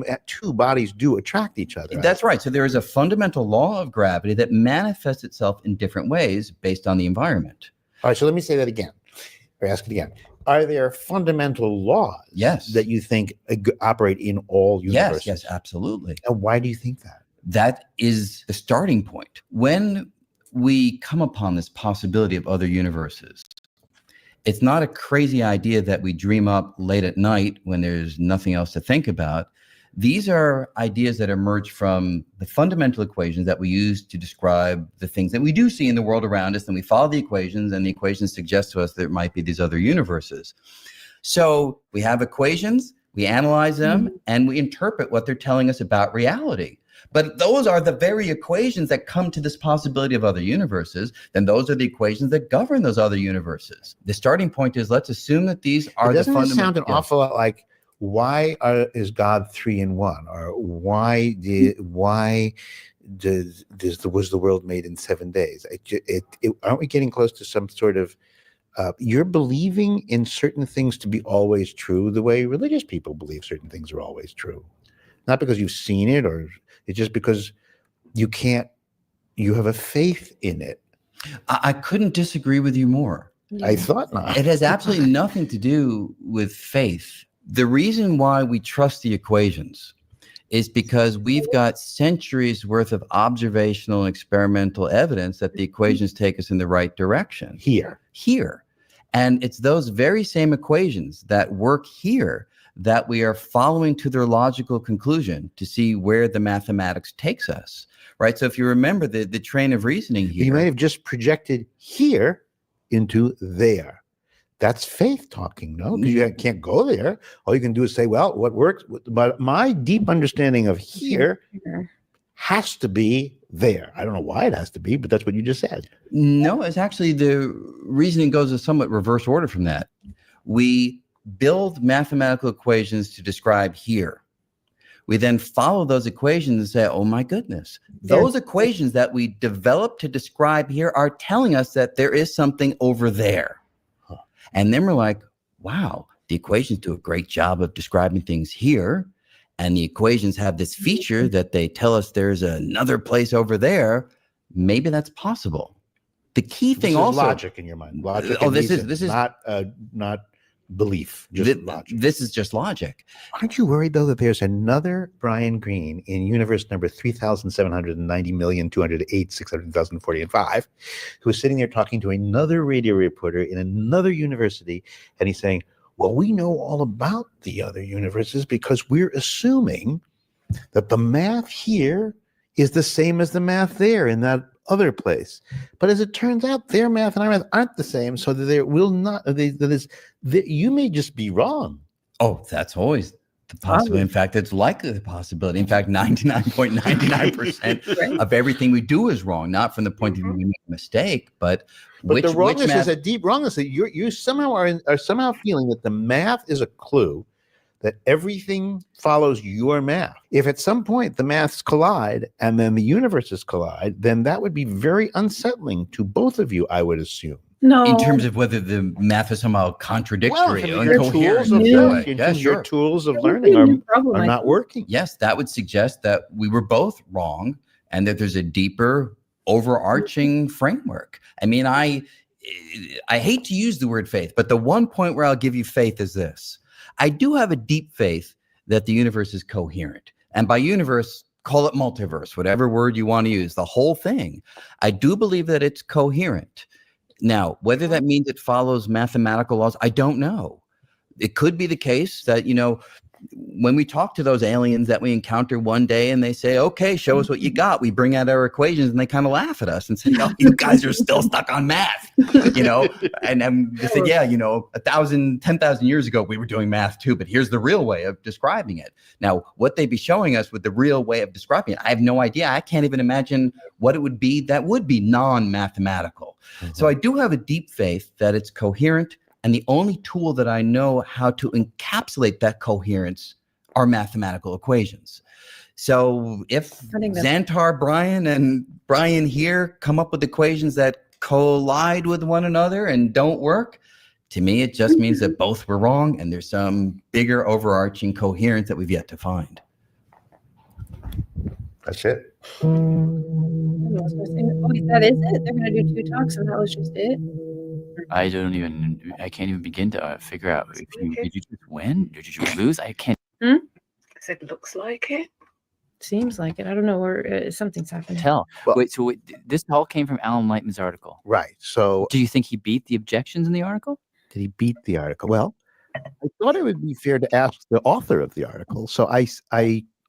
that two bodies do attract each other. That's right. So there is a fundamental law of gravity that manifests itself in different ways based on the environment. All right, so let me say that again, or ask it again. Are there fundamental laws that you think operate in all universes? Yes, absolutely. And why do you think that? That is the starting point. When we come upon this possibility of other universes, it's not a crazy idea that we dream up late at night when there's nothing else to think about. These are ideas that emerge from the fundamental equations that we use to describe the things that we do see in the world around us. And we follow the equations, and the equations suggest to us there might be these other universes. So we have equations, we analyze them, and we interpret what they're telling us about reality. But those are the very equations that come to this possibility of other universes. Then those are the equations that govern those other universes. The starting point is, let's assume that these are the fundamental. Doesn't it sound an awful lot like, why is God 3 in 1, or why was the world made in 7 days? Aren't we getting close to some sort of you're believing in certain things to be always true the way religious people believe certain things are always true, not because you've seen it, or it's just because you have a faith in it. I couldn't disagree with you more. I thought not. It has absolutely nothing to do with faith. The reason why we trust the equations is because we've got centuries worth of observational and experimental evidence that the equations take us in the right direction. Here. And it's those very same equations that work here that we are following to their logical conclusion to see where the mathematics takes us, right? So if you remember the train of reasoning here. You might have just projected here into there. That's faith talking, no? Because you can't go there. All you can do is say, well, what works? But my deep understanding of here has to be there. I don't know why it has to be, but that's what you just said. No, it's actually the reasoning goes a somewhat reverse order from that. We build mathematical equations to describe here. We then follow those equations and say, oh my goodness, those equations that we developed to describe here are telling us that there is something over there. And then we're like, wow, the equations do a great job of describing things here. And the equations have this feature that they tell us there's another place over there. Maybe that's possible. The key thing This is also logic in your mind. Logic. Oh, and this reason, is not belief. Just logic. This is just logic. Aren't you worried though that there's another Brian Greene in universe number 3,790,208,600,040 who is sitting there talking to another radio reporter in another university, and he's saying, well, we know all about the other universes because we're assuming that the math here is the same as the math there in that other place. But as it turns out, their math and our math aren't the same, so that there will not, you may just be wrong. Oh, that's always the possibility. In fact, it's likely the possibility. In fact, 99.99% of everything we do is wrong, not from the point of view we make a mistake, but the wrongness is a deep wrongness that you somehow are somehow feeling that the math is a clue that everything follows your math. If at some point the maths collide and then the universes collide, then that would be very unsettling to both of you, I would assume. No. In terms of whether the math is somehow contradictory or your incoherent. your tools of learning are not working. Yes, that would suggest that we were both wrong and that there's a deeper overarching framework. I mean, I hate to use the word faith, but the one point where I'll give you faith is this. I do have a deep faith that the universe is coherent. And by universe, call it multiverse, whatever word you want to use, the whole thing. I do believe that it's coherent. Now, whether that means it follows mathematical laws, I don't know. It could be the case that, when we talk to those aliens that we encounter one day and they say, okay, show us what you got, we bring out our equations and they kind of laugh at us and say, oh, you guys are still stuck on math, and they said, yeah, 10,000 years ago, we were doing math too, but here's the real way of describing it. Now, what they'd be showing us with the real way of describing it, I have no idea. I can't even imagine what it would be that would be non-mathematical. So I do have a deep faith that it's coherent. And the only tool that I know how to encapsulate that coherence are mathematical equations. So if Xantar Brian and Brian here come up with equations that collide with one another and don't work, to me, it just means that both were wrong and there's some bigger overarching coherence that we've yet to find. That's it. That is it? They're going to do 2 talks and that was just it? I can't even begin to figure out did you just win? Did you lose? I can't. I said, looks like it. Seems like it. I don't know where something's happening. Wait, this all came from Alan Lightman's article. Right. So do you think he beat the objections in the article? Did he beat the article? Well, I thought it would be fair to ask the author of the article. So I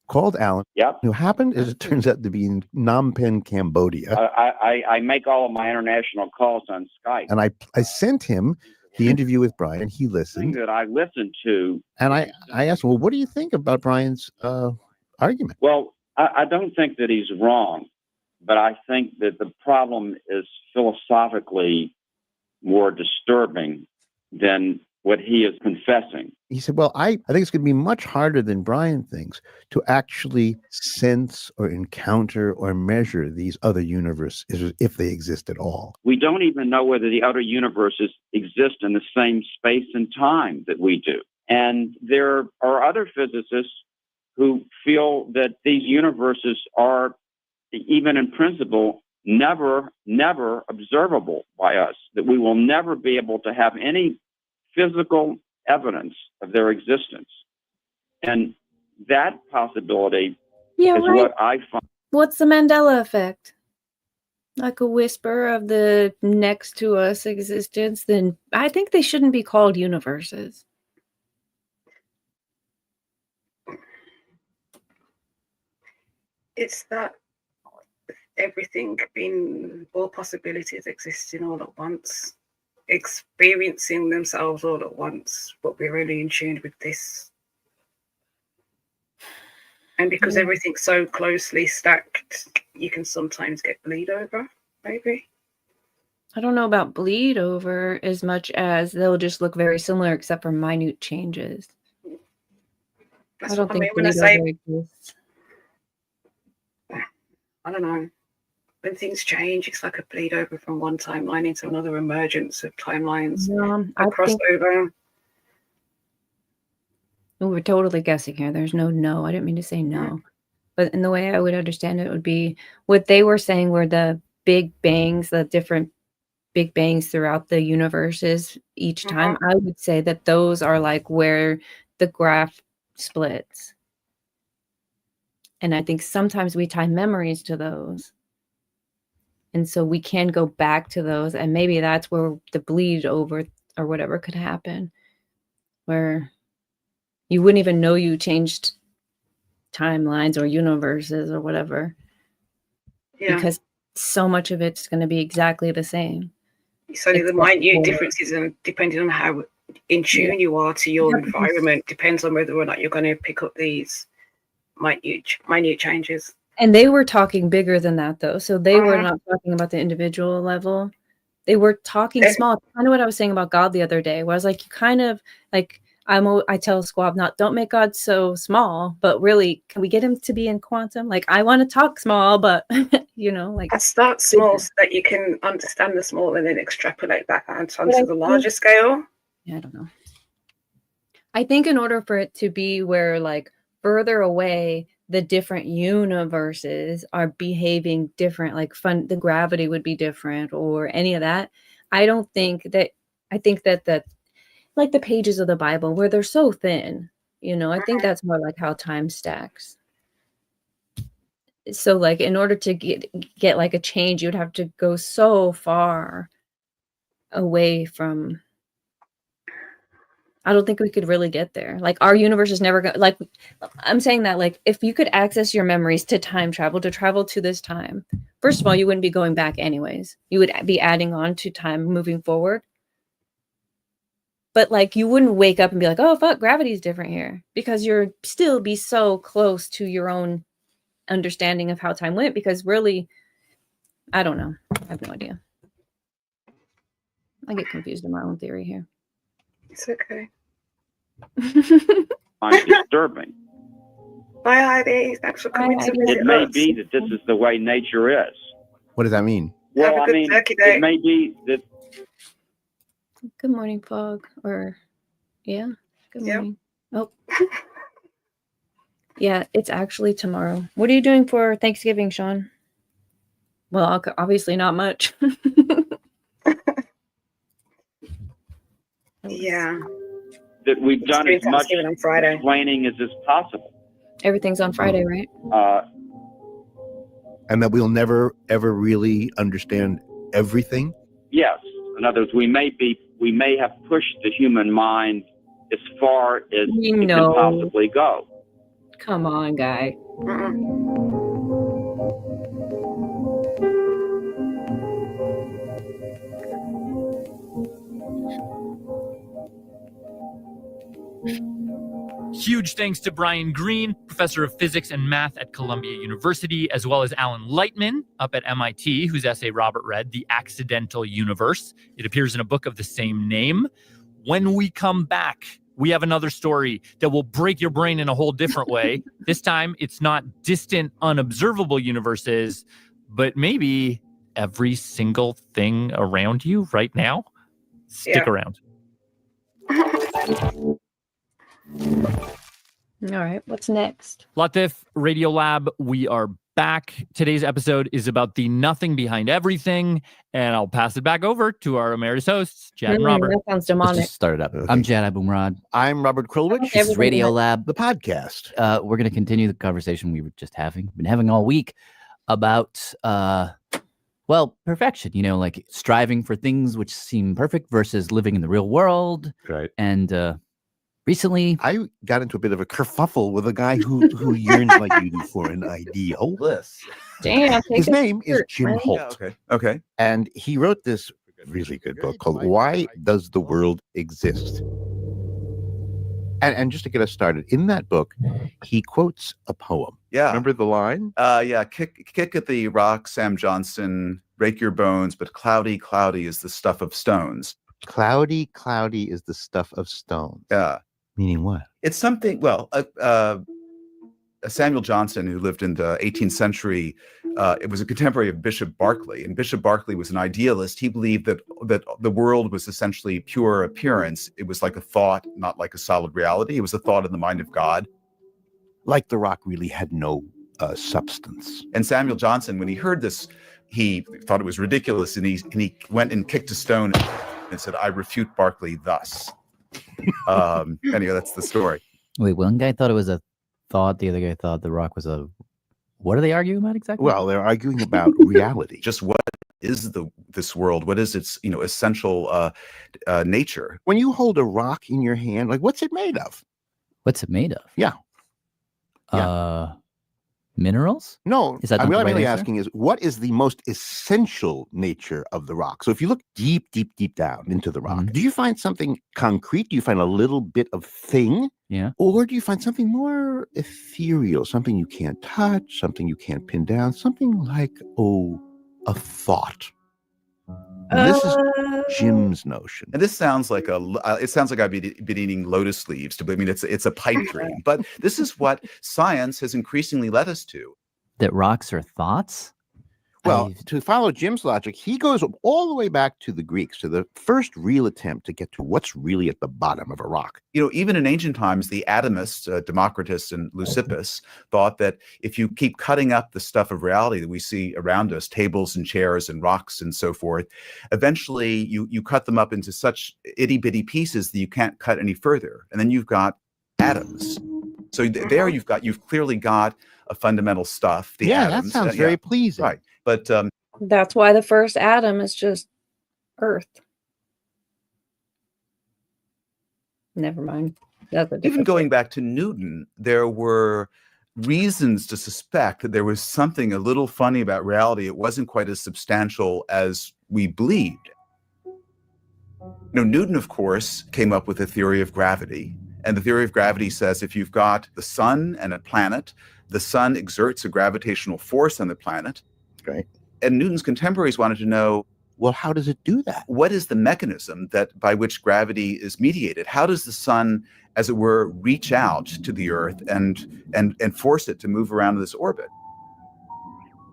called Alan. Yep. Who happened, as it turns out, to be in Phnom Penh, Cambodia. I make all of my international calls on Skype. And I sent him the interview with Brian. He listened. That I listened to. And I asked him, well, what do you think about Brian's argument? Well, I don't think that he's wrong, but I think that the problem is philosophically more disturbing than what he is confessing. He said, well, I think it's going to be much harder than Brian thinks to actually sense or encounter or measure these other universes if they exist at all. We don't even know whether the other universes exist in the same space and time that we do. And there are other physicists who feel that these universes are, even in principle, never observable by us, that we will never be able to have any physical evidence of their existence. And that possibility is what I find. What's the Mandela effect? Like a whisper of the next to us existence, then I think they shouldn't be called universes. It's that everything being, all possibilities existing all at once, experiencing themselves all at once, but we're really in tune with this. And because everything's so closely stacked, you can sometimes get bleed over, maybe. I don't know about bleed over as much as they'll just look very similar except for minute changes. That's I don't what think I mean when I bleed say, over exists. I don't know. when things change, it's like a bleed over from one timeline into another, emergence of timelines, a crossover. We're totally guessing here. There's no. I didn't mean to say no. But in the way I would understand it would be what they were saying were the big bangs, the different big bangs throughout the universes each time. I would say that those are like where the graph splits. And I think sometimes we tie memories to those. And so we can go back to those. And maybe that's where the bleed over or whatever could happen. Where you wouldn't even know you changed timelines or universes or whatever. Yeah. Because so much of it's going to be exactly the same. So the minute differences, and depending on how in tune you are to your environment, depends on whether or not you're going to pick up these minute changes. And they were talking bigger than that, though. So they were not talking about the individual level. They were talking small. Kind of what I was saying about God the other day, where I was like, you kind of like, I tell Squab, don't make God so small, but really, can we get him to be in quantum? Like, I want to talk small, but like I start small so that you can understand the small and then extrapolate that out onto the larger scale. Yeah, I don't know. I think in order for it to be where like further away, the different universes are behaving different, like the gravity would be different or any of that. I think that the like the pages of the Bible where they're so thin, I think that's more like how time stacks. So like in order to get like a change, you'd have to go so far away from. I don't think we could really get there. Like our universe is never going. Like I'm saying that like if you could access your memories to time travel to this time, first of all, you wouldn't be going back anyways. You would be adding on to time moving forward. But like you wouldn't wake up and be like, oh fuck, gravity's different here, because you're still be so close to your own understanding of how time went. Because really, I don't know. I have no idea. I get confused in my own theory here. It's okay. Disturbing. Bye, Heidi. Thanks for coming to visit It may us. be that this is the way nature is. What does that mean? Well, I mean, it may be that. Good morning, Fog. Or, yeah. Good morning. Oh. Yeah, it's actually tomorrow. What are you doing for Thanksgiving, Sean? Well, obviously not much. Yeah. That we've done as much on Friday. explaining as is possible. Everything's on Friday, right? And that we'll never, ever really understand everything? Yes. In other words, we may have pushed the human mind as far as it can possibly go. Come on, guy. Huge thanks to Brian Greene, professor of physics and math at Columbia University, as well as Alan Lightman up at MIT, whose essay Robert read, The Accidental Universe. It appears in a book of the same name. When we come back, we have another story that will break your brain in a whole different way. This time, it's not distant, unobservable universes, but maybe every single thing around you right now. Stick around. All right, what's next? Latif Radio Lab, we are back. Today's episode is about the nothing behind everything, and I'll pass it back over to our emeritus hosts, Jad and Robert. That sounds demonic. Let's just start it up. I'm Jad Abumrad. I'm Robert Krulwich. This is Radio Lab, the podcast. We're going to continue the conversation we were just been having all week about, perfection. Like striving for things which seem perfect versus living in the real world. Right. And recently, I got into a bit of a kerfuffle with a guy who yearns like you do for an ideal. Damn. His name is Jim man. Holt. Yeah, okay. And he wrote this really good book called Why Does the World Exist? And just to get us started, in that book, he quotes a poem. Yeah. Remember the line? Yeah. Kick at the rock, Sam Johnson, break your bones, but cloudy, cloudy is the stuff of stones. Cloudy, cloudy is the stuff of stone. Yeah. Meaning what? It's something, Samuel Johnson, who lived in the 18th century, it was a contemporary of Bishop Berkeley, and Bishop Berkeley was an idealist. He believed that the world was essentially pure appearance. It was like a thought, not like a solid reality. It was a thought in the mind of God. Like the rock really had no substance. And Samuel Johnson, when he heard this, he thought it was ridiculous, and he went and kicked a stone and said, "I refute Berkeley thus." Anyway, that's the story. Wait, one guy thought it was a thought. The other guy thought the rock was a. What are they arguing about exactly? Well, they're arguing about reality. Just what is this world? What is its essential nature? When you hold a rock in your hand, like what's it made of? What's it made of? Yeah. Minerals? No, Is that what not I'm the right really answer? asking is what is the most essential nature of the rock? So if you look deep, deep, deep down into the rock, do you find something concrete? Do you find a little bit of thing? Yeah. Or do you find something more ethereal, something you can't touch, something you can't pin down, something like, a thought? This is Jim's notion. And this sounds like it sounds like I've been eating lotus leaves. I mean, it's a pipe dream. But this is what science has increasingly led us to. That rocks are thoughts? Well, to follow Jim's logic, he goes all the way back to the Greeks, to the first real attempt to get to what's really at the bottom of a rock. Even in ancient times, the atomists, Democritus and Leucippus, thought that if you keep cutting up the stuff of reality that we see around us, tables and chairs and rocks and so forth, eventually you cut them up into such itty-bitty pieces that you can't cut any further. And then you've got atoms. So there you've clearly got a fundamental stuff. The atoms. That sounds very pleasing. Right. But that's why the first atom is just Earth. Never mind. That's a even going back to Newton, there were reasons to suspect that there was something a little funny about reality. It wasn't quite as substantial as we believed. Newton, of course, came up with a theory of gravity. And the theory of gravity says if you've got the sun and a planet, the sun exerts a gravitational force on the planet. Right. And Newton's contemporaries wanted to know, well, how does it do that? What is the mechanism by which gravity is mediated? How does the sun, as it were, reach out to the Earth and force it to move around this orbit?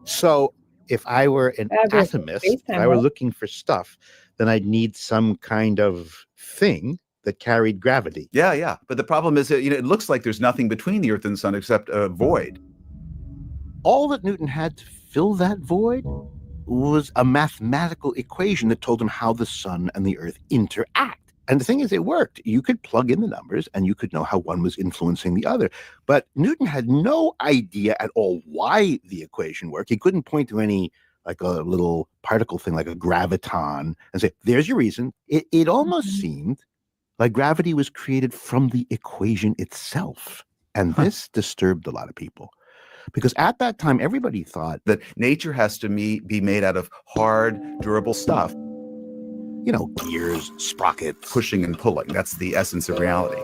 So if I were an atomist, if I were looking for stuff, then I'd need some kind of thing that carried gravity. Yeah. But the problem is that it looks like there's nothing between the Earth and the sun except a void. All that Newton had to fill that void was a mathematical equation that told him how the sun and the Earth interact. And the thing is, it worked. You could plug in the numbers and you could know how one was influencing the other. But Newton had no idea at all why the equation worked. He couldn't point to any like a little particle thing like a graviton and say, there's your reason. It almost seemed like gravity was created from the equation itself. And this disturbed a lot of people. Because at that time, everybody thought that nature has to be made out of hard, durable stuff. Gears, sprockets. Pushing and pulling. That's the essence of reality.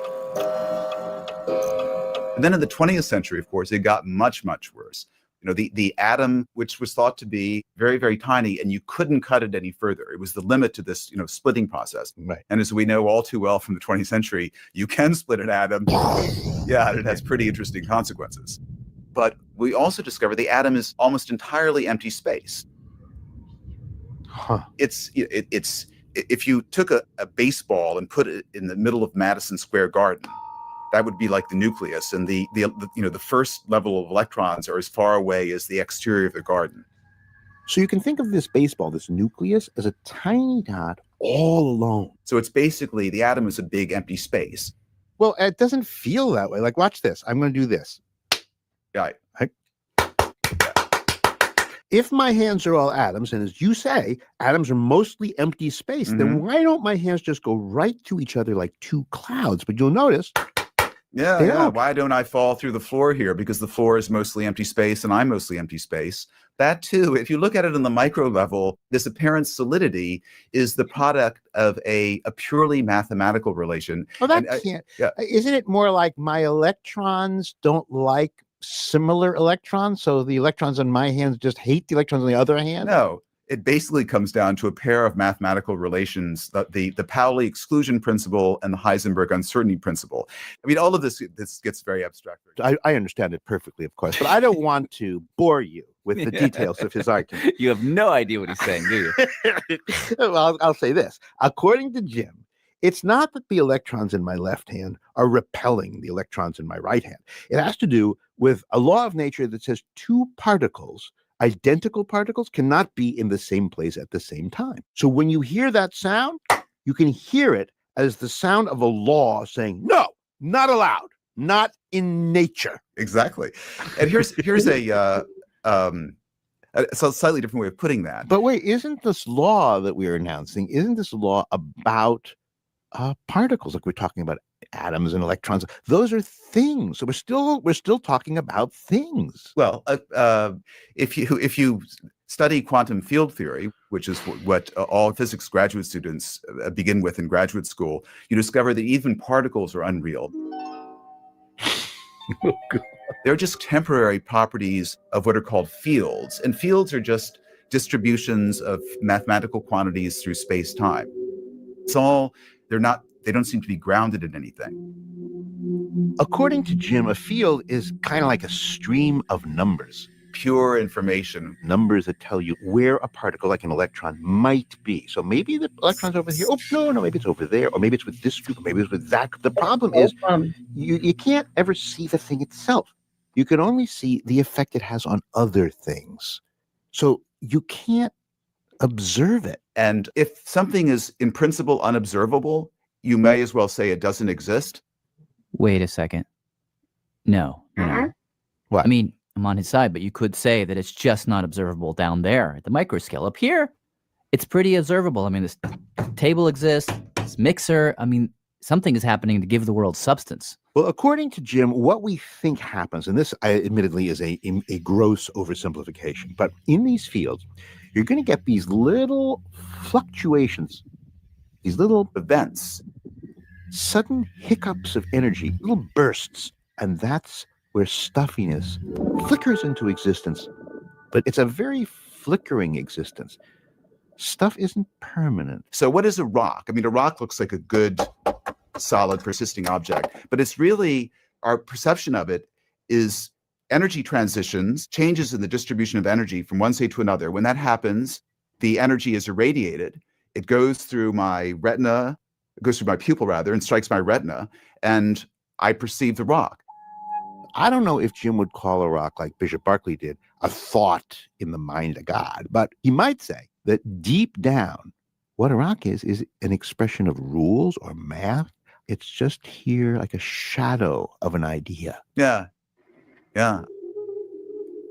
And then in the 20th century, of course, it got much, much worse. The atom, which was thought to be very, very tiny, and you couldn't cut it any further. It was the limit to this, splitting process. Right. And as we know all too well from the 20th century, you can split an atom. Yeah, and it has pretty interesting consequences. But we also discover the atom is almost entirely empty space. Huh. It's if you took a baseball and put it in the middle of Madison Square Garden, that would be like the nucleus, and the first level of electrons are as far away as the exterior of the garden. So you can think of this baseball, this nucleus, as a tiny dot all alone. So it's basically the atom is a big empty space. Well, it doesn't feel that way. Like, watch this. I'm going to do this. Right. If my hands are all atoms, and as you say, atoms are mostly empty space, then why don't my hands just go right to each other like two clouds? But you'll notice. Yeah. Why don't I fall through the floor here? Because the floor is mostly empty space and I'm mostly empty space. That too, if you look at it on the micro level, this apparent solidity is the product of a purely mathematical relation. Well, that can't. Isn't it more like my electrons don't like similar electrons, so the electrons on my hands just hate the electrons on the other hand? No, it basically comes down to a pair of mathematical relations, the Pauli exclusion principle and the Heisenberg uncertainty principle. I mean, all of this gets very abstract. I understand it perfectly, of course, but I don't want to bore you with the details of his argument. You have no idea what he's saying, do you? Well, I'll say this. According to Jim, it's not that the electrons in my left hand are repelling the electrons in my right hand. It has to do with a law of nature that says two particles, identical particles, cannot be in the same place at the same time. So when you hear that sound, you can hear it as the sound of a law saying, no, not allowed, not in nature. Exactly. And here's a slightly different way of putting that. But wait, isn't this law that we're announcing, isn't this law about particles? Like we're talking about atoms and electrons. Those are things. So we're still talking about things. Well, if you study quantum field theory, which is what all physics graduate students begin with in graduate school, you discover that even particles are unreal. They're just temporary properties of what are called fields, and fields are just distributions of mathematical quantities through space-time. They don't seem to be grounded in anything. According to Jim, a field is kind of like a stream of numbers. Pure information. Numbers that tell you where a particle, like an electron, might be. So maybe the electron's over here. Oh, no, maybe it's over there. Or maybe it's with this group, or maybe it's with that group. The problem is you can't ever see the thing itself. You can only see the effect it has on other things. So you can't observe it. And if something is in principle unobservable, you may as well say it doesn't exist. Wait a second. No. What? I mean, I'm on his side, but you could say that it's just not observable down there at the microscale. Up here, it's pretty observable. I mean, this table exists, this mixer. I mean, something is happening to give the world substance. Well, according to Jim, what we think happens, and this admittedly is a gross oversimplification, but in these fields, you're going to get these little fluctuations, these little events, sudden hiccups of energy, little bursts, and that's where stuffiness flickers into existence. But it's a very flickering existence. Stuff isn't permanent. So what is a rock? I mean, a rock looks like a good, solid, persisting object, but it's really, our perception of it is energy transitions, changes in the distribution of energy from one state to another. When that happens, the energy is irradiated. It goes through my retina, it goes through my pupil rather, and strikes my retina, and I perceive the rock. I don't know if Jim would call a rock, like Bishop Berkeley did, a thought in the mind of God, but he might say that deep down, what a rock is an expression of rules or math. It's just here like a shadow of an idea. Yeah.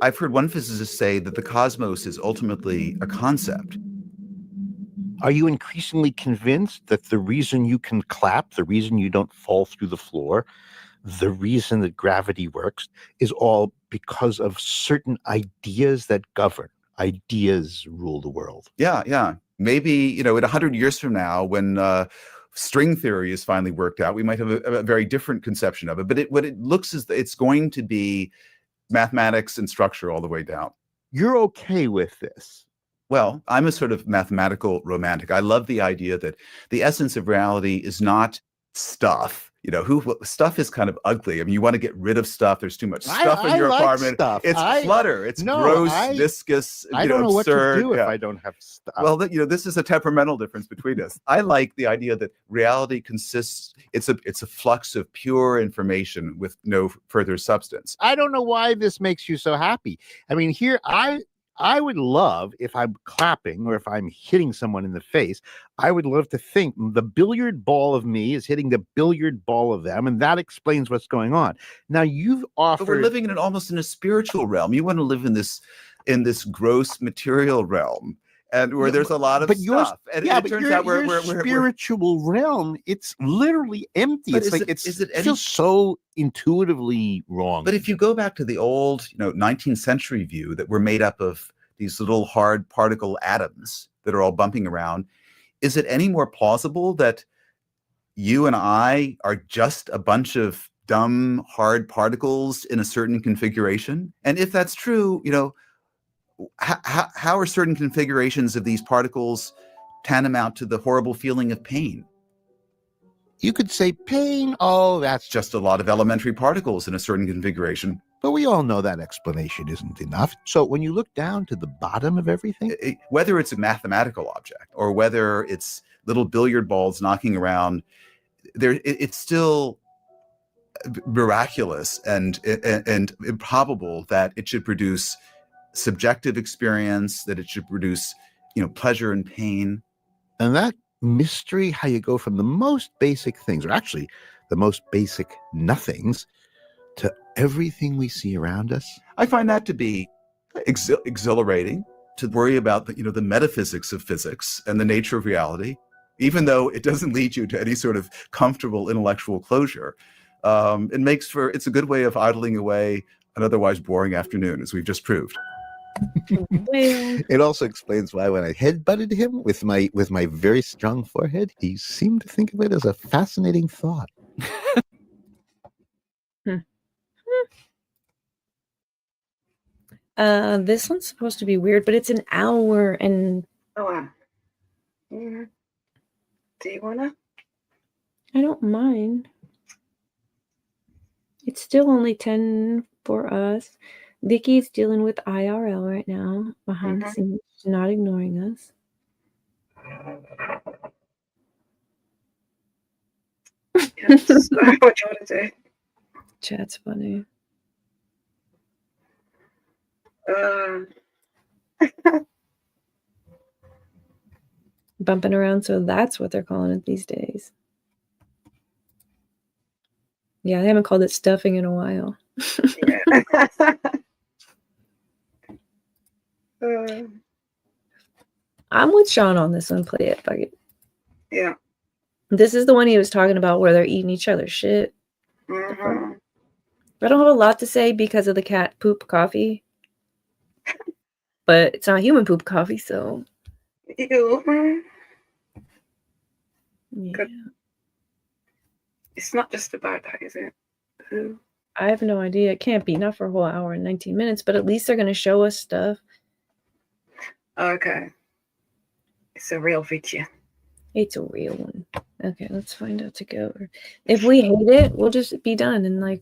I've heard one physicist say that the cosmos is ultimately a concept. Are you increasingly convinced that the reason you can clap, the reason you don't fall through the floor, the reason that gravity works is all because of certain ideas that govern? Ideas rule the world. Yeah. Maybe, in 100 years from now, when string theory is finally worked out, we might have a very different conception of it. But what it looks is it's going to be mathematics and structure all the way down. You're okay with this? Well, I'm a sort of mathematical romantic. I love the idea that the essence of reality is not stuff. Stuff is kind of ugly. I mean, you want to get rid of stuff. There's too much stuff in your apartment. Stuff. It's clutter. It's gross, viscous, I don't know absurd. What to do if I don't have stuff. Well, this is a temperamental difference between us. I like the idea that reality consists. It's a flux of pure information with no further substance. I don't know why this makes you so happy. I mean, here I would love, if I'm clapping or if I'm hitting someone in the face, I would love to think the billiard ball of me is hitting the billiard ball of them, and that explains what's going on. Now, you've offered... But we're living almost in a spiritual realm. You want to live in this gross material realm, and where there's a lot of stuff. And it turns out your spiritual realm, it's literally empty. But it feels so intuitively wrong. But if you go back to the old, 19th century view that we're made up of these little hard particle atoms that are all bumping around, is it any more plausible that you and I are just a bunch of dumb, hard particles in a certain configuration? And if that's true, how are certain configurations of these particles tantamount to the horrible feeling of pain? You could say pain, oh, that's just a lot of elementary particles in a certain configuration. But we all know that explanation isn't enough. So when you look down to the bottom of everything, whether it's a mathematical object or whether it's little billiard balls knocking around, it's still miraculous and improbable that it should produce subjective experience, that it should produce, pleasure and pain. And that mystery, how you go from the most basic things, or actually the most basic nothings, to everything we see around us. I find that to be exhilarating, to worry about the metaphysics of physics and the nature of reality, even though it doesn't lead you to any sort of comfortable intellectual closure. It's a good way of idling away an otherwise boring afternoon, as we've just proved. It also explains why when I headbutted him with my very strong forehead, he seemed to think of it as a fascinating thought. This one's supposed to be weird, but it's an hour and... Oh, wow. Yeah. Do you wanna? I don't mind. It's still only 10 for us. Vicky's dealing with IRL right now, behind the scenes. She's not ignoring us. Yes. What do you want to do? Chat's funny. Bumping around, so that's what they're calling it these days. Yeah, I haven't called it stuffing in a while. I'm with Sean on this one. Play it. Fuck it. Yeah. This is the one he was talking about where they're eating each other's shit. Mm-hmm. I don't have a lot to say because of the cat poop coffee. But it's not human poop coffee, so... Ew. Yeah. Good. It's not just about that, is it? Ew. I have no idea. It can't be. Not for a whole hour and 19 minutes, but at least they're going to show us stuff. Okay. It's a real video. It's a real one. Okay, let's find out together. If we hate it, we'll just be done in like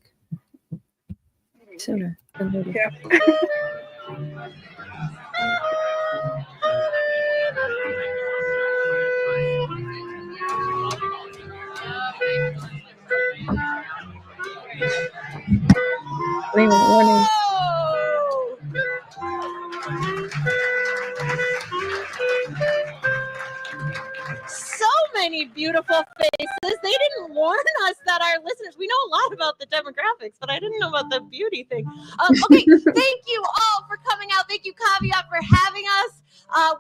sooner than later. Yeah. Warning. So many beautiful faces. They didn't warn us that our listeners, we know a lot about the demographics, but I didn't know about the beauty thing. Okay, thank you all for coming out. Thank you, Caveat, for having us.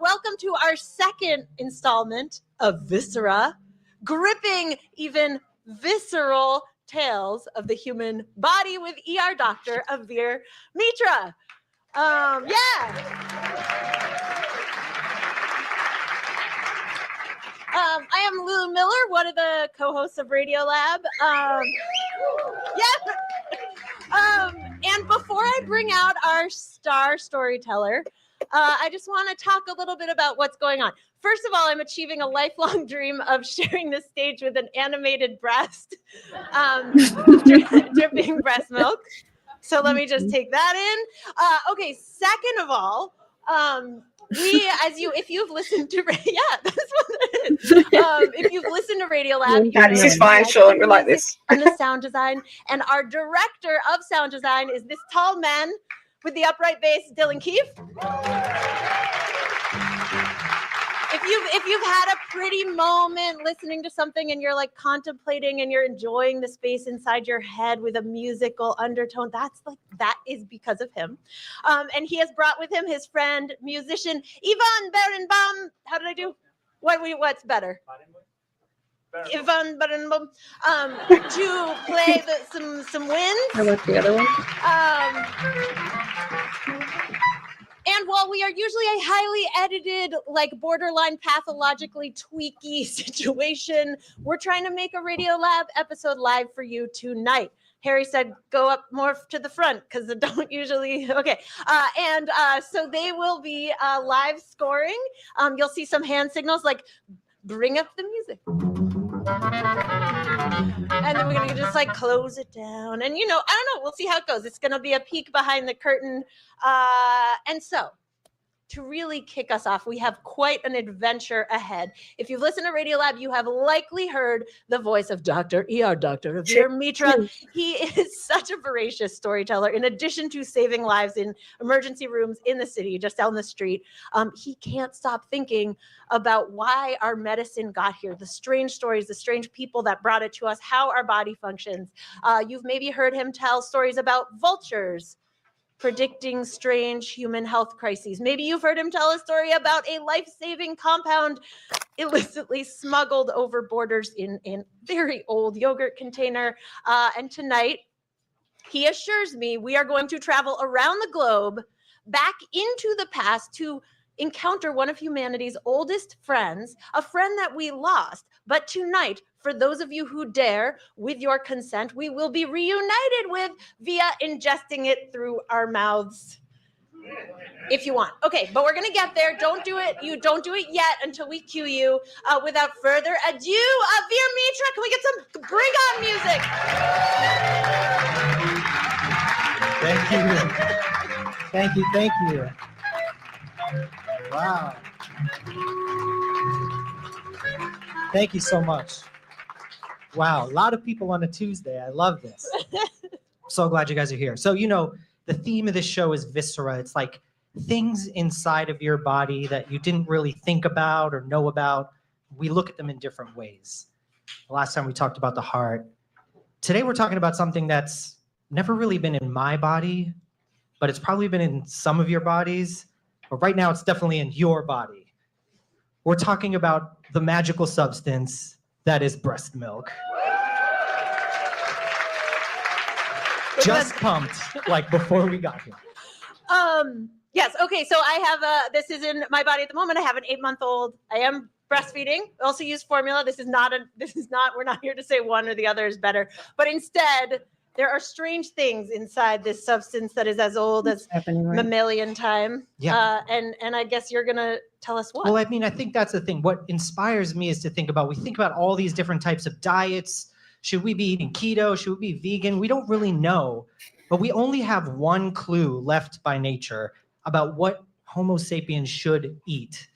Welcome to our second installment of Viscera, gripping, even visceral tales of the human body with ER doctor Avir Mitra. I am Lulu Miller, one of the co-hosts of Radio Lab. And before I bring out our star storyteller, I just want to talk a little bit about what's going on. First of all, I'm achieving a lifelong dream of sharing the stage with an animated breast, dripping breast milk. So let me just take that in. Okay, second of all, if you've listened to that's what it is. If you've listened to Radio Lab, this is fine, Sean. We like this. And the sound design, and our director of sound design is this tall man with the upright bass, Dylan Keefe. If you've had a pretty moment listening to something and you're like contemplating and you're enjoying the space inside your head with a musical undertone, that is because of him. And he has brought with him his friend, musician Ivan Berenbaum. How did I do? What's better? Ivan Berenbaum to play some winds. I like the other one. And while we are usually a highly edited, like borderline pathologically tweaky situation, we're trying to make a Radio Lab episode live for you tonight. Harry said, go up more to the front because it don't usually. Okay. So they will be live scoring. You'll see some hand signals like bring up the music. And then we're going to just like close it down. And, I don't know. We'll see how it goes. It's going to be a peek behind the curtain. And so, to really kick us off, we have quite an adventure ahead. If you've listened to Radiolab, you have likely heard the voice of Dr. Ravir Mitra. He is such a voracious storyteller. In addition to saving lives in emergency rooms in the city, just down the street, he can't stop thinking about why our medicine got here, the strange stories, the strange people that brought it to us, how our body functions. You've maybe heard him tell stories about vultures predicting strange human health crises. Maybe you've heard him tell a story about a life-saving compound illicitly smuggled over borders in a very old yogurt container. And tonight, he assures me we are going to travel around the globe, back into the past to encounter one of humanity's oldest friends, a friend that we lost. But tonight, for those of you who dare, with your consent, we will be reunited with via ingesting it through our mouths. If you want. Okay, but we're going to get there. Don't do it. You don't do it yet until we cue you. Without further ado, Vir Mitra, can we get some bring on music? Thank you. Thank you. Thank you. Wow. Thank you so much. Wow, a lot of people on a Tuesday. I love this. So glad you guys are here. So, the theme of this show is viscera. It's like things inside of your body that you didn't really think about or know about. We look at them in different ways. The last time we talked about the heart. Today we're talking about something that's never really been in my body, but it's probably been in some of your bodies. But right now it's definitely in your body. We're talking about the magical substance that is breast milk. Just pumped, like before we got here. Yes. Okay. So I have this is in my body at the moment. I have an 8-month-old. I am breastfeeding. I also use formula. We're not here to say one or the other is better, but instead there are strange things inside this substance that is as old as mammalian time. Yeah. And I guess you're going to tell us what. Well, I mean, I think that's the thing. What inspires me is to think about all these different types of diets. Should we be eating keto? Should we be vegan? We don't really know, but we only have one clue left by nature about what Homo sapiens should eat,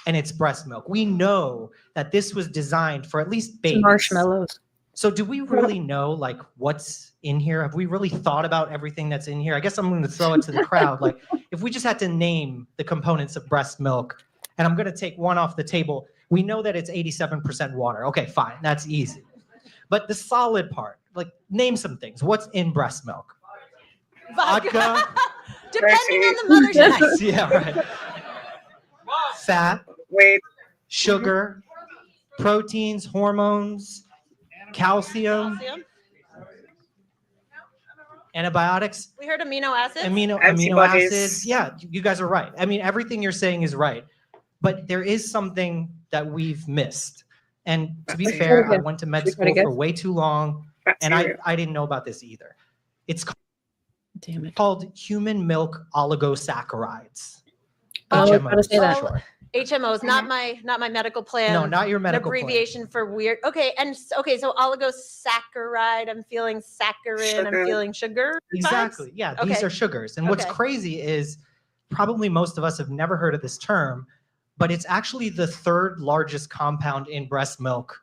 and it's breast milk. We know that this was designed for at least babies. Marshmallows. So do we really know like what's in here? Have we really thought about everything that's in here? I guess I'm going to throw it to the crowd. Like if we just had to name the components of breast milk, and I'm going to take one off the table. We know that it's 87% water. Okay, fine. That's easy. But the solid part, like name some things. What's in breast milk? Vodka. Depending on the mother's Yes, yeah, right. Fat, sugar, proteins, hormones, calcium, antibiotics. We heard amino acids. Amino acids. Yeah, you guys are right. I mean, everything you're saying is right. But there is something that we've missed. And to be fair, I went to med school for way too long, and I didn't know about this either. It's called human milk oligosaccharides. I was about to say that. HMOs, not my medical plan. No, not your medical plan. An abbreviation for weird. Okay, so oligosaccharide. I'm feeling saccharin. Sugar. I'm feeling sugar. Exactly. Vibes? Yeah, Okay. these are sugars. And what's crazy is probably most of us have never heard of this term, but it's actually the third largest compound in breast milk,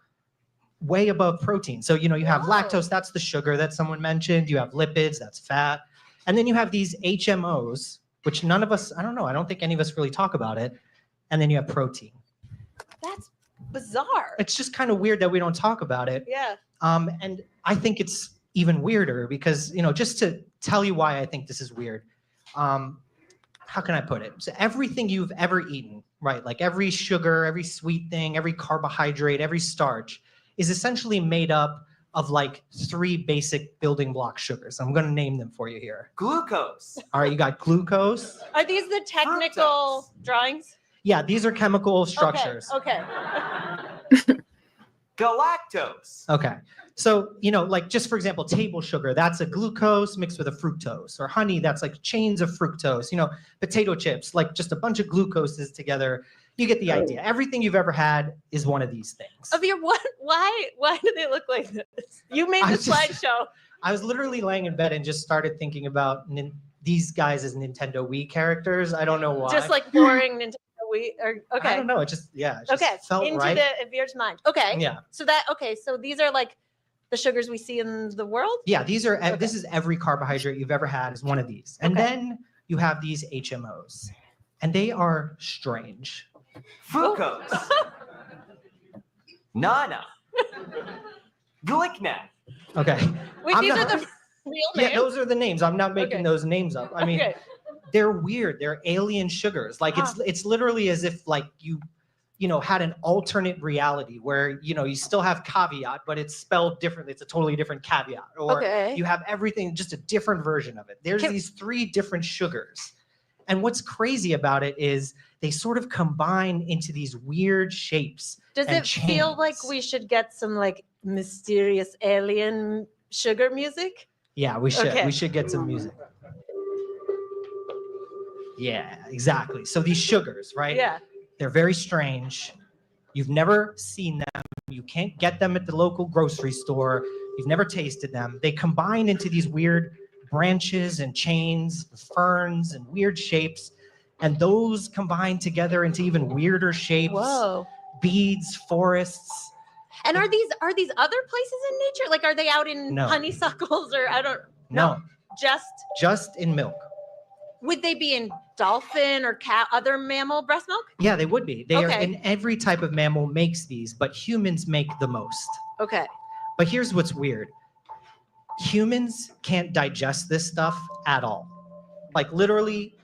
way above protein. So, you have lactose, that's the sugar that someone mentioned. You have lipids, that's fat. And then you have these HMOs, which none of us, I don't think any of us really talk about it. And then you have protein. That's bizarre. It's just kind of weird that we don't talk about it. Yeah. And I think it's even weirder because, just to tell you why I think this is weird, how can I put it? So everything you've ever eaten, right? Like every sugar, every sweet thing, every carbohydrate, every starch is essentially made up of like 3 basic building block sugars. I'm going to name them for you here. Glucose. All right, you got glucose. Are these the technical drawings? Yeah, these are chemical structures. Okay. galactose. Okay. So, you know, like just for example, table sugar, that's a glucose mixed with a fructose. Or honey, that's like chains of fructose. You know, potato chips, like just a bunch of glucoses together. You get the idea. Everything you've ever had is one of these things. Avir, why do they look like this? You made the slideshow. I was literally laying in bed and just started thinking about these guys as Nintendo Wii characters. I don't know why. Just like boring Nintendo Wii. Okay. I don't know. It just felt into right. the Avir's mind. Okay. Yeah. So these are like the sugars we see in the world? Yeah, these are this is every carbohydrate you've ever had is one of these. And then you have these HMOs. And they are strange. Fructose. Nana. Glicna. Okay. Wait, these are the real names? Yeah, those are the names. I'm not making those names up. I mean, they're weird. They're alien sugars. Like it's literally as if like you had an alternate reality where, you still have caveat, but it's spelled differently. It's a totally different caveat. Or you have everything, just a different version of it. There's these 3 different sugars. And what's crazy about it is they sort of combine into these weird shapes. Does it feel like we should get some like mysterious alien sugar music? Yeah, we should. Okay. We should get some music. Yeah, exactly. So these sugars, right? Yeah. They're very strange. You've never seen them. You can't get them at the local grocery store. You've never tasted them. They combine into these weird branches and chains, ferns and weird shapes. And those combine together into even weirder shapes. Whoa. Beads, forests. And are these other places in nature? Like, are they out in No. honeysuckles or I don't No. Just in milk. Would they be in dolphin or cat, other mammal breast milk? Yeah, they would be. They are Okay. in every type of mammal makes these, but humans make the most. Okay. But here's what's weird. Humans can't digest this stuff at all. Like literally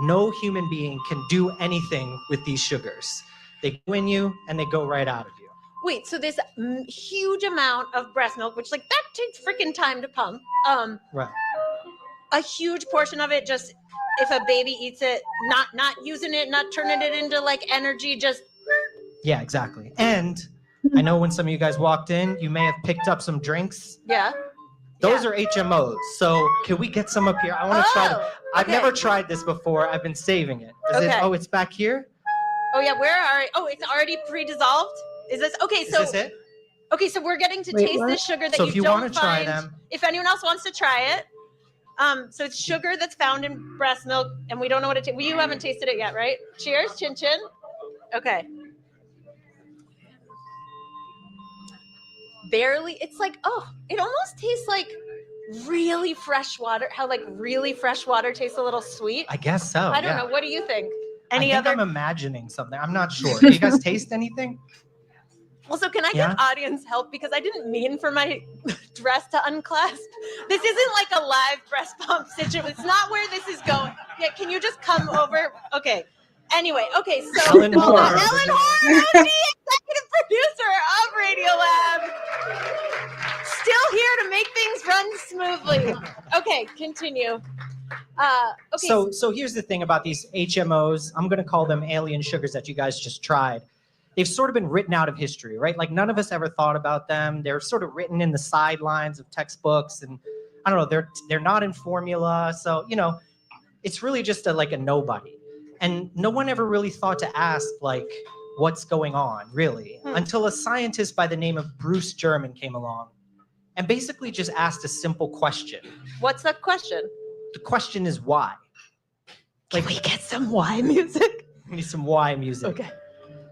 no human being can do anything with these sugars. They go in you and they go right out of you. Wait, so this huge amount of breast milk, which like that takes freaking time to pump. Right. A huge portion of it just if a baby eats it, not using it, not turning it into like energy, just Yeah, exactly. And I know when some of you guys walked in, you may have picked up some drinks. yeah. Those are HMOs. So can we get some up here? I want to try them. I've okay. never tried this before. I've been saving it. It's back here? Oh yeah, it's already pre-dissolved? Is this okay? So Is this it? Okay, so we're getting to Wait, taste what? this sugar that So you if you don't wanna try find. them- If anyone else wants to try it, so it's sugar that's found in breast milk, and we don't know what it tastes. You haven't tasted it yet, right? Cheers, chin chin. Okay. Barely. It's like it almost tastes like really fresh water. How like really fresh water tastes a little sweet. I guess so. I don't yeah. know. What do you think? I Any think other? I'm imagining something. I'm not sure. Do you guys taste anything? Also, can I Yeah? get audience help? Because I didn't mean for my dress to unclasp. This isn't like a live breast pump situation. It's not where this is going. Yeah, can you just come over? Okay. Anyway, okay, so Ellen Horn. Ellen Horn, OG executive producer of Radio Lab. Still here to make things run smoothly. Okay, continue. Okay. So here's the thing about these HMOs. I'm going to call them alien sugars that you guys just tried. They've sort of been written out of history, right? Like none of us ever thought about them. They're sort of written in the sidelines of textbooks, and I don't know. They're not in formula, so it's really just a nobody. And no one ever really thought to ask like what's going on, really, until a scientist by the name of Bruce German came along and basically just asked a simple question. What's the question? The question is why. Can we get some why music? We need some why music. Okay.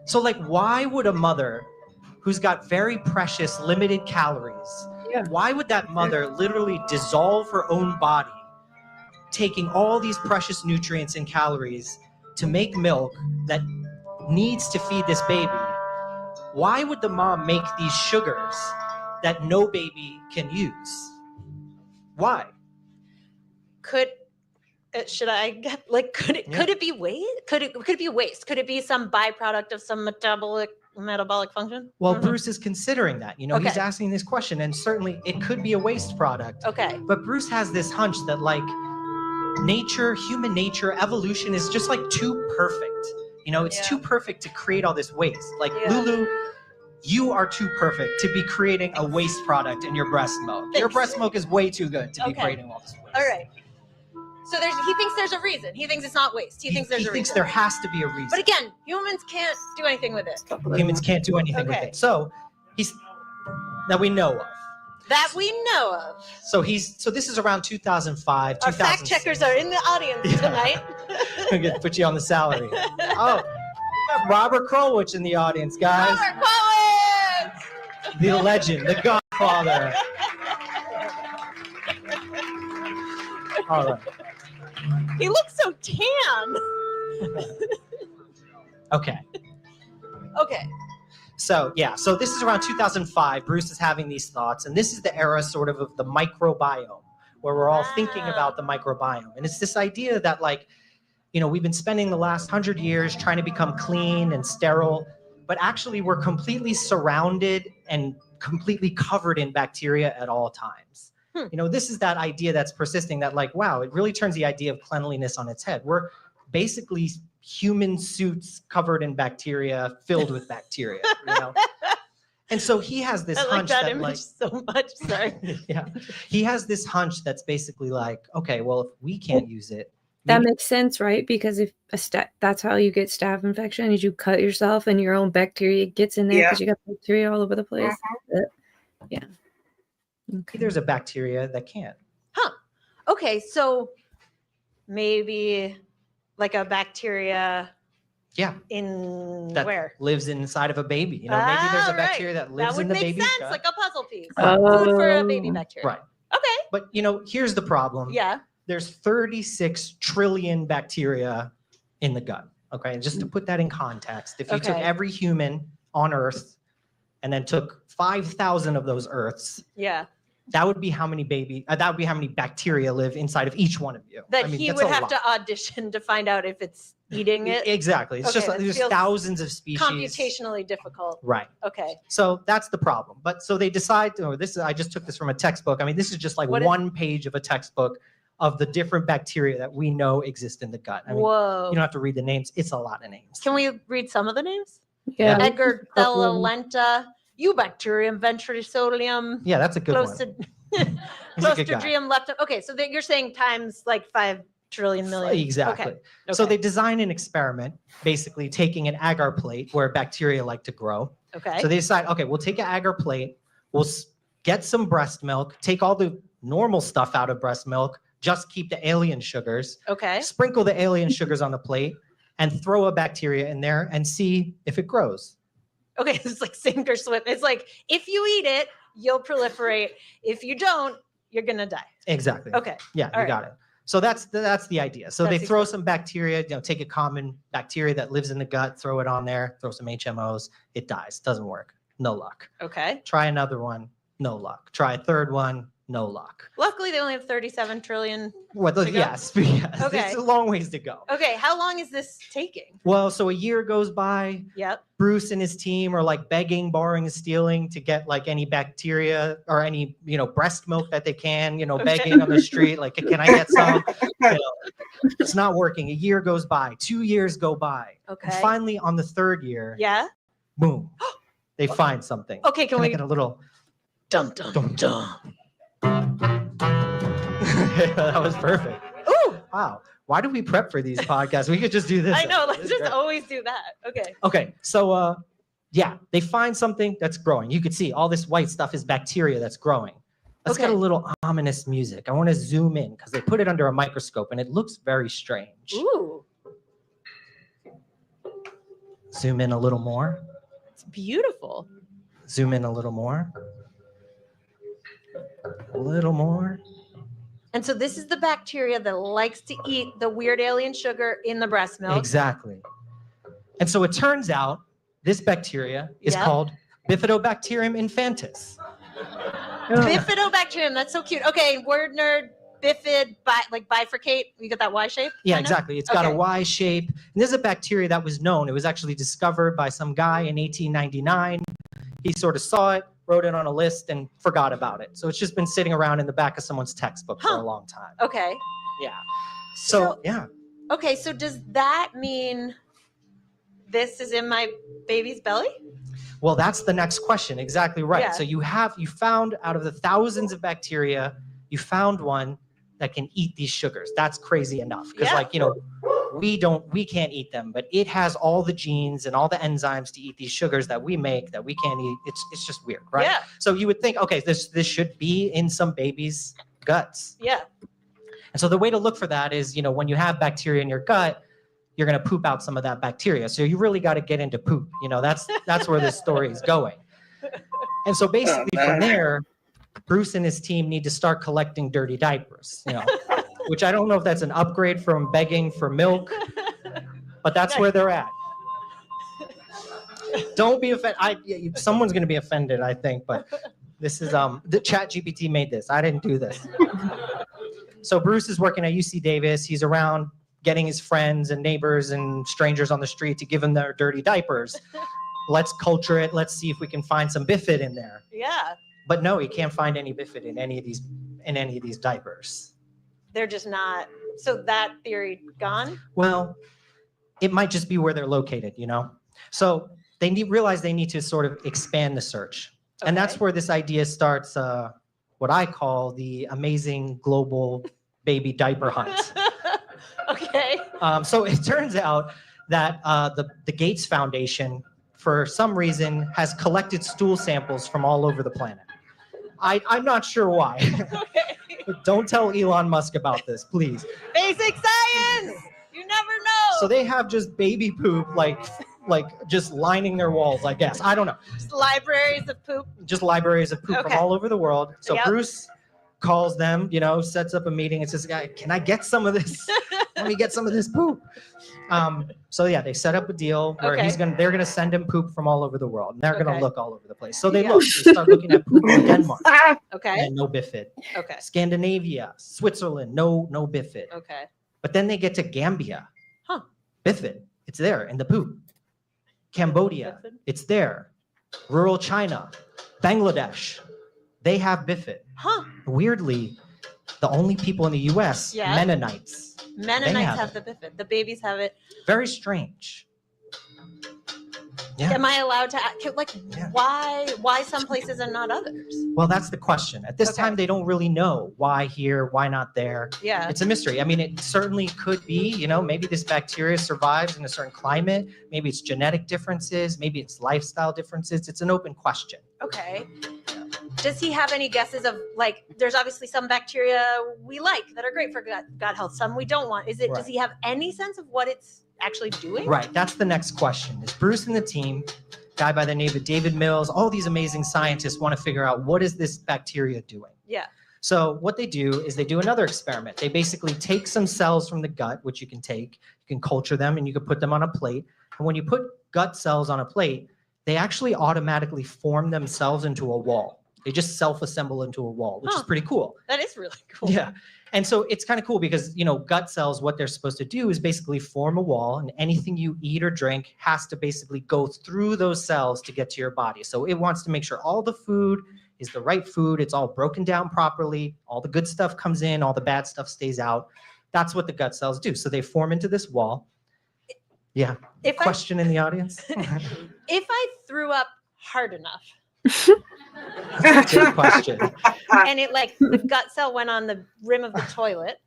So why would a mother who's got very precious limited calories, why would that mother literally dissolve her own body, taking all these precious nutrients and calories to make milk that needs to feed this baby? Why would the mom make these sugars that no baby can use? Why? Could should I get could it be waste? Could it be waste? Could it be some byproduct of some metabolic function? Well, Bruce is considering that. He's Okay. asking this question, and certainly it could be a waste product. Okay. But Bruce has this hunch that nature, human nature, evolution is just too perfect. It's too perfect to create all this waste. Yeah. Lulu you are too perfect to be creating a waste product in your breast milk. Your breast milk is way too good to be creating all this waste. All right. So he thinks there's a reason. He thinks it's not waste. He thinks there's a reason. He thinks there has to be a reason. But again, humans can't do anything with it. Humans can't do anything with it. So that we know of. That we know of. So this is around 2005. Our fact checkers are in the audience tonight. I'm gonna put you on the salary. Oh, we got Robert Krulwich in the audience, guys. Robert Krulwich! The legend, the Godfather. All right. He looks so tan. Okay. Okay. So this is around 2005. Bruce is having these thoughts, and this is the era sort of the microbiome, where we're all thinking about the microbiome. And it's this idea that, like, we've been spending the last 100 years trying to become clean and sterile, but actually we're completely surrounded and completely covered in bacteria at all times. This is that idea that's persisting, that, like, wow, it really turns the idea of cleanliness on its head. We're basically human suits covered in bacteria, filled with bacteria, And so he has this hunch that that, image like, so much. Sorry. Yeah, he has this hunch that's basically like, okay, well, if we can't use it, that makes sense, right? Because if that's how you get staph infection, is you cut yourself and your own bacteria gets in there because you got bacteria all over the place. Yeah. Okay. There's a bacteria that can't. Huh. Okay, so maybe like a bacteria. Yeah. In that where? Lives inside of a baby. Maybe there's a bacteria that lives in the baby's gut. That would make sense, like a puzzle piece. Food for a baby bacteria. Right. Okay. But here's the problem. Yeah. There's 36 trillion bacteria in the gut. Okay. And just to put that in context, if you took every human on Earth and then took 5,000 of those Earths, that would be how many bacteria live inside of each one of you. He would have to audition to find out if it's eating it. Exactly. It's just like there's thousands of species. Computationally difficult. Right. Okay. So that's the problem. But so they decide, I just took this from a textbook. This is just like one page of a textbook of the different bacteria that we know exist in the gut. Whoa. You don't have to read the names. It's a lot of names. Can we read some of the names? Yeah. Edgar Lenta, Eubacterium ventricolium. Yeah, that's a good one. Clostridium leptum. Okay, so you're saying times like 5 trillion million. Exactly. Okay. So they design an experiment, basically taking an agar plate where bacteria like to grow. Okay. So they decide, okay, we'll take an agar plate, we'll get some breast milk, take all the normal stuff out of breast milk, just keep the alien sugars. Okay. Sprinkle the alien sugars on the plate and throw a bacteria in there and see if it grows. Okay, it's like sink or swim. It's like, if you eat it, you'll proliferate. If you don't, you're gonna die. Exactly. Okay. Yeah, you got it. So that's the idea. So they throw some bacteria, take a common bacteria that lives in the gut, throw it on there, throw some HMOs, it dies. Doesn't work. No luck. Okay. Try another one, no luck. Try a third one, no luck. Luckily, they only have 37 trillion. Yes. Okay. It's a long ways to go. Okay, how long is this taking? Well, so a year goes by. Yep. Bruce and his team are like begging, borrowing, and stealing to get like any bacteria or any, breast milk that they can, begging on the street. Like, can I get some? It's not working. A year goes by. 2 years go by. Okay. And finally, on the third year, boom, they find something. Okay, can we get a little dum dum dum? That was perfect. Ooh! Wow. Why do we prep for these podcasts? We could just do this. I know. Let's This is just great. always do that. Okay. Okay. So, they find something that's growing. You could see all this white stuff is bacteria that's growing. Let's get a little ominous music. I want to zoom in because they put it under a microscope and it looks very strange. Ooh. Zoom in a little more. It's beautiful. Zoom in a little more. A little more. And so this is the bacteria that likes to eat the weird alien sugar in the breast milk. Exactly. And so it turns out this bacteria is called Bifidobacterium infantis. Bifidobacterium. That's so cute. Okay, word nerd. Bifid, bifurcate. You get that Y shape? Yeah, exactly. It's got a Y shape. And this is a bacteria that was known. It was actually discovered by some guy in 1899. He sort of saw it, wrote it on a list, and forgot about it. So it's just been sitting around in the back of someone's textbook for a long time. Okay. Yeah. So yeah. Okay, so does that mean this is in my baby's belly? Well, that's the next question. Exactly right. Yeah. So you found out of the thousands of bacteria, you found one that can eat these sugars. That's crazy enough. Because we can't eat them, but it has all the genes and all the enzymes to eat these sugars that we make that we can't eat. It's just weird, right? Yeah. So you would think, okay, this should be in some babies' guts. Yeah. And so the way to look for that is, when you have bacteria in your gut, you're going to poop out some of that bacteria. So you really got to get into poop. That's where this story is going. And so basically from there, Bruce and his team need to start collecting dirty diapers, which I don't know if that's an upgrade from begging for milk, but that's where they're at. Don't be offended. Someone's going to be offended, I think, but this is the ChatGPT made this. I didn't do this. So Bruce is working at UC Davis. He's around getting his friends and neighbors and strangers on the street to give him their dirty diapers. Let's culture it. Let's see if we can find some bifid in there. Yeah. But no, he can't find any bifid in any of these diapers. They're just not. So that theory gone? Well, it might just be where they're located, So they realize they need to sort of expand the search. Okay. And that's where this idea starts, what I call the amazing global baby diaper hunt. Okay. So it turns out that the Gates Foundation, for some reason, has collected stool samples from all over the planet. I'm not sure why. But don't tell Elon Musk about this, please. Basic science! You never know. So they have just baby poop, like just lining their walls, I guess. I don't know. Just libraries of poop. Just libraries of poop from all over the world. So Yep. Bruce calls them, sets up a meeting and says, "Guy, can I get some of this? Let me get some of this poop." So yeah, they set up a deal where they're gonna send him poop from all over the world, and they're gonna look all over the place. So they start looking at poop in Denmark. Okay. And no bifid. Okay. Scandinavia, Switzerland, no bifid. Okay. But then they get to Gambia. Huh. Bifid. It's there in the poop. Cambodia. It's there. Rural China. Bangladesh. They have bifid. Huh. Weirdly, the only people in the US, Yeah. Mennonites. Mennonites have have the bifid. The babies have it. Very strange. Yeah. Am I allowed to why some places and not others? Well, that's the question. At this time, they don't really know why here, why not there. Yeah. It's a mystery. I mean, it certainly could be, maybe this bacteria survives in a certain climate. Maybe it's genetic differences. Maybe it's lifestyle differences. It's an open question. Okay. Does he have any guesses of there's obviously some bacteria we like that are great for gut health, some we don't want. Does he have any sense of what it's actually doing? Right. That's the next question. Is Bruce and the team, guy by the name of David Mills, all these amazing scientists want to figure out what is this bacteria doing? Yeah. So what they do is they do another experiment. They basically take some cells from the gut, which you can culture them and you can put them on a plate. And when you put gut cells on a plate, they actually automatically form themselves into a wall. They just self-assemble into a wall, which is pretty cool. That is really cool. Yeah. And so it's kind of cool because, gut cells, what they're supposed to do is basically form a wall, and anything you eat or drink has to basically go through those cells to get to your body. So it wants to make sure all the food is the right food. It's all broken down properly. All the good stuff comes in, all the bad stuff stays out. That's what the gut cells do. So they form into this wall. Yeah. Question in the audience? If I threw up hard enough. Good question. And it the gut cell went on the rim of the toilet.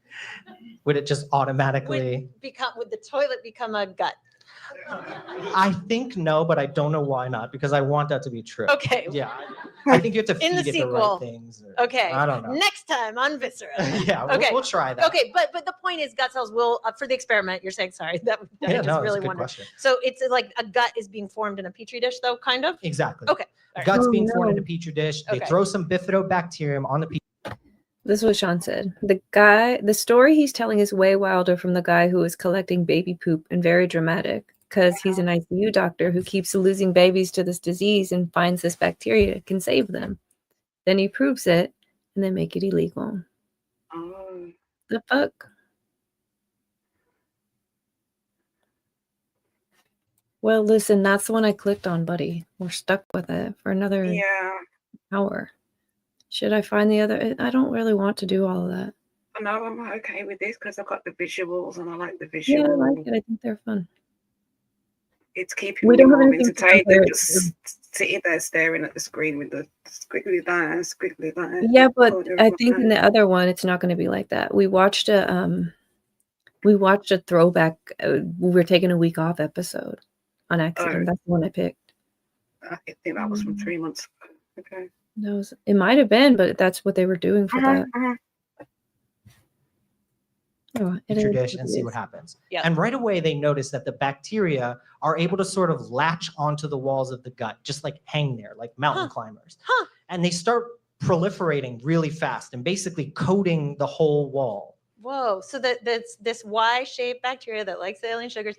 Would it just automatically would the toilet become a gut? I think no, but I don't know why not, because I want that to be true. Okay. Yeah. I think you have to feed In the it the sequel. right things. Okay. I don't know. Next time on Viscera. Yeah, we'll try that. Okay, but the point is gut cells will for the experiment. You're saying sorry that I just it's a really good wondered. question. So it's like a gut is being formed in a petri dish, though, kind of. Exactly. Okay. All right. Gut's being formed in a petri dish. They Okay. throw some bifidobacterium on the petri. This is what Sean said. The story he's telling is way wilder from the guy who was collecting baby poop and very dramatic because he's an ICU doctor who keeps losing babies to this disease and finds this bacteria can save them. Then he proves it and then make it illegal. Oh. The fuck? Well, listen, that's the one I clicked on, buddy. We're stuck with it for another hour. Should I find the other? I don't really want to do all of that. No, I'm okay with this because I've got the visuals and I like the visuals. Yeah, I like it. I think they're fun. It's keeping We me don't have more anything to entertained compare than it just sitting there staring at the screen with the squiggly lines, squiggly lines. Yeah, but corner of I my think in eye. the other one, it's not going to be like that. We watched a throwback. We were taking a week off episode on accident. Oh. That's the one I picked. I think that was from 3 months ago. Okay. It might have been, but that's what they were doing for that. Oh, it Petri is dish what and it see is. what happens. Yep. And right away, they notice that the bacteria are able to sort of latch onto the walls of the gut, just like hang there, like mountain climbers. And they start proliferating really fast and basically coating the whole wall. Whoa. So that's this Y-shaped bacteria that likes the alien sugars,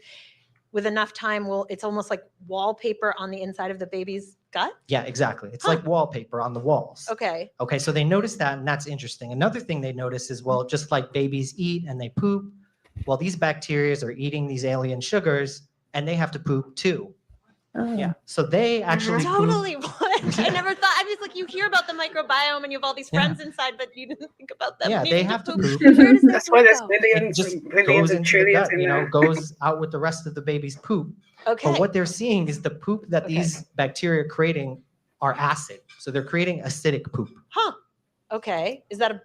with enough time, it's almost like wallpaper on the inside of the baby's gut? Yeah, exactly. It's like wallpaper on the walls. Okay. Okay, so they notice that, and that's interesting. Another thing they notice is, well, just like babies eat and they poop, well, these bacteria are eating these alien sugars, and they have to poop too. Oh. Yeah, so they actually poop. Totally. What? I never thought. I was like, you hear about the microbiome and you have all these friends inside, but you didn't think about them. Yeah, they needing have to poop. poop. Where does that That's why there's go? billions It just and billions goes and into the trillions gut, in you know, there. goes out with the rest of the baby's poop. Okay. But what they're seeing is the poop that these bacteria are creating are acid. So they're creating acidic poop. Huh. Okay. Is that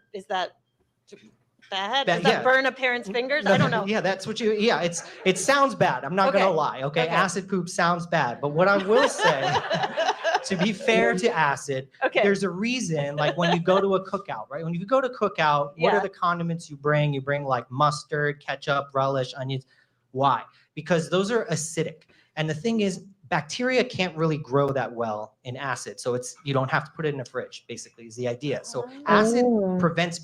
bad? That- Does that yeah. burn a parent's fingers? No, I don't know. Yeah, that's what it sounds bad. I'm not gonna Okay. lie. Okay. Okay. Acid poop sounds bad. But what I will say, to be fair to acid, there's a reason, like when you go to a cookout, right? When you go to cookout, what Yeah. are the condiments you bring? You bring like mustard, ketchup, relish, onions. Why? Because those are acidic. And the thing is, bacteria can't really grow that well in acid. So you don't have to put it in a fridge, basically, is the idea. So acid prevents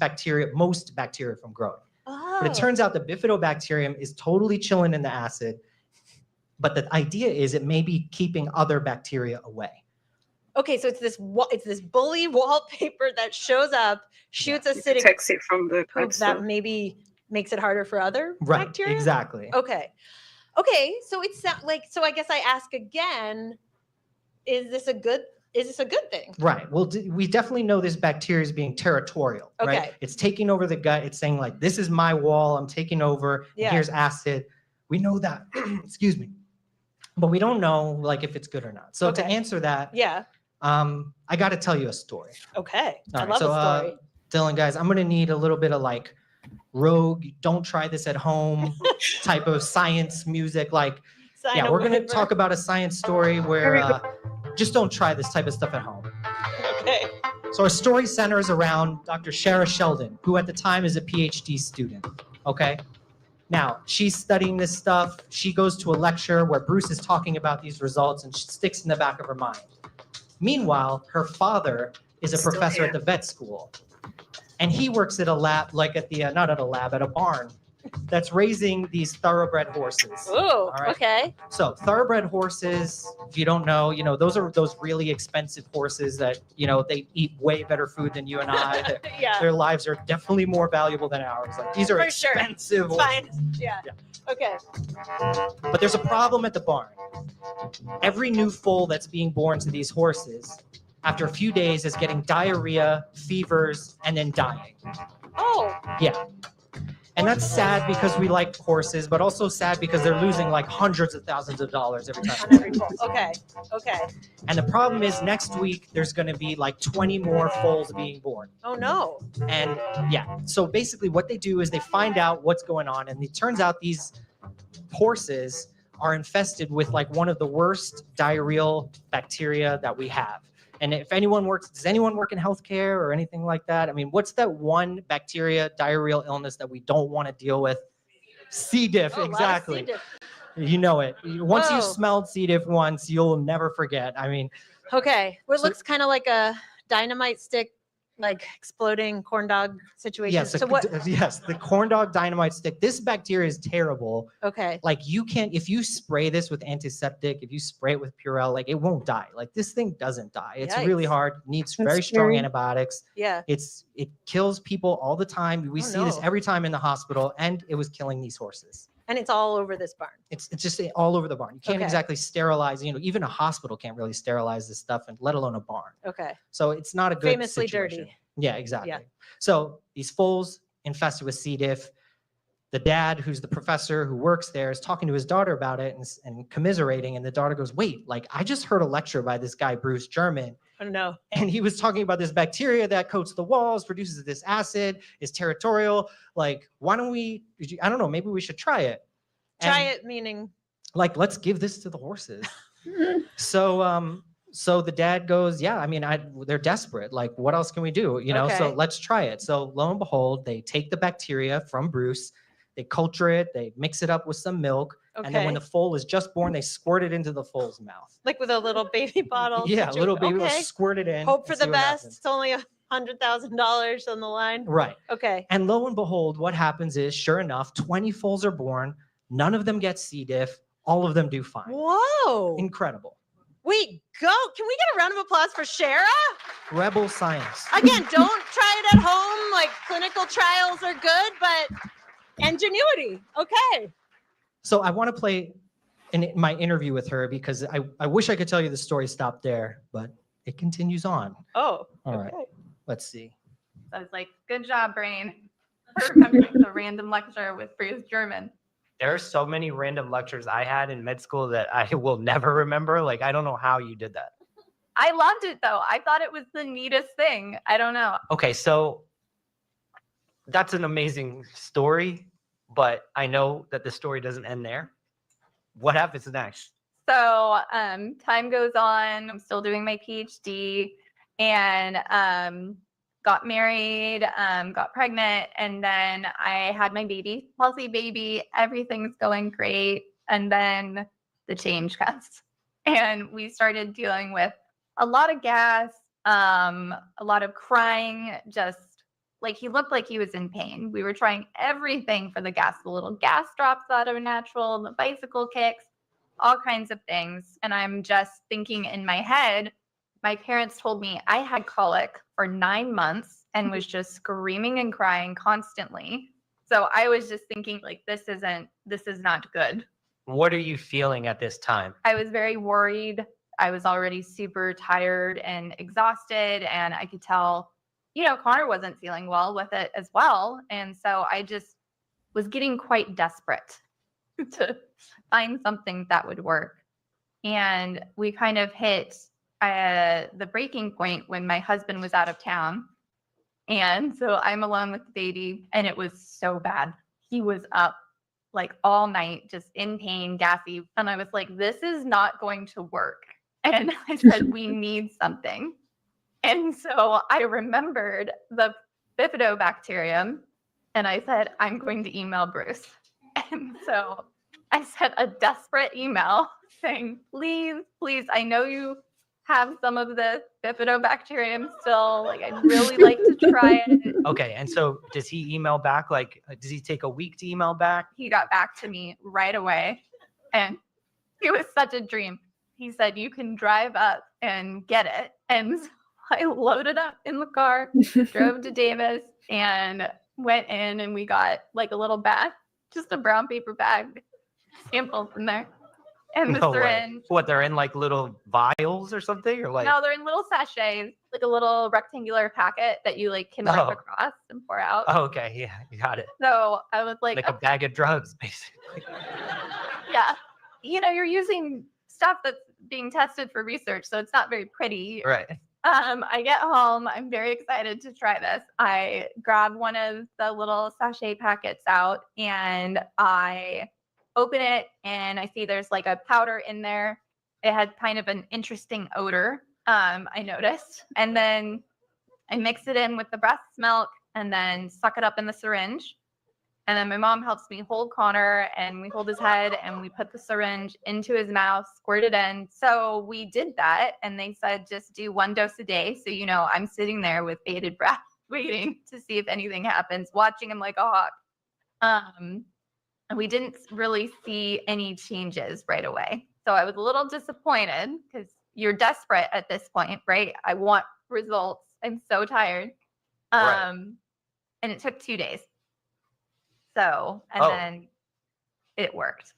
most bacteria from growing. But it turns out the bifidobacterium is totally chilling in the acid. But the idea is it may be keeping other bacteria away. Okay, so it's this bully wallpaper that shows up, shoots acidic, protects it from the poop bad stuff. that maybe makes it harder for other Right, bacteria. exactly. Okay. So it's like, so I guess I ask again: Is this a good thing? Right. Well, we definitely know this bacteria is being territorial, right? Okay. It's taking over the gut. It's saying like, this is my wall. I'm taking over. Yeah. And here's acid. We know that. Excuse me. But we don't know like if it's good or not. So to answer that, Yeah. I got to tell you a story. Okay. All I right, love so, a story. Dylan, guys, I'm going to need a little bit of like rogue, don't try this at home type of science music. Like, Sign yeah, a we're going to waiver. talk about a science story where just don't try this type of stuff at home. Okay. So our story centers around Dr. Shara Sheldon, who at the time is a PhD student. Okay. Now she's studying this stuff. She goes to a lecture where Bruce is talking about these results and she sticks in the back of her mind. Meanwhile, her father is a Still professor here. at the vet school. And he works at a lab, like at the, not at a lab, at a barn that's raising these thoroughbred horses. Ooh, All right? okay. So thoroughbred horses, if you don't know, those are those really expensive horses that, they eat way better food than you and I. Yeah. Their lives are definitely more valuable than ours. Like these are For sure. expensive It's horses. fine. Yeah. Okay. But there's a problem at the barn. Every new foal that's being born to these horses, after a few days, is getting diarrhea, fevers, and then dying. Oh. Yeah. And that's sad because we like horses, but also sad because they're losing like hundreds of thousands of dollars every time. Okay. Okay. And the problem is next week, there's going to be like 20 more foals being born. Oh no. And yeah, so basically what they do is they find out what's going on. And it turns out these horses are infested with like one of the worst diarrheal bacteria that we have. And if anyone does anyone work in healthcare or anything like that? I mean, what's that one bacteria diarrheal illness that we don't want to deal with? C. diff, Oh, a lot of exactly. C. diff. You know it. Once Whoa. you smelled C. diff once, you'll never forget. I mean, Okay. Well, it So- looks kind of like a dynamite stick, like exploding corn dog situation. yes, So what? yes, the corn dog dynamite stick. This bacteria is terrible. Okay. Like you can't, if you spray this with antiseptic, if you spray it with Purell, like it won't die. Like this thing doesn't die. It's really Yikes. hard. Needs That's very strong scary. antibiotics. Yeah. It kills people all the time. We Oh, see this no. every time in the hospital, and it was killing these horses. And it's all over this barn. It's just all over the barn. You can't Okay. exactly sterilize. Even a hospital can't really sterilize this stuff, and let alone a barn. Okay. So it's not a good Famously situation. dirty. Yeah, exactly. So these foals infested with C. diff, the dad, who's the professor who works there, is talking to his daughter about it and commiserating. And the daughter goes, wait, like I just heard a lecture by this guy, Bruce German. I don't know. And he was talking about this bacteria that coats the walls, produces this acid, is territorial. Like, why don't we, I don't know, maybe we should try it. Try it, meaning? Like, let's give this to the horses. So the dad goes, yeah, I mean, they're desperate. Like, what else can we do? You know, so Okay. let's try it. So lo and behold, they take the bacteria from Bruce, they culture it, they mix it up with some milk. And then when the Okay. foal is just born, they squirt it into the foal's mouth. Like with a little baby bottle. Yeah, a little baby will Okay. squirt it in. Hope for and see the what best. happens. It's only $100,000 on the line. Right. Okay. And lo and behold, what happens is, sure enough, 20 foals are born. None of them get C. diff. All of them do fine. Whoa. Incredible. We go. Can we get a round of applause for Shara? Rebel science. Again, don't try it at home. Like clinical trials are good, but ingenuity. Okay. So I want to play my interview with her because I wish I could tell you the story stopped there, but it continues on. Oh. All right. Let's see. I was like, good job, brain. For remembering the random lecture with Bruce German. There are so many random lectures I had in med school that I will never remember. Like, I don't know how you did that. I loved it though. I thought it was the neatest thing. I don't know. Okay, so that's an amazing story, but I know that the story doesn't end there. What happens next? So time goes on. I'm still doing my PhD and got married, got pregnant, and then I had my baby, healthy baby. Everything's going great. And then the change comes. And we started dealing with a lot of gas, a lot of crying, just like he looked like he was in pain. We were trying everything for the gas, the little gas drops that are natural, the bicycle kicks, all kinds of things. And I'm just thinking in my head, my parents told me I had colic for 9 months and was just screaming and crying constantly. So I was just thinking like, this is not good. What are you feeling at this time? I was very worried. I was already super tired and exhausted, and I could tell, you know, Connor wasn't feeling well with it as well. And so I just was getting quite desperate to find something that would work. And we kind of hit the breaking point when my husband was out of town. And so I'm alone with the baby, and it was so bad. He was up like all night, just in pain, gassy. And I was like, this is not going to work. And I said, we need something. And so I remembered the bifidobacterium, and I said, I'm going to email Bruce. And so I sent a desperate email saying, please, please, I know you have some of the bifidobacterium still. Like, I'd really like to try it. Okay, and so does he email back? Like, does he take a week to email back? He got back to me right away, and it was such a dream. He said, you can drive up and get it. And so I loaded up in the car, drove to Davis, and went in, and we got like a little bag, just a brown paper bag, samples in there, and the No way. syringe. What, they're in like little vials or something? Or like, No, they're in little sachets, like a little rectangular packet that you like can rip Oh. across and pour out. oh, okay, yeah, you got it. So I was like, Like a bag of drugs, basically. yeah, you know, you're using stuff that's being tested for research, so it's not very pretty. Right. I get home. I'm very excited to try this. I grab one of the little sachet packets out and I open it, and I see there's like a powder in there. It had kind of an interesting odor, I noticed. And then I mix it in with the breast milk and then suck it up in the syringe. And then my mom helps me hold Connor, and we hold his head, and we put the syringe into his mouth, squirt it in. So we did that, and they said just do 1 dose a day. So, you know, I'm sitting there with bated breath, waiting to see if anything happens, watching him like a hawk. And we didn't really see any changes right away. So I was a little disappointed because you're desperate at this point, right? I want results. I'm so tired. Right. And it took 2 days. So, and Oh. then it worked.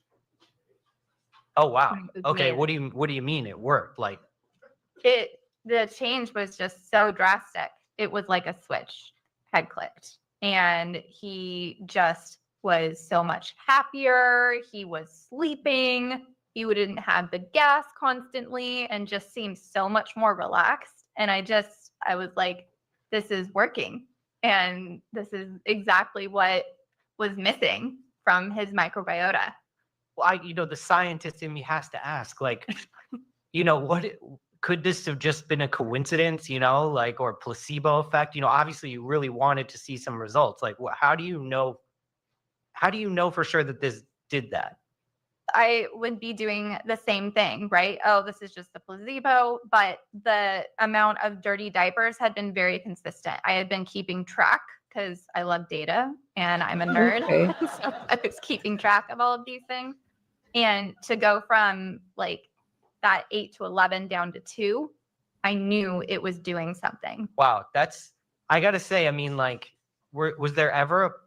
Oh wow. It was Okay, amazing. what do you mean it worked? Like, The change was just so drastic. It was like a switch had clicked, and he just was so much happier. He was sleeping. He wouldn't have the gas constantly and just seemed so much more relaxed. And I was like, this is working. And this is exactly what was missing from his microbiota. Well, the scientist in me has to ask, like, what could this have just been a coincidence, or placebo effect? Obviously you really wanted to see some results. Like, how do you know for sure that this did that? I would be doing the same thing, right? Oh, this is just a placebo, but the amount of dirty diapers had been very consistent. I had been keeping track because I love data and I'm a nerd. Okay. So I was keeping track of all of these things. And to go from like that 8 to 11 down to 2, I knew it was doing something. Wow. I got to say, was there ever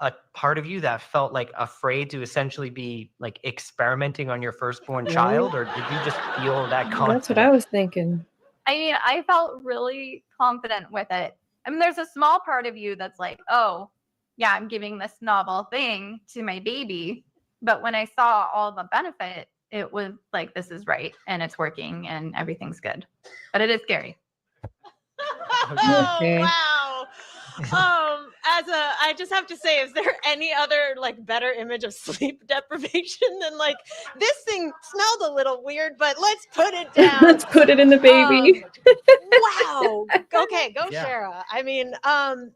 a part of you that felt like afraid to essentially be like experimenting on your firstborn child, or did you just feel that confident? That's what I was thinking. I mean, I felt really confident with it. I mean, there's a small part of you that's like, oh, yeah, I'm giving this novel thing to my baby. But when I saw all the benefit, it was like, this is right and it's working and everything's good. But it is scary. Oh, wow. I just have to say, is there any other like better image of sleep deprivation than like this thing smelled a little weird, but let's put it down. Let's put it in the baby. Wow. Okay, go Shara. I mean,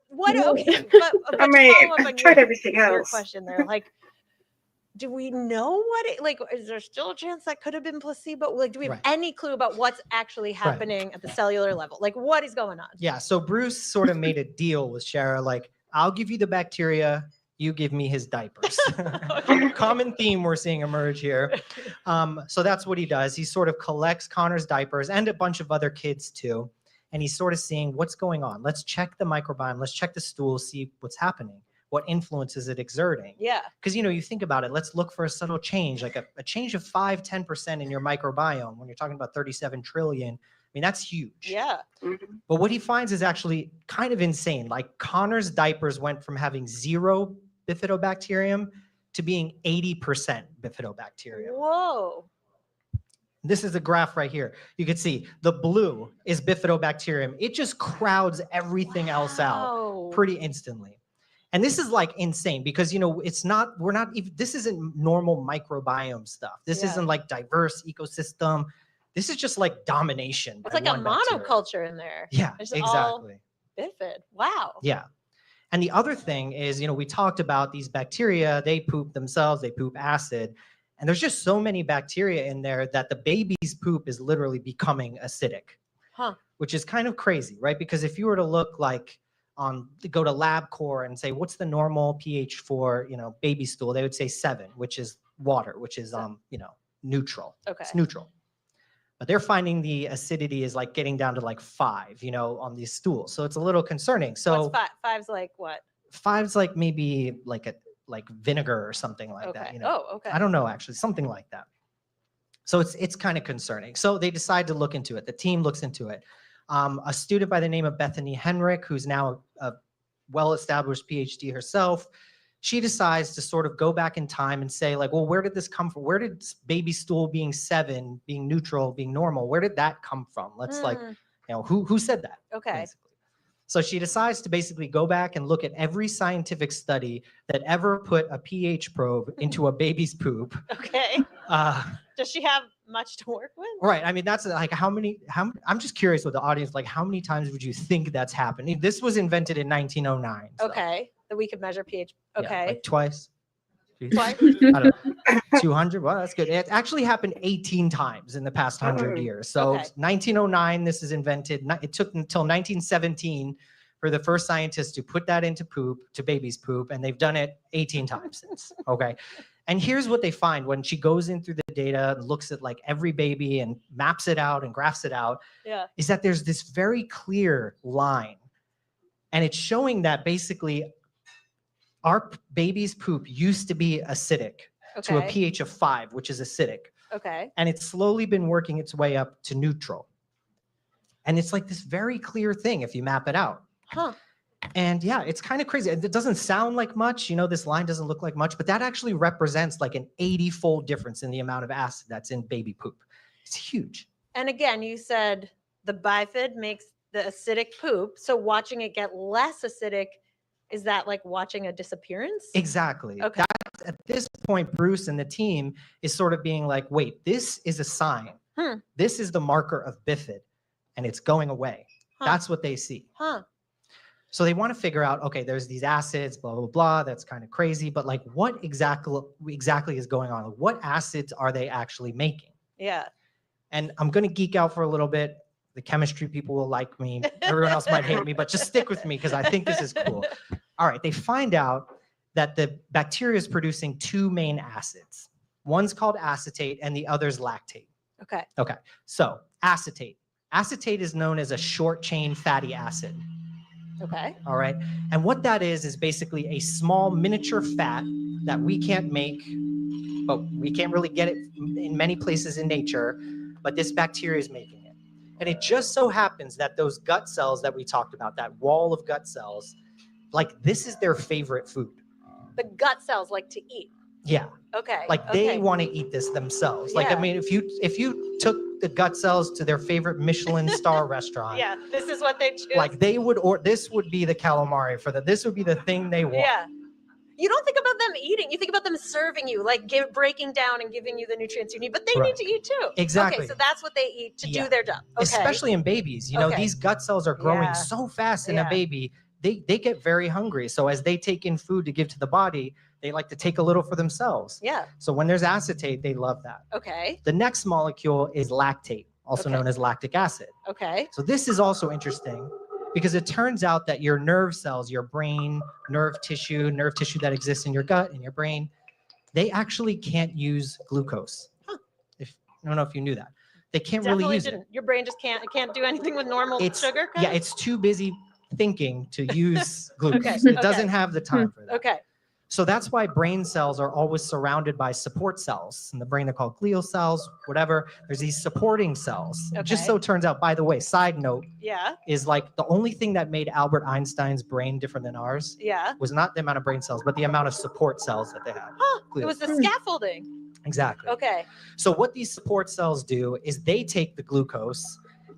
what? No. Okay, but I mean, to follow up I've tried everything your else. question there, like, do we know what it like? Is there still a chance that could have been placebo? Like, do we have any clue about what's actually happening at the cellular level? Like, what is going on? Yeah. So Bruce sort of made a deal with Shara, like, I'll give you the bacteria, you give me his diapers. Common theme we're seeing emerge here. So that's what he does. He sort of collects Connor's diapers and a bunch of other kids too. And he's sort of seeing what's going on. Let's check the microbiome. Let's check the stool, see what's happening. What influence is it exerting? Yeah. Because, you think about it, let's look for a subtle change, like a change of 5-10% in your microbiome. When you're talking about 37 trillion, I mean, that's huge. Yeah. But what he finds is actually kind of insane. Like Connor's diapers went from having 0 bifidobacterium to being 80% bifidobacterium. Whoa. This is a graph right here. You can see the blue is bifidobacterium. It just crowds everything else out pretty instantly. And this is like insane because, this isn't normal microbiome stuff. This isn't like diverse ecosystem. This is just like domination. It's like a monoculture in there. Yeah, it's exactly. All bifid. Wow. Yeah. And the other thing is, we talked about these bacteria, they poop themselves, they poop acid. And there's just so many bacteria in there that the baby's poop is literally becoming acidic. Huh. Which is kind of crazy, right? Because if you were to look like go to LabCorp and say, what's the normal pH for, baby stool? They would say 7, which is water, which is, neutral. Okay. It's neutral. But they're finding the acidity is like getting down to like 5, on these stools. So it's a little concerning. So what's 5's like what? 5's like maybe like vinegar or something like that. Oh, okay. I don't know, actually, something like that. So it's kind of concerning. So they decide to look into it. The team looks into it. A student by the name of Bethany Henrik, who's now a well-established PhD herself, she decides to sort of go back in time and say, like, well, where did this come from? Where did baby stool being 7, being neutral, being normal, where did that come from? Let's who said that? Okay. Basically. So she decides to basically go back and look at every scientific study that ever put a pH probe into a baby's poop. Okay. Does she have much to work with? Right. I mean, that's like I'm just curious with the audience, like how many times would you think that's happened? This was invented in 1909. So. Okay. That we could measure pH. Okay. Yeah, like twice. Twice? I don't know. 200. Well, that's good. It actually happened 18 times in the past 100 years. So 1909, this is invented. It took until 1917 for the first scientists to put that into poop, to baby's poop, and they've done it 18 times since. Okay. And here's what they find when she goes in through the data and looks at like every baby and maps it out and graphs it out, is that there's this very clear line. And it's showing that basically our baby's poop used to be acidic to a pH of 5, which is acidic. Okay. And it's slowly been working its way up to neutral. And it's like this very clear thing if you map it out. Huh. And yeah, it's kind of crazy. It doesn't sound like much, you know, this line doesn't look like much, but that actually represents like an 80-fold difference in the amount of acid that's in baby poop. It's huge. And again, you said the bifid makes the acidic poop. So watching it get less acidic, is that like watching a disappearance? Exactly. Okay. At this point, Bruce and the team is sort of being like, wait, this is a sign. This is the marker of bifid, and it's going away. That's what they see. So they want to figure out, okay, there's these acids, blah, blah, blah. That's kind of crazy. But like, what exactly is going on? What acids are they actually making? Yeah. And I'm going to geek out for a little bit. The chemistry people will like me. Everyone else might hate me, but just stick with me because I think this is cool. All right. They find out that the bacteria is producing two main acids. One's called acetate and the other's lactate. Okay. Okay. So acetate. Acetate is known as a short chain fatty acid. Okay. All right. And what that is basically a small miniature fat that we can't make, but we can't really get it in many places in nature, but this bacteria is making it. And it just so happens that those gut cells that we talked about, that wall of gut cells, like this is their favorite food. The gut cells like to eat. Yeah. Okay. Like they want to eat this themselves. Like, I mean, if you took the gut cells to their favorite Michelin star restaurant, Yeah, this is what they choose. like they would, or this would be the calamari for them. This would be the thing they want. Yeah. You don't think about them eating. You think about them serving you, like breaking down and giving you the nutrients you need. But they need to eat too. Exactly. Okay, so that's what they eat to do their job. Okay. Especially in babies. You know, Okay. these gut cells are growing so fast in a baby. They get very hungry. So as they take in food to give to the body, they like to take a little for themselves. Yeah. So when there's acetate, they love that. Okay. The next molecule is lactate, also known as lactic acid. Okay. So this is also interesting because it turns out that your nerve cells, your brain, nerve tissue that exists in your gut and your brain, they actually can't use glucose. I don't know if you knew that. They can't Definitely really use didn't. it. Your brain just can't do anything with normal sugar. Yeah, it's too busy thinking to use glucose. Okay, It doesn't have the time for that. Okay. So that's why brain cells are always surrounded by support cells. In the brain, they're called glial cells, whatever. There's these supporting cells. It just so turns out, by the way, side note, Yeah. is like the only thing that made Albert Einstein's brain different than ours Yeah. was not the amount of brain cells, but the amount of support cells that they had. It was the scaffolding. Exactly. Okay. So what these support cells do is they take the glucose,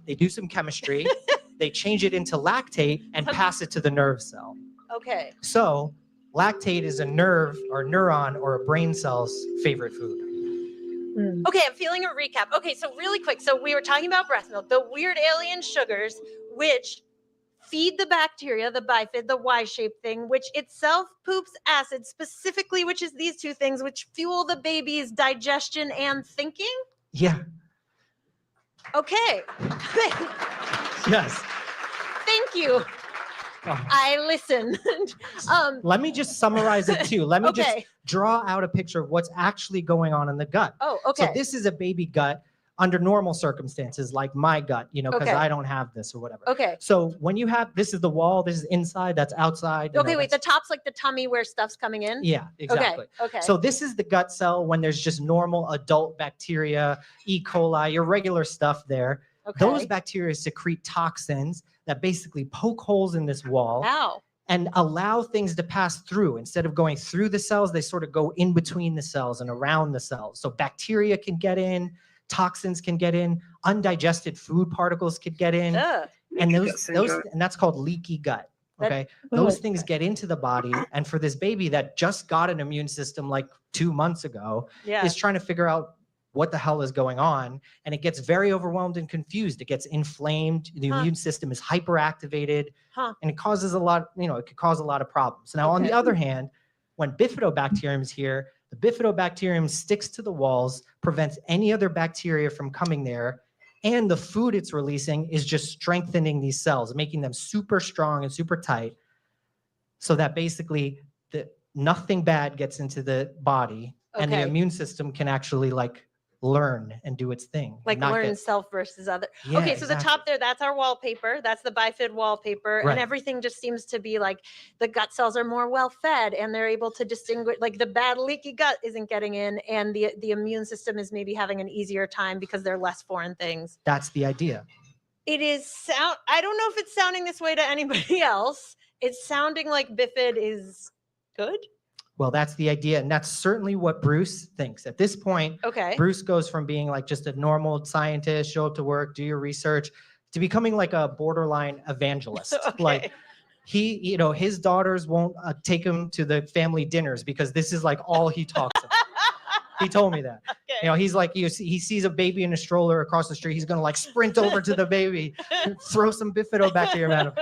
they do some chemistry, they change it into lactate and pass it to the nerve cell. Okay. So lactate is a nerve or neuron or a brain cell's favorite food. Okay, I'm feeling a recap. Okay, so really quick. So we were talking about breast milk, the weird alien sugars, which feed the bacteria, the bifid, the Y-shaped thing, which itself poops acid specifically, which is these two things, which fuel the baby's digestion and thinking. Yeah. Okay. Yes. Thank you. I listened. Let me just summarize it too. Let me just Okay. draw out a picture of what's actually going on in the gut. Oh, okay. So this is a baby gut under normal circumstances, like my gut, you know, because Okay. I don't have this or whatever. Okay. So when you have, this is the wall, this is inside, that's outside. you know, Okay, wait. that's- The top's like the tummy where stuff's coming in? Yeah, exactly. Okay. So this is the gut cell when there's just normal adult bacteria, E. coli, your regular stuff there. Okay. Those bacteria secrete toxins that basically poke holes in this wall Ow. and allow things to pass through. Instead of going through the cells, they sort of go in between the cells and around the cells. So bacteria can get in, toxins can get in, undigested food particles could get in. Ugh. And Leaky those gut syndrome. and that's called leaky gut. That- Okay. Those things get into the body. And for this baby that just got an immune system like 2 months ago, Yeah. is trying to figure out what the hell is going on. And it gets very overwhelmed and confused. It gets inflamed. The Huh. immune system is hyperactivated. Huh. And it causes a lot, you know, it could cause a lot of problems. Now, on the other hand, when bifidobacterium is here, the bifidobacterium sticks to the walls, prevents any other bacteria from coming there. And the food it's releasing is just strengthening these cells, making them super strong and super tight so that basically nothing bad gets into the body and the Okay. immune system can actually like learn and do its thing. and Like not learn get- self versus other. Yeah, Okay, so the exactly. top there, that's our wallpaper. That's the bifid wallpaper. Right. And everything just seems to be like the gut cells are more well fed and they're able to distinguish, like the bad leaky gut isn't getting in and the immune system is maybe having an easier time because they're less foreign things. That's the idea. It is I don't know if it's sounding this way to anybody else. It's sounding like Bifid is good. Well, that's the idea, and that's certainly what Bruce thinks. At this point, Okay. Bruce goes from being like just a normal scientist, show up to work, do your research, to becoming like a borderline evangelist. Okay. Like he, his daughters won't take him to the family dinners because this is like all he talks about. He told me that. Okay. He's like, he sees a baby in a stroller across the street. He's going to like sprint over to the baby, throw some bifidobacterium at him.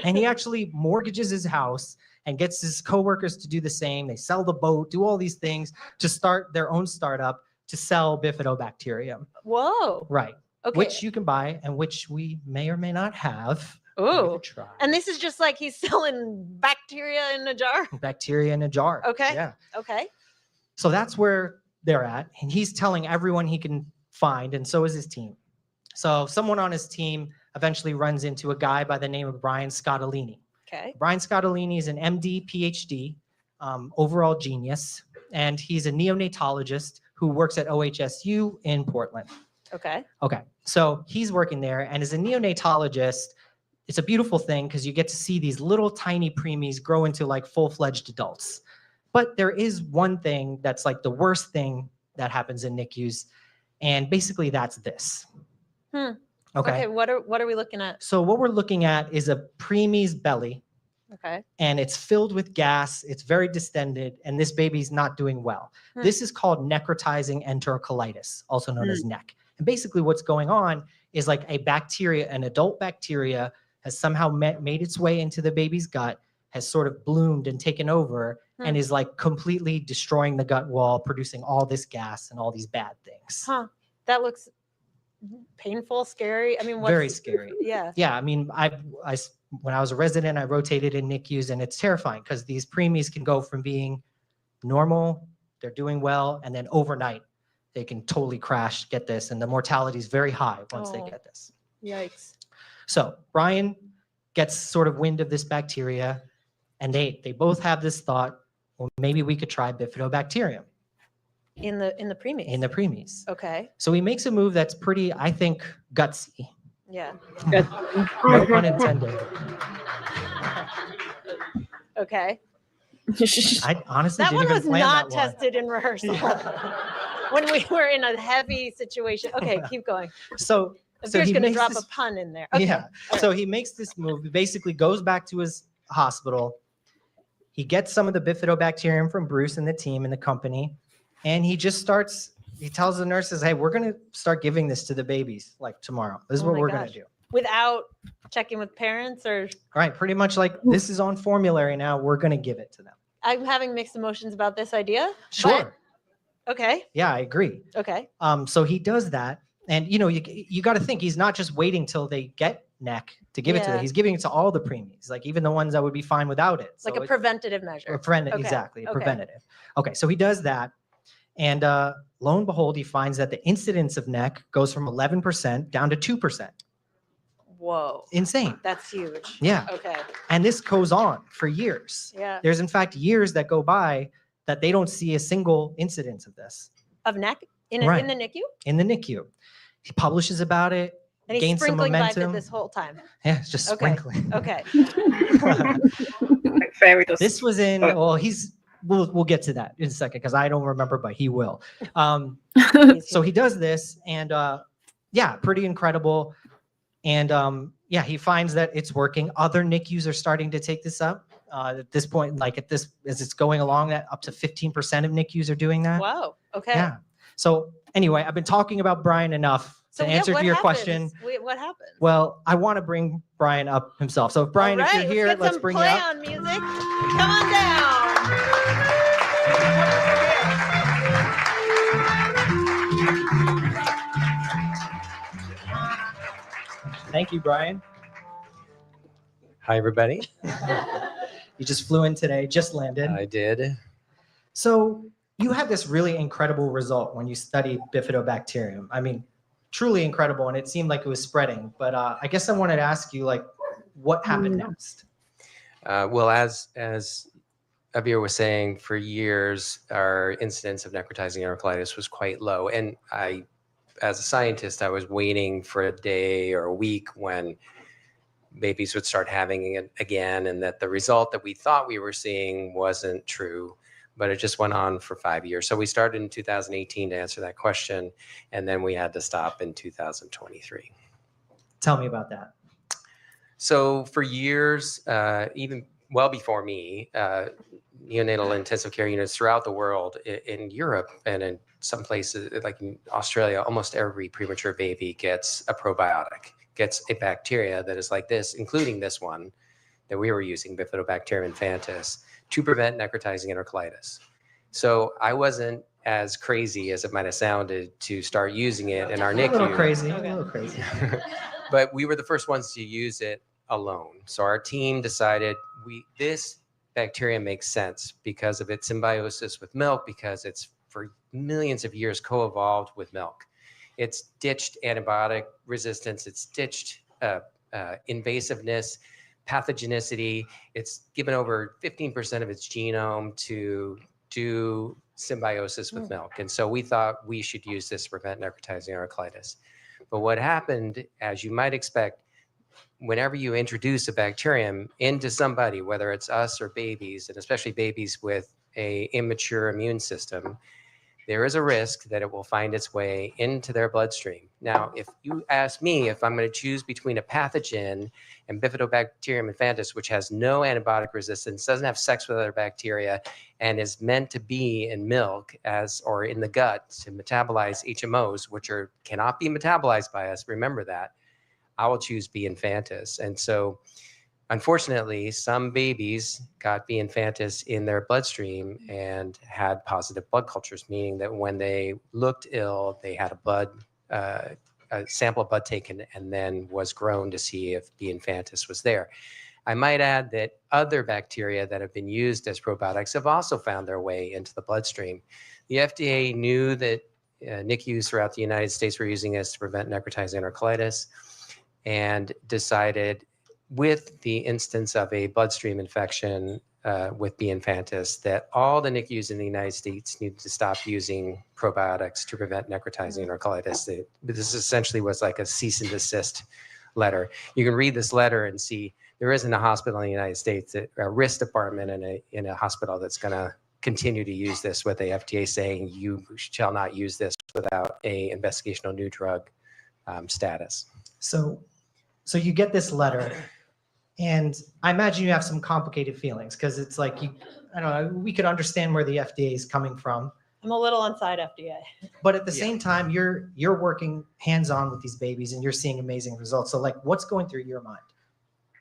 And he actually mortgages his house and gets his coworkers to do the same. They sell the boat, do all these things to start their own startup to sell bifidobacterium. Whoa. Right. Okay. Which you can buy and which we may or may not have. Ooh. And this is just like he's selling bacteria in a jar. Bacteria in a jar. Okay. Yeah. Okay. So that's where they're at. And he's telling everyone he can find, and so is his team. So someone on his team eventually runs into a guy by the name of Brian Scottolini. Okay. Brian Scottolini is an MD, PhD, overall genius, and he's a neonatologist who works at OHSU in Portland. Okay. Okay, so he's working there, and as a neonatologist, it's a beautiful thing because you get to see these little tiny preemies grow into like full-fledged adults. But there is one thing that's like the worst thing that happens in NICUs, and basically that's this. Hmm. Okay. What are we looking at? So what we're looking at is a preemie's belly, Okay. and it's filled with gas. It's very distended, and this baby's not doing well. Hmm. This is called necrotizing enterocolitis, also known as NEC. And basically what's going on is like a bacteria, an adult bacteria, has somehow made its way into the baby's gut, has sort of bloomed and taken over, and is like completely destroying the gut wall, producing all this gas and all these bad things. Huh. That looks painful, scary. I mean, Very scary. Yeah. Yeah, I mean, when I was a resident, I rotated in NICUs, and it's terrifying because these preemies can go from being normal, they're doing well, and then overnight they can totally crash, get this, and the mortality is very high once they get this. Yikes. So Brian gets sort of wind of this bacteria, and they both have this thought, well, maybe we could try bifidobacterium In the preemies. in the preemies. Okay. So he makes a move that's pretty, I think, gutsy. Yeah. No pun intended. Okay. I honestly That didn't one even was plan not that one. tested in rehearsal. When we were in a heavy situation. Okay, keep going. So You're he going to makes drop this- a pun in there. Okay. Yeah. So he makes this move. He basically goes back to his hospital. He gets some of the bifidobacterium from Bruce and the team and the company, and he just starts. He tells the nurses, "Hey, we're going to start giving this to the babies like tomorrow. This is Oh what my we're going gosh. to do." Without checking with parents, or Right, pretty much like this is on formulary now. We're going to give it to them. I'm having mixed emotions about this idea. Sure. but- okay. Yeah, I agree. Okay. So he does that, and you got to think he's not just waiting till they get NEC to give it to them. Yeah. He's giving it to all the preemies, like even the ones that would be fine without it. Like So a preventative measure. Okay. Exactly, Okay. preventative. Okay, so he does that, and lo and behold, he finds that the incidence of NEC goes from 11% down to 2%. Whoa. Insane. That's huge. Yeah. Okay. And this goes on for years. Yeah. There's in fact years that go by that they don't see a single incidence of this Of neck in Right. in the NICU, in the NICU. He publishes about it, and he's gains some sprinkling momentum. Bifid this whole time. Yeah, it's just Okay. sprinkling. Okay. Fairy dust. This was in. Well, we'll get to that in a second because I don't remember, but he will. So he does this, and yeah, pretty incredible. And yeah, he finds that it's working. Other NICUs are starting to take this up. At this point, like as it's going along, that up to 15% of NICUs are doing that. Wow. Okay. Yeah. So anyway, I've been talking about Brian enough So to yeah, answer what to your happens? question. Wait, what happened? Well, I want to bring Brian up himself. So Brian, All if right, you're here, get let's some bring you play up. on music. Come on down. Thank you, Brian. Hi, everybody. You just flew in today, just landed. I did. So you had this really incredible result when you studied bifidobacterium. I mean, truly incredible, and it seemed like it was spreading. But I guess I wanted to ask you, like, what happened next? Well, as Abir was saying, for years, our incidence of necrotizing enterocolitis was quite low. And I, as a scientist, I was waiting for a day or a week when babies would start having it again, and that the result that we thought we were seeing wasn't true. But it just went on for 5 years. So we started in 2018 to answer that question, and then we had to stop in 2023. Tell me about that. So for years, even well before me, neonatal intensive care units throughout the world, in Europe and in some places like in Australia, almost every premature baby gets a probiotic, gets a bacteria that is like this, including this one that we were using, Bifidobacterium infantis, to prevent necrotizing enterocolitis. So I wasn't as crazy as it might have sounded to start using it in our NICU. A little crazy. But we were the first ones to use it alone. So our team decided this bacteria makes sense because of its symbiosis with milk, because it's for millions of years co-evolved with milk. It's ditched antibiotic resistance. It's ditched invasiveness, pathogenicity. It's given over 15% of its genome to do symbiosis with milk. And so we thought we should use this to prevent necrotizing enterocolitis. But what happened, as you might expect, whenever you introduce a bacterium into somebody, whether it's us or babies, and especially babies with an immature immune system, there is a risk that it will find its way into their bloodstream. Now, if you ask me if I'm going to choose between a pathogen and Bifidobacterium infantis, which has no antibiotic resistance, doesn't have sex with other bacteria, and is meant to be in milk or in the gut to metabolize HMOs, which cannot be metabolized by us, remember that, I will choose B. infantis. And so, unfortunately, some babies got B. infantis in their bloodstream and had positive blood cultures, meaning that when they looked ill, they had a sample of blood taken and then was grown to see if B. infantis was there. I might add that other bacteria that have been used as probiotics have also found their way into the bloodstream. The FDA knew that NICUs throughout the United States were using this to prevent necrotizing enterocolitis, and decided, with the instance of a bloodstream infection with B. infantis, that all the NICUs in the United States needed to stop using probiotics to prevent necrotizing enterocolitis. This essentially was like a cease and desist letter. You can read this letter and see there isn't a hospital in the United States, a risk department in a hospital that's going to continue to use this with the FDA saying you shall not use this without a investigational new drug status. So you get this letter, and I imagine you have some complicated feelings because it's like I don't know. We could understand where the FDA is coming from, I'm a little inside FDA. but at the same time, you're working hands-on with these babies, and you're seeing amazing results. So, like, what's going through your mind?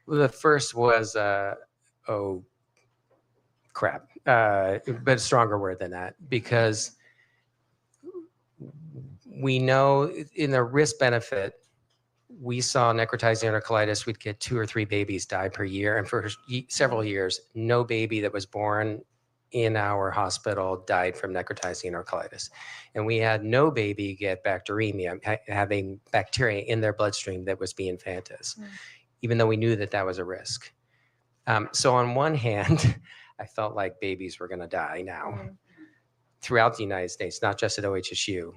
Well, the first was, oh, crap, but a stronger word than that, because we know in the risk benefit, we saw necrotizing enterocolitis, we'd get 2 or 3 babies die per year. And for several years, no baby that was born in our hospital died from necrotizing enterocolitis. And we had no baby get bacteremia, having bacteria in their bloodstream that was B. infantis, even though we knew that that was a risk. So on one hand, I felt like babies were going to die now throughout the United States, not just at OHSU.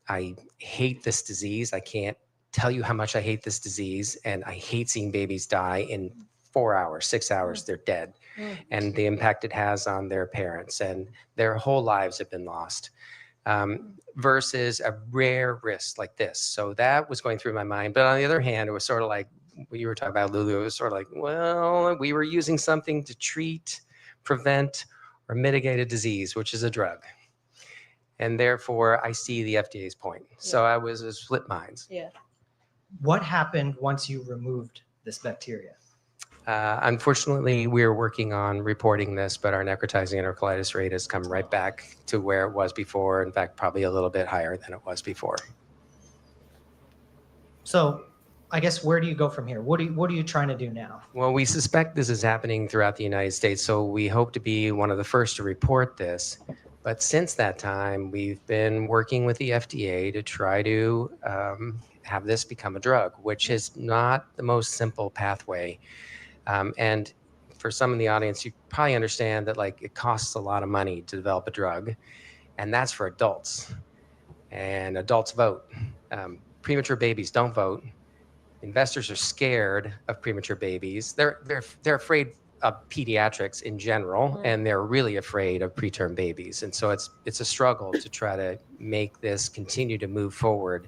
I hate this disease. I can't tell you how much I hate this disease, and I hate seeing babies die in 4 hours, 6 hours, they're dead, and the impact it has on their parents, and their whole lives have been lost, versus a rare risk like this. So that was going through my mind. But on the other hand, it was sort of like what you were talking about, Lulu. It was sort of like, well, we were using something to treat, prevent, or mitigate a disease, which is a drug. And therefore, I see the FDA's point. So I was a split minds. Yeah. What happened once you removed this bacteria? Unfortunately, we're working on reporting this, but our necrotizing enterocolitis rate has come right back to where it was before. In fact, probably a little bit higher than it was before. So I guess where do you go from here? What are you trying to do now? Well, we suspect this is happening throughout the United States, so we hope to be one of the first to report this. But since that time, we've been working with the FDA to try to have this become a drug, which is not the most simple pathway. And for some in the audience, you probably understand that it costs a lot of money to develop a drug, and that's for adults. And adults vote. Premature babies don't vote. investors are scared of premature babies. They're afraid of pediatrics in general, and they're really afraid of preterm babies. And so it's a struggle to try to make this continue to move forward.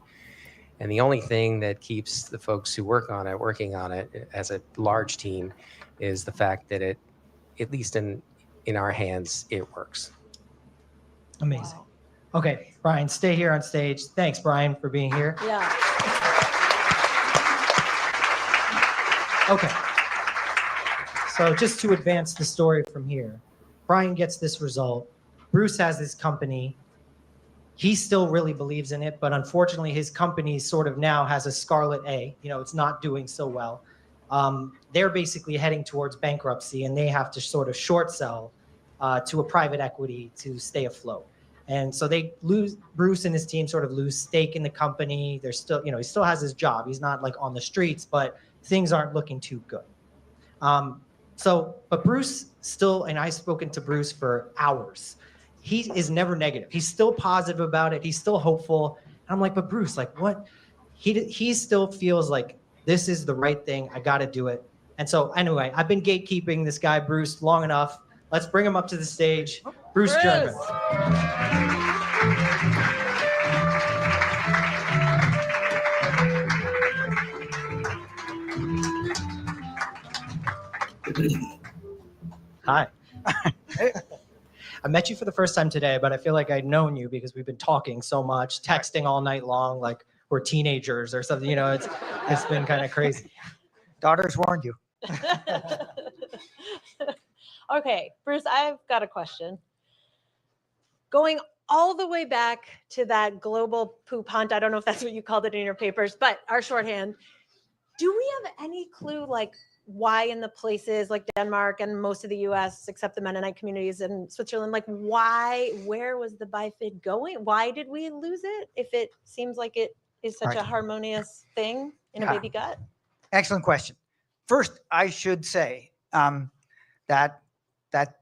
And the only thing that keeps the folks who working on it as a large team is the fact that it, at least in our hands, it works. Amazing. Okay, Brian, stay here on stage. Thanks, Brian, for being here. Yeah. Okay. So just to advance the story from here, Brian gets this result. Bruce has this company. He still really believes in it, but unfortunately his company sort of now has a scarlet A. You know, it's not doing so well. They're basically heading towards bankruptcy, and they have to sort of short sell to a private equity to stay afloat. And so they lose, Bruce and his team sort of lose stake in the company. They're still, you know, he still has his job. He's not like on the streets, but things aren't looking too good. But Bruce still, and I've spoken to Bruce for hours. He is never negative. He's still positive about it. He's still hopeful. And I'm like, but Bruce, like what? He still feels like this is the right thing. I got to do it. And so anyway, I've been gatekeeping this guy, Bruce, long enough. Let's bring him up to the stage. Bruce German. Hi. I met you for the first time today, but I feel like I'd known you because we've been talking so much, texting all night long, like we're teenagers or something. You know, it's been kind of crazy. Daughters warned you. Okay, Bruce, I've got a question. Going all the way back to that global poop hunt, I don't know if that's what you called it in your papers, but our shorthand, do we have any clue like why in the places like Denmark and most of the US, except the Mennonite communities in Switzerland, like where was the bifid going? Why did we lose it if it seems like it is such a harmonious thing in a baby gut? Excellent question. First, I should say that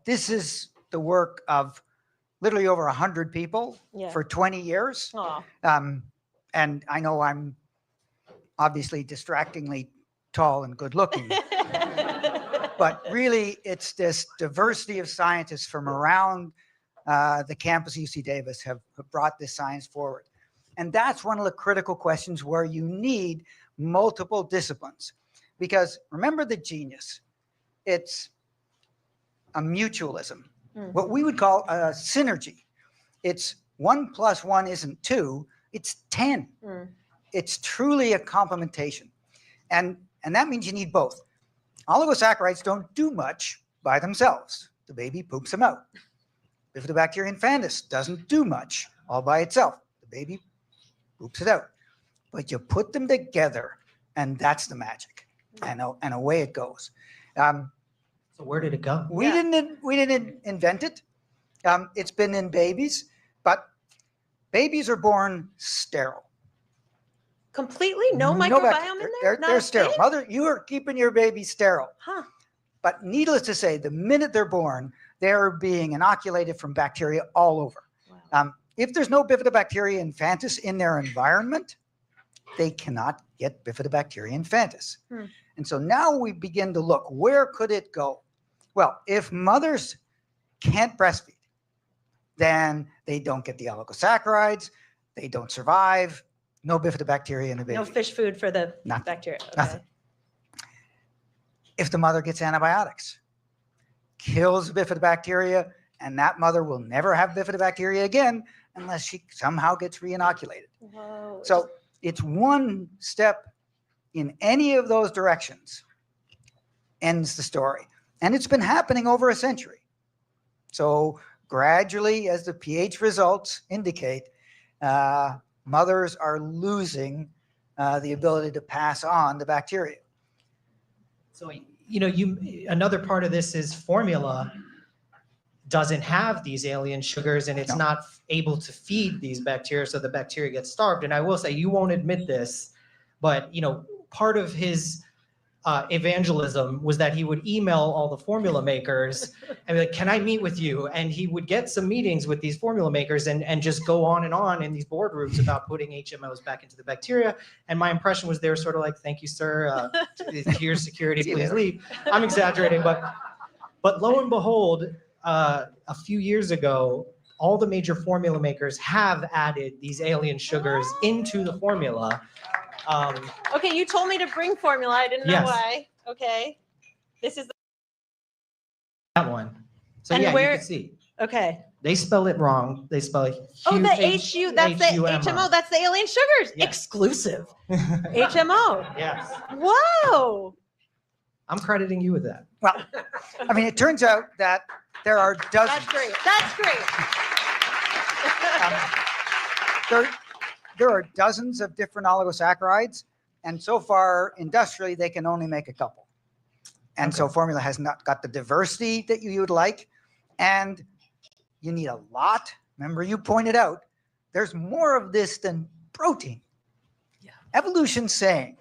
this is the work of literally over 100 people for 20 years. And I know I'm obviously distractingly tall and good looking, but really it's this diversity of scientists from around the campus of UC Davis have brought this science forward. And that's one of the critical questions where you need multiple disciplines. Because remember the genius, it's a mutualism, what we would call a synergy. It's 1 + 1 isn't 2, it's 10. It's truly a complementation. And that means you need both. Oligosaccharides don't do much by themselves. The baby poops them out. Bifidobacteria infantis doesn't do much all by itself. The baby poops it out. But you put them together, and that's the magic. And away it goes. So where did it go? We didn't invent it. It's been in babies, but babies are born sterile. Completely? No microbiome in there? They're sterile. Mother, you are keeping your baby sterile. Huh. But needless to say, the minute they're born, they're being inoculated from bacteria all over. Wow. If there's no Bifidobacteria infantis in their environment, they cannot get Bifidobacteria infantis. And so now we begin to look, where could it go? Well, if mothers can't breastfeed, then they don't get the oligosaccharides, they don't survive, no Bifidobacteria in the baby. No fish food for the bacteria. Okay. Nothing. If the mother gets antibiotics, kills the Bifidobacteria, and that mother will never have Bifidobacteria again unless she somehow gets re-inoculated. Whoa. So it's one step in any of those directions ends the story. And it's been happening over a century. So gradually, as the pH results indicate, mothers are losing the ability to pass on the bacteria. So, you know, another part of this is formula doesn't have these alien sugars and it's not able to feed these bacteria, so the bacteria get starved. And I will say, you won't admit this, but, you know, part of his evangelism was that he would email all the formula makers and be like, can I meet with you? And he would get some meetings with these formula makers and just go on in these boardrooms about putting HMOs back into the bacteria. And my impression was they were sort of like, thank you, sir. Here's security, please leave. I'm exaggerating, but lo and behold, a few years ago, all the major formula makers have added these alien sugars into the formula. Okay, you told me to bring formula. I didn't know Yes. why. Okay. This is That one. So And yeah, where- you can see. okay. They spell it wrong. They spell it Oh, the HU, that's the HMO, that's the alien sugars. Exclusive. HMO. Yes. Whoa. I'm crediting you with that. Well, I mean, it turns out that there are dozens. That's great. That's great. There are dozens of different oligosaccharides, and so far, industrially, they can only make a couple. And so formula has not got the diversity that you would like, and you need a lot. Remember, you pointed out, there's more of this than protein. Evolution's saying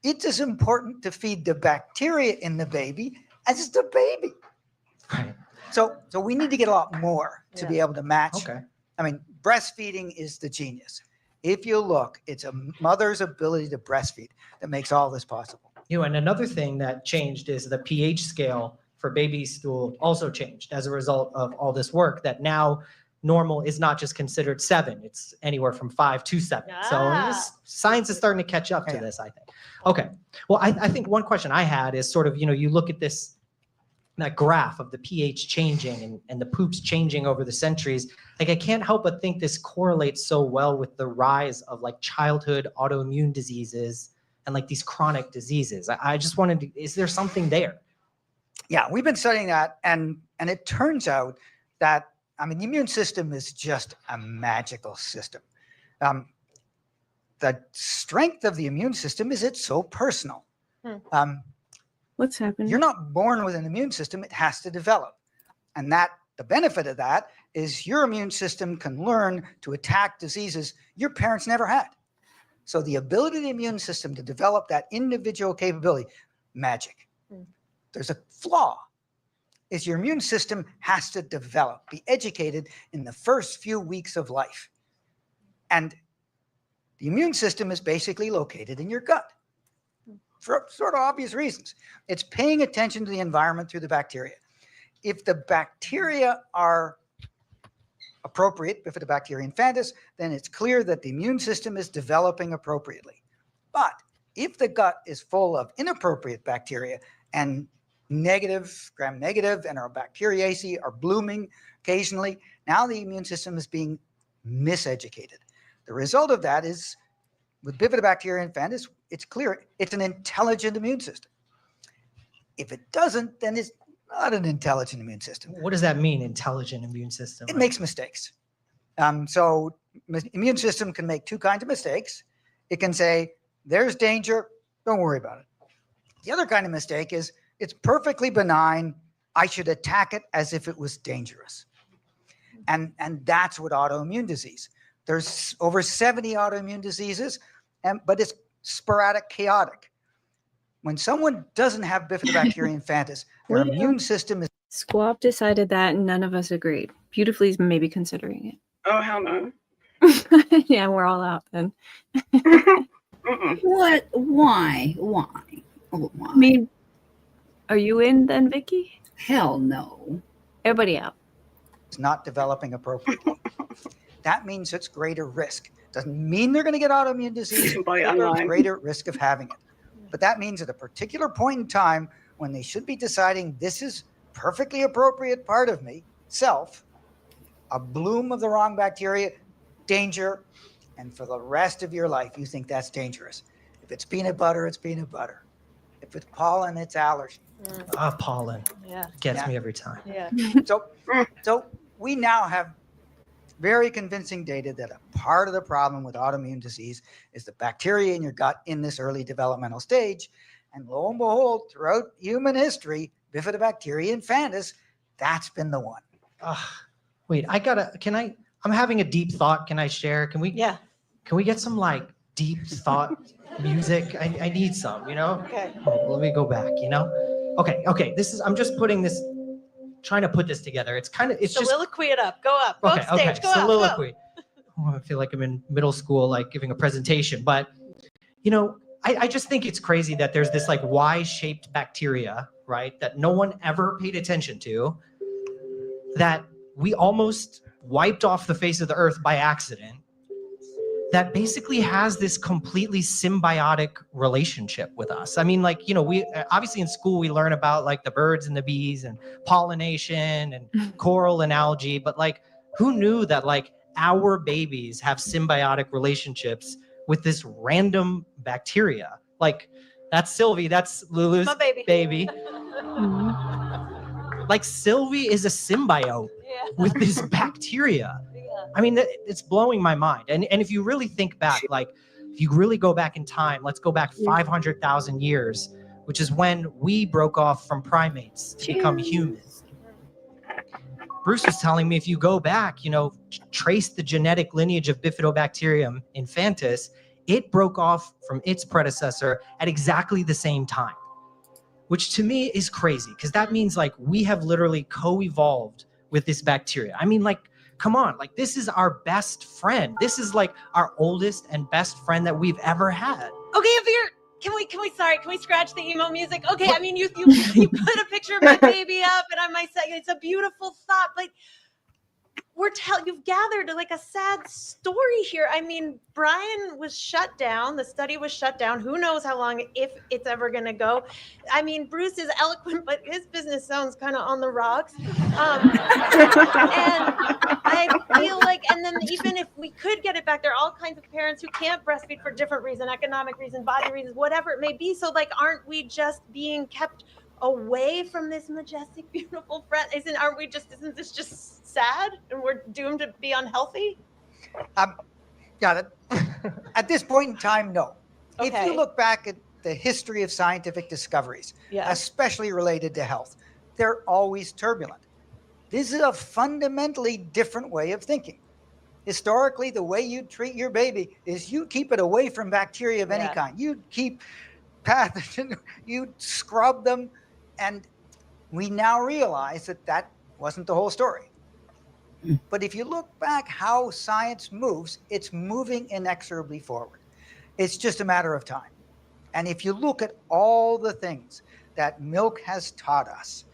it's as important to feed the bacteria in the baby as the baby. So we need to get a lot more to be able to match. Okay. I mean, breastfeeding is the genius. If you look, it's a mother's ability to breastfeed that makes all this possible. And another thing that changed is the pH scale for baby stool also changed as a result of all this work, that now normal is not just considered 7, it's anywhere from 5 to 7. So science is starting to catch up to this, I think. Okay. Well, I think one question I had is sort of, you look at that graph of the pH changing and the poops changing over the centuries. Like, I can't help but think this correlates so well with the rise of like childhood autoimmune diseases and like these chronic diseases. I just wanted to, is there something there? Yeah, we've been studying that, and it turns out that, I mean, the immune system is just a magical system. The strength of the immune system is it's so personal. What's happening? You're not born with an immune system, it has to develop. And the benefit of that is your immune system can learn to attack diseases your parents never had. So the ability of the immune system to develop that individual capability, magic. There's a flaw, is your immune system has to develop, be educated in the first few weeks of life. And the immune system is basically located in your gut for sort of obvious reasons. It's paying attention to the environment through the bacteria. If the bacteria are appropriate, Bifidobacteria infantis, then it's clear that the immune system is developing appropriately. But if the gut is full of inappropriate bacteria and negative, gram-negative, and our bacteriaceae are blooming occasionally, now the immune system is being miseducated. The result of that is, with Bifidobacteria infantis, it's clear it's an intelligent immune system. If it doesn't, then it's not an intelligent immune system. What does that mean, intelligent immune system? It makes mistakes. So immune system can make two kinds of mistakes. It can say, there's danger, don't worry about it. The other kind of mistake is, it's perfectly benign, I should attack it as if it was dangerous. And that's what autoimmune disease. There's over 70 autoimmune diseases, but it's sporadic, chaotic. When someone doesn't have Bifidobacteria infantis, their immune system is... Squab decided that and none of us agreed. Beautifully maybe considering it. Oh, hell no. Yeah, we're all out then. What? Why? Why? Oh, why? I mean, are you in then, Vicky? Hell no. Everybody out. It's not developing appropriately. That means it's greater risk. Doesn't mean they're going to get autoimmune disease, but they're greater risk of having it. But that means at a particular point in time when they should be deciding this is perfectly appropriate part of me, self, a bloom of the wrong bacteria, danger, and for the rest of your life you think that's dangerous. If it's peanut butter, it's peanut butter. If it's pollen, it's allergy. Pollen. Yeah. Gets me every time. Yeah. So we now have very convincing data that a part of the problem with autoimmune disease is the bacteria in your gut in this early developmental stage. And lo and behold, throughout human history, Bifidobacteria infantis, that's been the one. Wait, I'm having a deep thought. Can I share? Can we get some like deep thought music. I need some, you know? Okay. Let me go back, you know? Okay. I'm just trying to put this together. It's just Soliloquy it up. Go up. Go okay. upstage. Go up. Soliloquy. Oh, I feel like I'm in middle school, like giving a presentation. But, you know, I just think it's crazy that there's this like Y-shaped bacteria, right? That no one ever paid attention to, that we almost wiped off the face of the earth by accident, that basically has this completely symbiotic relationship with us. I mean, like, you know, we obviously in school we learn about like the birds and the bees and pollination and coral and algae, but like, who knew that like our babies have symbiotic relationships with this random bacteria? Like, that's Sylvie, that's Lulu's My baby. Like, Sylvie is a symbiote with this bacteria. I mean, it's blowing my mind. And if you really think back, like, if you really go back in time, let's go back 500,000 years, which is when we broke off from primates to become humans. Bruce was telling me, if you go back, you know, trace the genetic lineage of Bifidobacterium infantis, it broke off from its predecessor at exactly the same time, which to me is crazy, because that means like we have literally co-evolved with this bacteria. I mean, like, come on, like, this is our best friend. This is like our oldest and best friend that we've ever had. Okay, if you're, can we scratch the emo music? Okay, I mean, you put a picture of my baby up, and I might say it's a beautiful thought, but you've gathered like a sad story here. I mean, Brian was shut down. The study was shut down. Who knows how long, if it's ever going to go. I mean, Bruce is eloquent, but his business sounds kind of on the rocks. And I feel like, and then even if we could get it back, there are all kinds of parents who can't breastfeed for different reasons, economic reasons, body reasons, whatever it may be. So like, aren't we just being kept away from this majestic, beautiful friend? Isn't this just sad and we're doomed to be unhealthy? At this point in time, no. Okay. If you look back at the history of scientific discoveries, especially related to health, they're always turbulent. This is a fundamentally different way of thinking. Historically, the way you treat your baby is you keep it away from bacteria of any kind. You keep pathogen, you scrub them, and we now realize that that wasn't the whole story. But if you look back how science moves, it's moving inexorably forward. It's just a matter of time. And if you look at all the things that milk has taught us,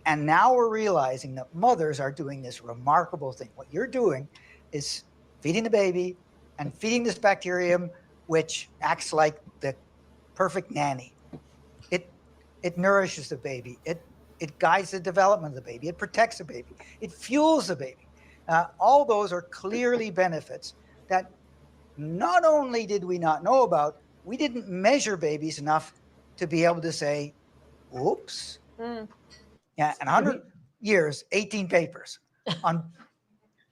and now we're realizing that mothers are doing this remarkable thing. What you're doing is feeding the baby and feeding this bacterium, which acts like the perfect nanny. It nourishes the baby. It guides the development of the baby. It protects the baby. It fuels the baby. All those are clearly benefits that not only did we not know about, we didn't measure babies enough to be able to say, oops. Yeah, in 100 years, 18 papers on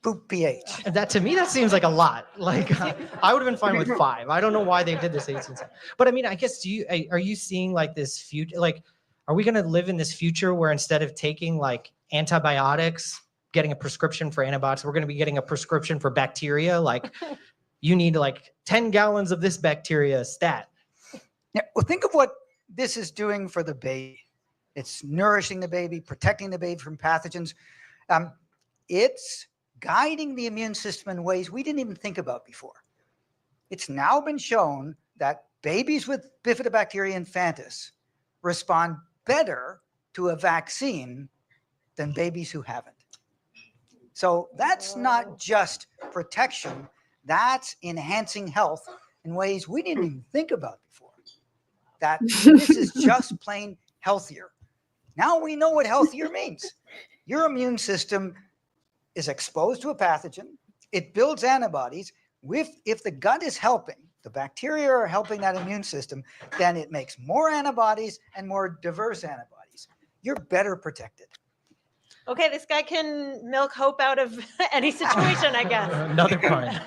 poop pH. To me, that seems like a lot. Like, I would have been fine with 5. I don't know why they did this 18 times. But I mean, I guess, are you seeing like this future? Like, are we going to live in this future where instead of taking like antibiotics, getting a prescription for antibiotics, we're going to be getting a prescription for bacteria? Like, you need like 10 gallons of this bacteria stat. Yeah, well, think of what this is doing for the baby. It's nourishing the baby, protecting the baby from pathogens. It's guiding the immune system in ways we didn't even think about before. It's now been shown that babies with Bifidobacteria infantis respond better to a vaccine than babies who haven't. So that's not just protection, that's enhancing health in ways we didn't even think about before. That this is just plain healthier. Now we know what healthier means. Your immune system is exposed to a pathogen. It builds antibodies. If the gut is helping, the bacteria are helping that immune system, then it makes more antibodies and more diverse antibodies. You're better protected. Okay, this guy can milk hope out of any situation, I guess. Another pun.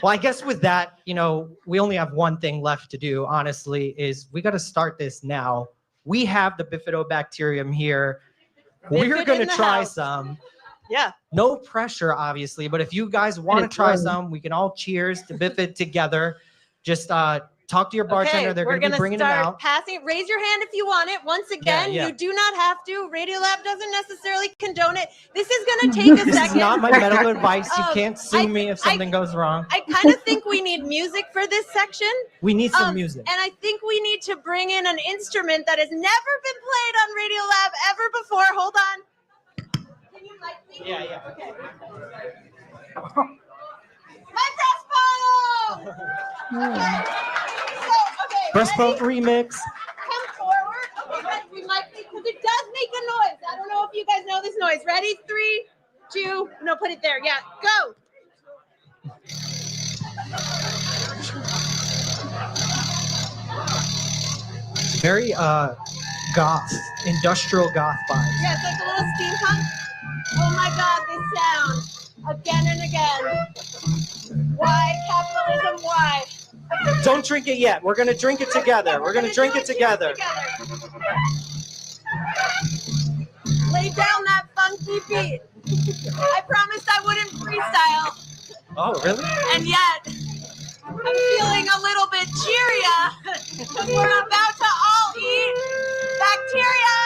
Well, I guess with that, you know, we only have one thing left to do, honestly, is we got to start this now. We have the Bifidobacterium here. We're going to try some. Yeah. No pressure, obviously, but if you guys want to try some, we can all cheers to Bifid together. Just Talk to your bartender. They're we're going to be gonna bringing them start out. passing. Raise your hand if you want it. Once again, yeah. you do not have to. Radiolab doesn't necessarily condone it. This is going to take a This second. is not my medical advice. You Um, can't sue me if something goes wrong. I kind of think we need music for this section. We need some music. And I think we need to bring in an instrument that has never been played on Radiolab ever before. Hold on. Can you mic me? Yeah. Okay. My Prespo! Okay. Prespo remix. Come forward. Okay, guys, we might because it does make a noise. I don't know if you guys know this noise. Ready? 3, 2, no, put it there. Yeah, go. Very goth, industrial goth vibe. Yeah, it's like a little steampunk. Oh my God, this sound again and again. Why capitalism? Why? Don't drink it yet. We're gonna drink it together. We're gonna drink it together. Lay down that funky beat. I promised I wouldn't freestyle. Oh, really? And yet, I'm feeling a little bit cheerier because we're about to all eat bacteria.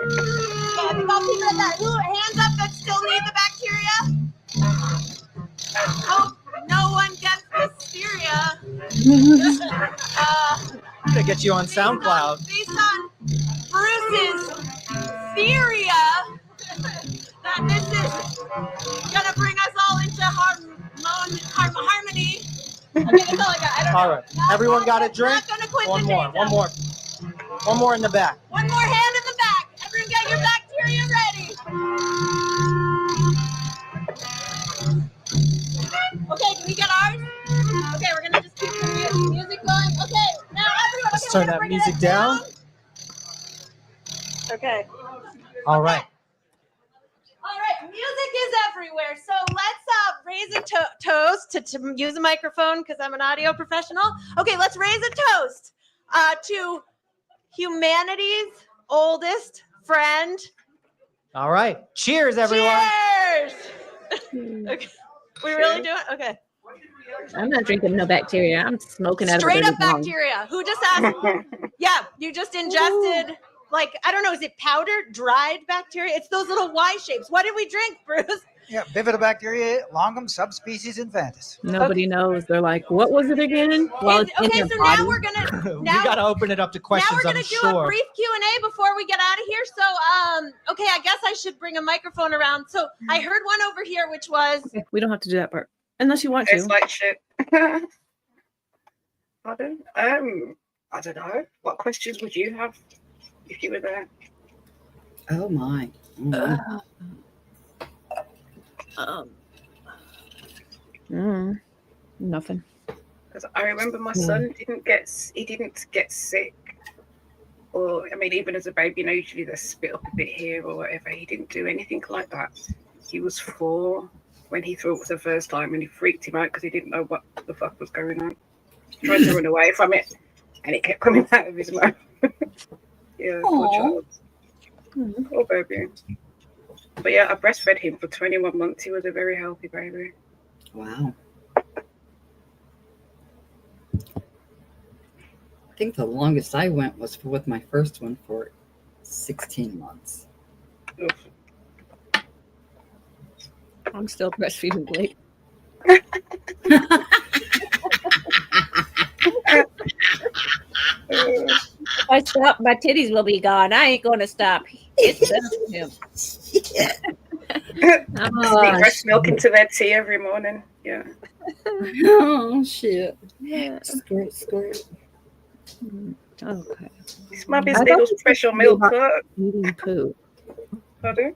Okay, I think I'll keep it at that. Hands up that still need the bacteria. Hope no one gets listeria. I'm gonna get you on SoundCloud. Based on Bruce's theory that this is gonna bring us all into harmony. Okay, that's all I got. I don't All know. right, everyone got a drink. Not gonna quit One the more, day, one more, one more in the back. One more hand in the back. Everyone get your bacteria ready. Okay, can we get ours? Okay, we're gonna just keep the music going. Okay, now everyone. Let's turn that music down. Okay. All right. All right, music is everywhere. So let's raise a toast to use a microphone because I'm an audio professional. Okay, let's raise a toast to humanity's oldest friend. All right. Cheers, everyone. Cheers! Okay. We really do it? Okay. I'm not drinking no bacteria. I'm smoking out of Straight a up bacteria. Who just asked? Yeah, you just ingested, like, I don't know, is it powdered, dried bacteria? It's those little Y shapes. What did we drink, Bruce? Yeah, Bifidobacteria longum subspecies infantis. Nobody knows. They're like, what was it again? Well, it's in Okay, their so body. now we're gonna We gotta open it up to questions. Now we're gonna I'm do sure. a brief Q&A before we get out of here. So, okay, I guess I should bring a microphone around. So I heard one over here, which was. Okay, we don't have to do that part unless you want It's to. like shit. Pardon? I don't know. What questions would you have if you were there? Oh my. Nothing. Because I remember my son didn't get sick, or I mean, even as a baby, you know, usually they spit up a bit here or whatever. He didn't do anything like that. He was 4 when he threw up for the first time, and he freaked him out because he didn't know what the fuck was going on. He tried to run away from it, and it kept coming out of his mouth. Yeah, poor child. Poor baby. But yeah, I breastfed him for 21 months. He was a very healthy baby. Wow. I think the longest I went was with my first one for 16 months. I'm still breastfeeding Blake. If I stop, my titties will be gone. I ain't gonna stop. It's him. Sneak breast milk into their tea every morning. Yeah. Oh shit. Yeah. Squirt, squirt. Okay. This might be little special milk. Eating poo. Pardon?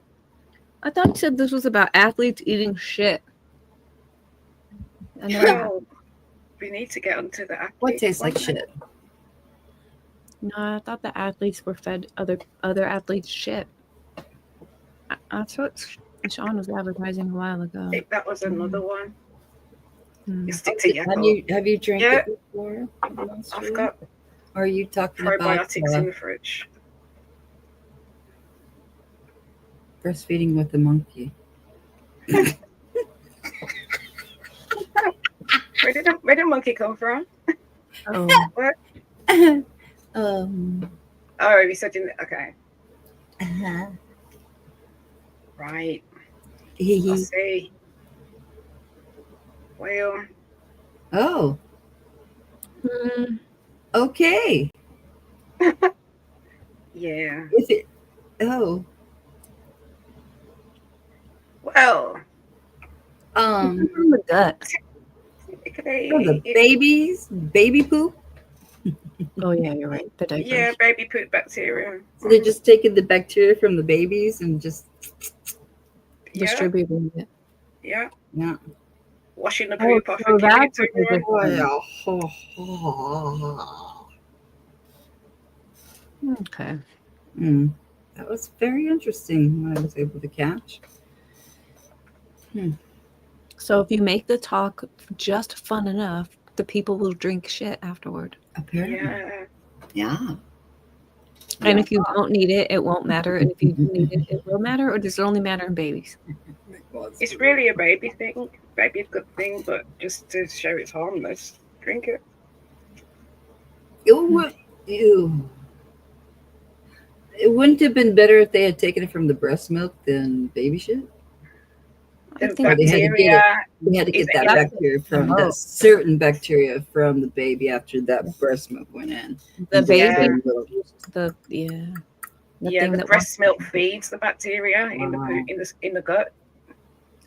I thought you said this was about athletes eating shit. I know. Well, we need to get onto the athletes. What tastes like shit? No, I thought the athletes were fed other athletes shit. That's what Sean was advertising a while ago. I think that was another one. Mm. You stick to your Have you drank Yeah. it before? I've got Are you talking about probiotics in the fridge. breastfeeding with the monkey? Where did monkey come from? Oh. What? Oh, you said okay. Uh-huh. Right. I see. Well. Oh. Okay. Yeah. Is it? Oh. Well. From the gut. The babies, baby poop. Oh yeah, you're right. The diapers. Yeah, baby poop bacteria. So they're just taking the bacteria from the babies and just distributing it. Yeah. Yeah. Washing the Oh, poop off so and giving it that's to what they're everyone. Okay. That was very interesting what I was able to catch. So if you make the talk just fun enough, the people will drink shit afterward. Apparently. Yeah. And if you don't need it, it won't matter. And if you need it, it will matter. Or does it only matter in babies? It's really a baby thing. Baby's good thing, but just to show it's harmless, drink it. Ew. It wouldn't have been better if they had taken it from the breast milk than baby shit. The Or they had to get it. They had to is get that bacteria from that certain bacteria from the baby after that breast milk went in. The And baby, very little. the the breast milk feeds the bacteria in the poop, in the gut,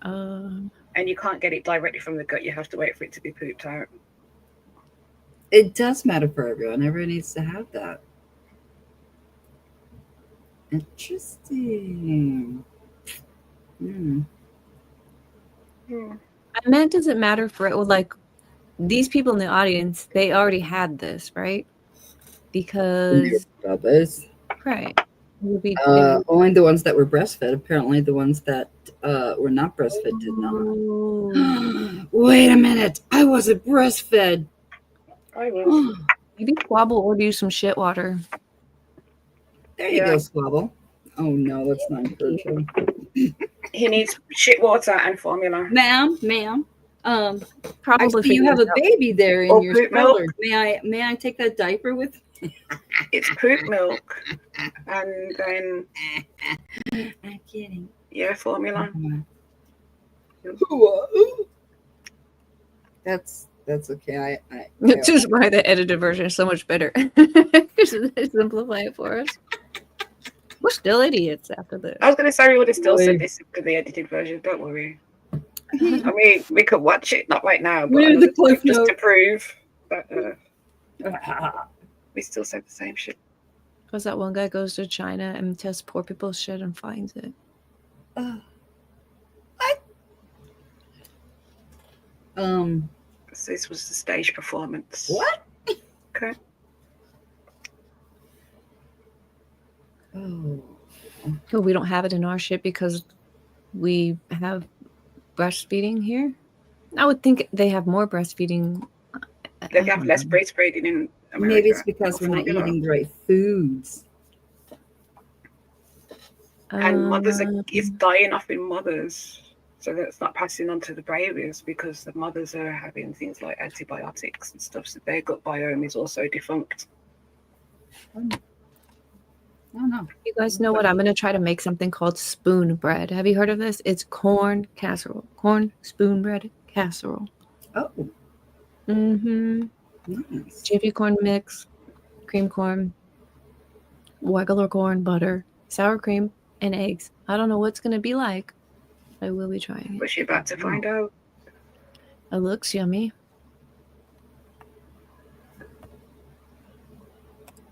and you can't get it directly from the gut. You have to wait for it to be pooped out. It does matter for everyone. Everyone needs to have that. Interesting. I meant, does it matter for it? Well, like these people in the audience, they already had this, right? Because right. It would be, Only the ones that were breastfed. Apparently, the ones that were not breastfed did not. Wait a minute! I wasn't breastfed. I will. Maybe Squabble order you some shit water. There you go, Squabble. Oh no, that's not encouraging. He needs shit water and formula. Ma'am. I Probably see you have a figured it out. baby there in Or your poop stroller. milk. May I take that diaper with me? It's poop milk, and then I'm kidding. Yeah, formula. That's okay. I Which is why the edited version is so much better. They simplify it for us. We're still idiots after this. I was going to say we would have still said this to the edited version. Don't worry. I mean, we could watch it, not right now, but Where's the cliff just note? to prove that we still said the same shit. Because that one guy goes to China and tests poor people's shit and finds it. What? So this was the stage performance. What? Okay. Oh, we don't have it in our shit because we have breastfeeding here. I would think they have more breastfeeding. They have less breastfeeding in America. Maybe it's because we're not eating the right foods. And mothers it's dying off in mothers. So that's not passing on to the babies because the mothers are having things like antibiotics and stuff. So their gut biome is also defunct. No. You guys know what? I'm going to try to make something called spoon bread. Have you heard of this? It's corn casserole. Corn spoon bread casserole. Oh. Mm-hmm. Nice. Jiffy corn mix, cream corn, regular corn, butter, sour cream, and eggs. I don't know what it's going to be like. I will be trying it. But you're about to find out. It looks yummy.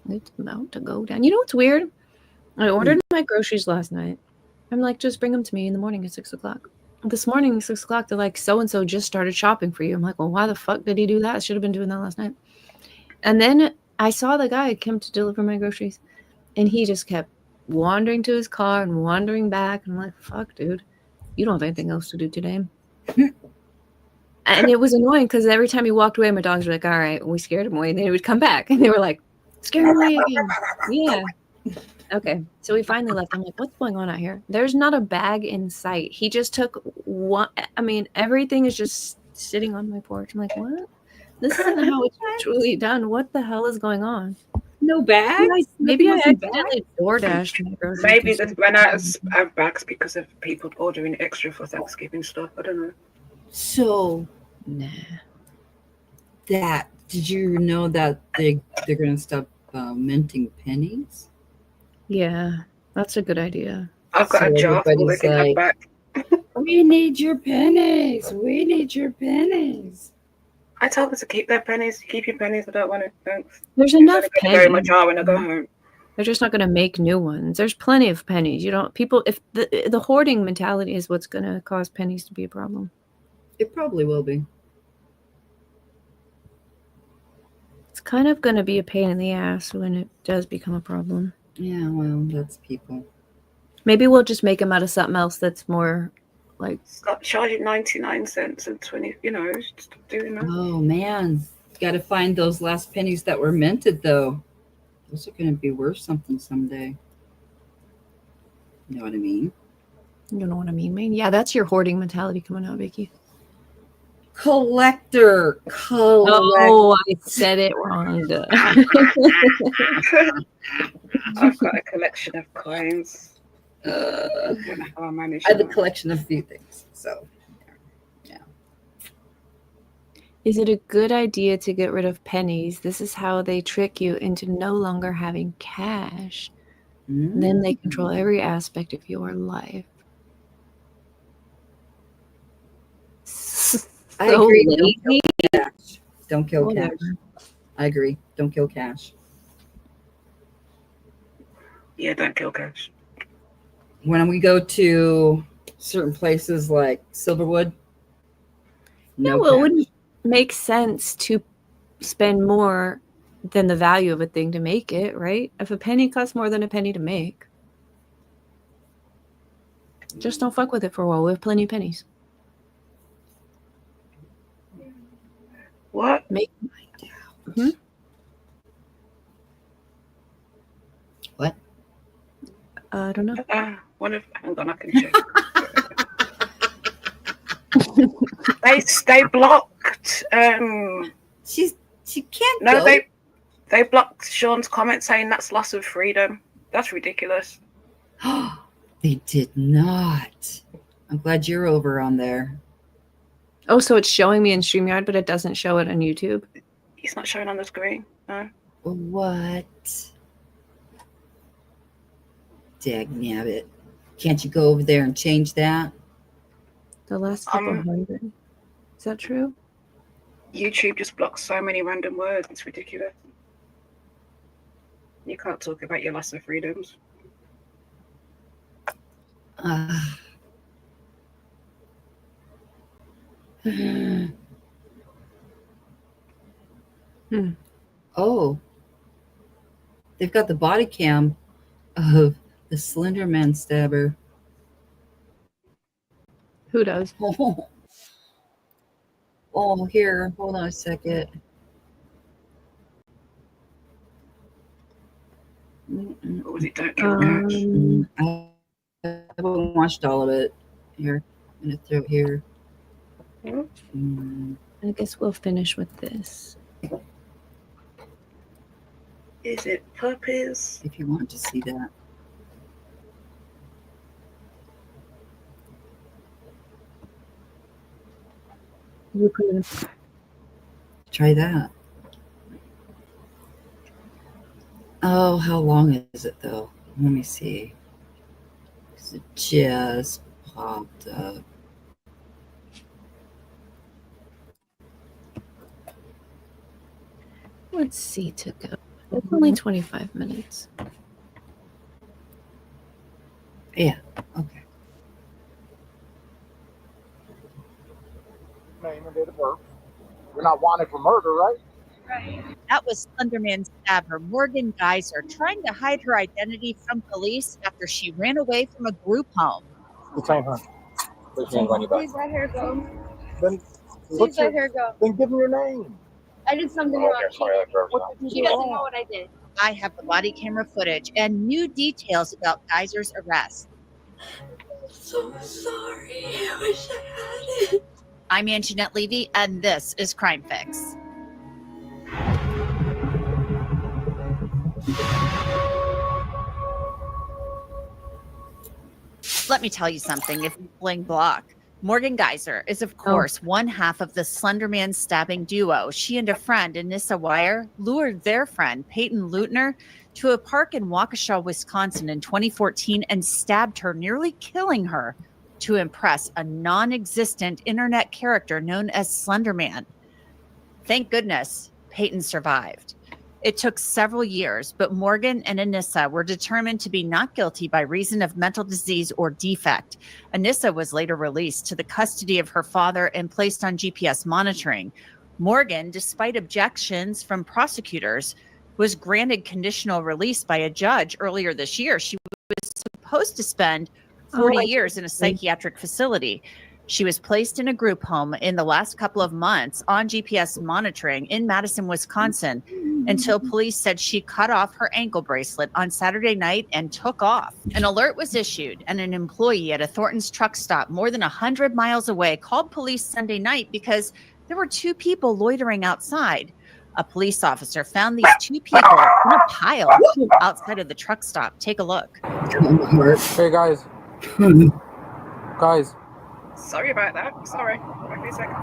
It's about to go down. You know what's weird? I ordered my groceries last night. I'm like, just bring them to me in the morning at 6 o'clock. This morning, 6 o'clock, they're like, so-and-so just started shopping for you. I'm like, well, why the fuck did he do that? I should have been doing that last night. And then I saw the guy come to deliver my groceries, and he just kept wandering to his car and wandering back. And I'm like, fuck, dude. You don't have anything else to do today. And it was annoying because every time he walked away, my dogs were like, all right, and we scared him away. And then he would come back, and they were like, scare him away again. Yeah. Okay. So we finally left. I'm like, what's going on out here? There's not a bag in sight. He just took one. I mean, everything is just sitting on my porch. I'm like, what? This isn't how it's usually done. What the hell is going on? No bags? Maybe I Nothing accidentally DoorDashed my groceries. Maybe they've run out of bags because of people ordering extra for Thanksgiving stuff. I don't know. So, nah. That did you know that they're going to stop minting pennies? Yeah, that's a good idea. I've got a jar full they can have back. We need your pennies. We need your pennies. I told them to keep their pennies. Keep your pennies. I don't want it. Thanks. There's enough Go in my pennies. jar when I go home. They're just not going to make new ones. There's plenty of pennies. You don't people if the hoarding mentality is what's going to cause pennies to be a problem. It probably will be. It's kind of going to be a pain in the ass when it does become a problem. Yeah, well, that's people. Maybe we'll just make them out of something else that's more like Stop charging 99 cents and 20. You know, just doing that. Oh man, got to find those last pennies that were minted though. Those are going to be worth something someday. You know what I mean? You know what I mean, man? Yeah, that's your hoarding mentality coming out, Vicky. Collector. Oh, I said it wrong. I've got a collection of coins. I don't know how I manage I have a that. collection of a few things. So, yeah. Is it a good idea to get rid of pennies? This is how they trick you into no longer having cash. Then they control every aspect of your life. I So agree. lazy. Don't kill cash. Whatever. I agree. Don't kill cash. Yeah, don't kill cash. When we go to certain places like Silverwood, No, well, it wouldn't make sense to spend more than the value of a thing to make it, right? If a penny costs more than a penny to make, just don't fuck with it for a while. We have plenty of pennies. What? Make What? I don't know. Hang on, I can check. they blocked. She can't. No, go. they blocked Sean's comment saying that's loss of freedom. That's ridiculous. They did not. I'm glad you're over on there. Oh, so it's showing me in StreamYard, but it doesn't show it on YouTube. It's not showing on the screen. No. What? Dagnabbit. Can't you go over there and change that? The last couple hundred. Is that true? YouTube just blocks so many random words. It's ridiculous. You can't talk about your loss of freedoms. Oh, they've got the body cam of the Slender Man stabber. Who does? Oh, here. Hold on a second. What was it? Don't kill cash. I haven't watched all of it. Here, I'm gonna throw it here. I guess we'll finish with this. Is it puppies? If you want to see that. You put it Try that. Oh, how long is it though? Let me see. 'Cause it just popped up. Let's see to go. It's only 25 minutes. Yeah. Okay. Name and date of birth. You're not wanted for murder, right? That was Slenderman stabber Morgan Geyser trying to hide her identity from police after she ran away from a group home. Detain her. Please hands on your back. Please let her go. Then, Please let her go. then give me your name. I did something wrong. She doesn't know what I did. I have the body camera footage and new details about Geyser's arrest. So sorry. I wish I had it. I'm Anjanette Levy, and this is Crime Fix. Let me tell you something. If bling block, Morgan Geyser is, of course, one half of the Slenderman stabbing duo. She and a friend, Anissa Wire, lured their friend, Peyton Leutner, to a park in Waukesha, Wisconsin in 2014 and stabbed her, nearly killing her, to impress a non-existent internet character known as Slenderman. Thank goodness Peyton survived. It took several years, but Morgan and Anissa were determined to be not guilty by reason of mental disease or defect. Anissa was later released to the custody of her father and placed on GPS monitoring. Morgan, despite objections from prosecutors, was granted conditional release by a judge earlier this year. She was supposed to spend 40 years in a psychiatric facility. She was placed in a group home in the last couple of months on GPS monitoring in Madison, Wisconsin, until police said she cut off her ankle bracelet on Saturday night and took off. An alert was issued, and an employee at a Thornton's truck stop more than 100 miles away called police Sunday night because there were two people loitering outside. A police officer found these two people in a pile outside of the truck stop. Take a look. Hey, guys. Guys. Sorry about that. Sorry. Give me a second.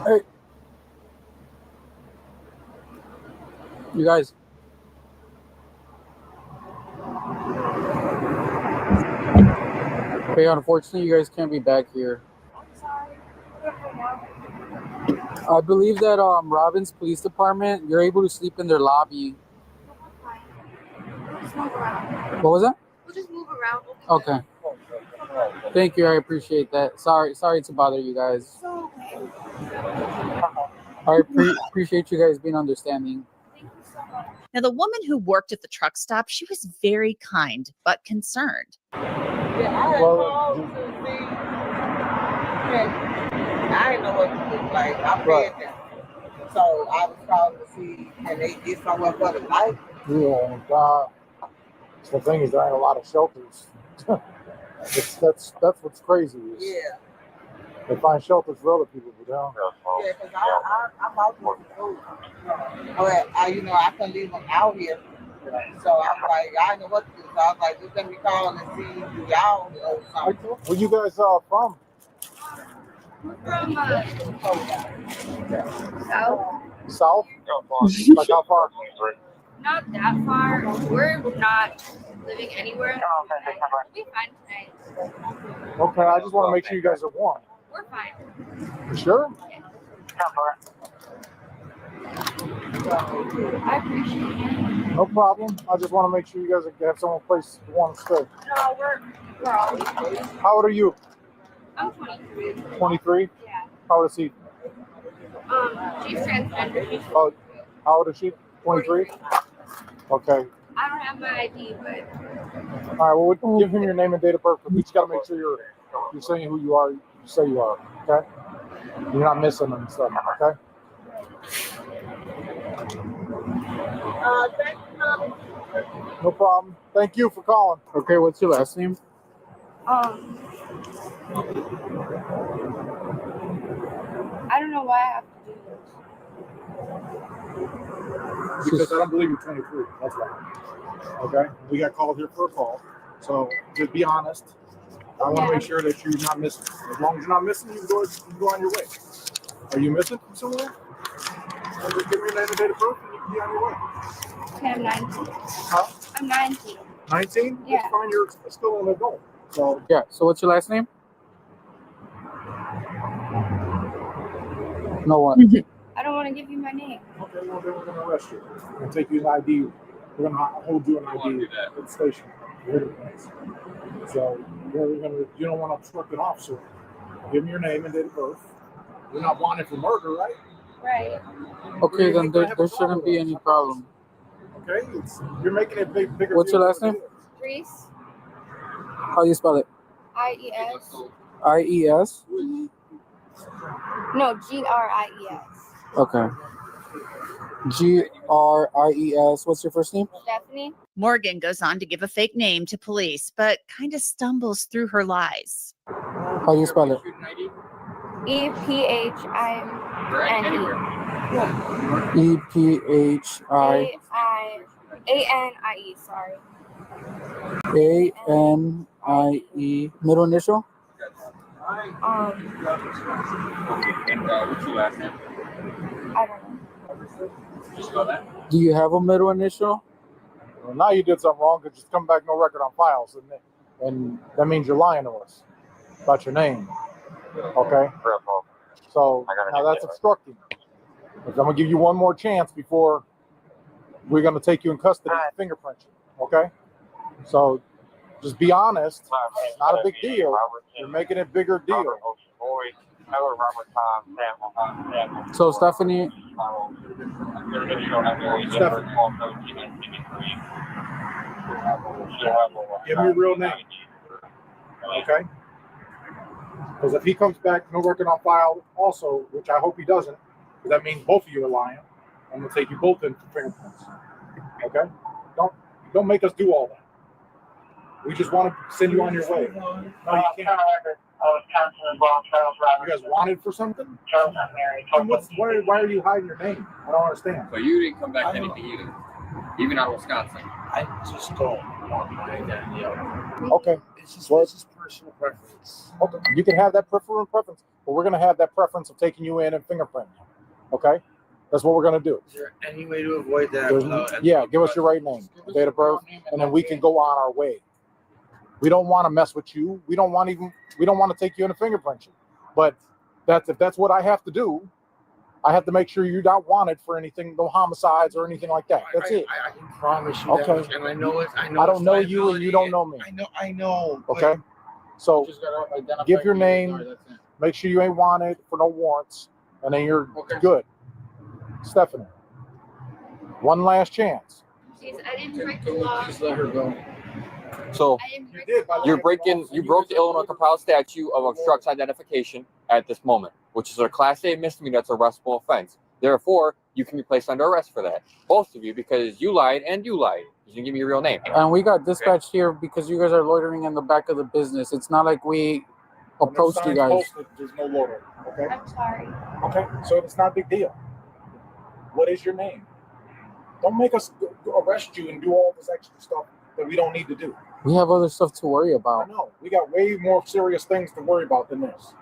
Hey. You guys. Okay, unfortunately, you guys can't be back here. I believe that Robbins Police Department, you're able to sleep in their lobby. What was that? We'll just move around. Okay. Thank you. I appreciate that. Sorry to bother you guys. I appreciate you guys being understanding. Now, the woman who worked at the truck stop, she was very kind but concerned. Yeah, I didn't know what to look like. I'm pregnant. So I was calling to see, can they get somewhere for the night? Yeah, and the thing is, there ain't a lot of shelters. That's what's crazy. Yeah. They find shelters for other people, but they don't. Yeah, because I'm out here for food. But I couldn't leave them out here. So I'm like, I didn't know what to do. So I was like, just let me call and see who y'all know something. Where you guys from? We're from South. South? Like how far? Not that far. We're not living anywhere. We'll be fine tonight. Okay, I just want to make sure you guys are warm. We're fine. You sure? I appreciate it. No problem. I just want to make sure you guys have some place to want to stay. No, we're always fine. How old are you? I'm 23. 23? Yeah. How old is he? She's transgender. Oh, how old is she? 23? Okay. I don't have my ID, but All right, well, we'll give him your name and date of birth, but we just got to make sure you're saying who you are, you say you are, okay? You're not missing them and stuff, okay? Thank you. No problem. Thank you for calling. Okay, what's your last name? I don't know why I have to do this. Because I don't believe you're 23. That's why. Okay? We got called here for a call. So just be honest. I want to make sure that you're not missing. As long as you're not missing, you can go on your way. Are you missing from somewhere? Just give me your name and date of birth and you can be on your way. Okay, I'm 19. Huh? I'm 19. 19? Yeah. That's fine. You're still an adult. So Yeah, so what's your last name? No one. I don't want to give you my name. Okay, well, then we're going to arrest you. We're going to take you an ID. We're going to hold you an ID at the station. So you don't want to obstruct an officer. Give me your name and date of birth. You're not wanted for murder, right? Right. Okay, then there shouldn't be any problem. Okay, you're making it bigger. What's your last name? Reese. How do you spell it? I-E-S. I-E-S? No, G-R-I-E-S. Okay. Gries. What's your first name? Stephanie. Morgan goes on to give a fake name to police, but kind of stumbles through her lies. How do you spell it? EPHINE. EPHIANIE. Sorry. ANIE. Middle initial? I don't know. Do you have a middle initial? Well, now you did something wrong because it's come back no record on files, and that means you're lying to us about your name. Okay. So now that's obstructing. I'm gonna give you one more chance before we're gonna take you in custody and fingerprint you. Okay. So just be honest. It's not a big deal. You're making it a bigger deal. So Stephanie. Give me your real name. Okay? Because if he comes back, no record on file, also, which I hope he doesn't, because that means both of you are lying. I'm gonna take you both in for fingerprints. Okay? Don't make us do all that. We just want to send you on your way. No, you can't. You guys wanted for something? Why are you hiding your name? I don't understand. So you didn't come back to anything either, even out of Wisconsin. I just don't want my identity out. Okay. It's just personal preference. Okay. You can have that preference, but we're going to have that preference of taking you in and fingerprinting you. Okay? That's what we're going to do. Is there any way to avoid that? Yeah, give us your right name, date of birth, and then we can go on our way. We don't want to mess with you. We don't want to take you in a fingerprint you. But if that's what I have to do, I have to make sure you're not wanted for anything, no homicides or anything like that. That's it. I can promise you Okay. that. And I know it. I don't know you and you don't know me. I know. Okay. So give your name, make sure you ain't wanted for no warrants, and then you're good. Stephanie, one last chance. I didn't break the law. Just let her go. So you broke the Illinois compiled statute of obstruction identification at this moment, which is a Class A misdemeanor. That's a arrestable offense. Therefore, you can be placed under arrest for that, both of you, because you lied and you lied. You didn't give me your real name. And we got dispatched here because you guys are loitering in the back of the business. It's not like we approached you guys. There's no loitering. Okay. I'm sorry. Okay. So it's not a big deal. What is your name? Don't make us arrest you and do all this extra stuff that we don't need to do. We have other stuff to worry I about. know. We got way more serious things to worry about than this.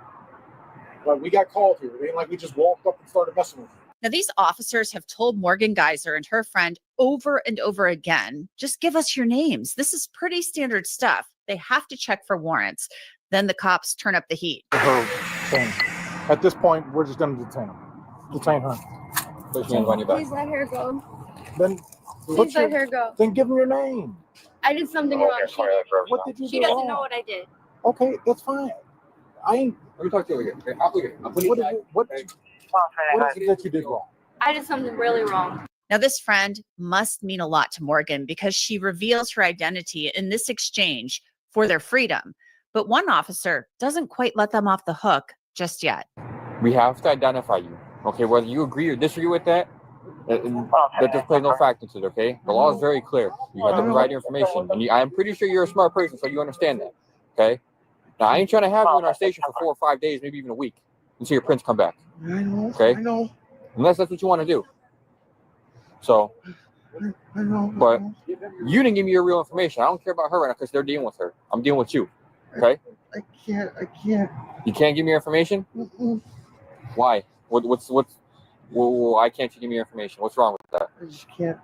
But we got called here. It ain't like we just walked up and started messing with you. Now, these officers have told Morgan Geyser and her friend over and over again, just give us your names. This is pretty standard stuff. They have to check for warrants. Then the cops turn up the heat. Her thing. At this point, we're just going to detain him. Detain her. Please let her go. Then Please let her go. Then give him your name. I did something wrong. What did you do She doesn't wrong? know what I did. Okay, that's fine. I ain't. Let me talk to you over here. Okay, I'll look at it. What is it that you did wrong? I did something really wrong. Now, this friend must mean a lot to Morgan because she reveals her identity in this exchange for their freedom. But one officer doesn't quite let them off the hook just yet. We have to identify you. Okay, whether you agree or disagree with that, that just plays no factor into it, okay? The law is very clear. You have to provide information. And I'm pretty sure you're a smart person, so you understand that, okay? Now, I ain't trying to have you in our station for 4 or 5 days, maybe even a week, until your prints come back. I know. Okay? I know. Unless that's what you want to do. So, I know. but you didn't give me your real information. I don't care about her right now because they're dealing with her. I'm dealing with you, okay? I can't. You can't give me your information? Mm-mm. Why? What's why can't you give me your information? What's wrong with that? I just can't.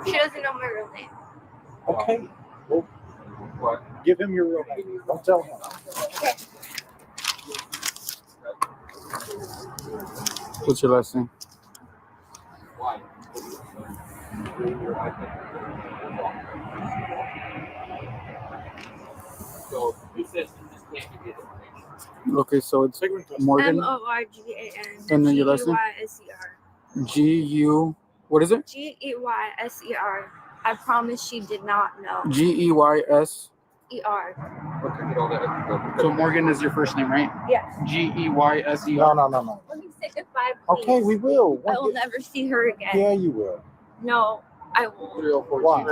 She doesn't know my real name. Okay. Well, give him your real name. Don't tell him. Okay. What's your last name? Why? So he says you just can't give me the information. Okay, so it's Morgan. Morgan. And then your last name? Geyser. G-U, what is it? Geyser. I promise she did not know. G-E-Y-S. ER. So Morgan is your first name, right? Yes. G-E-Y-S-E-R. No. say goodbye, please. Okay, we will. I will never see her again. Yeah, you will. No, I won't. Why?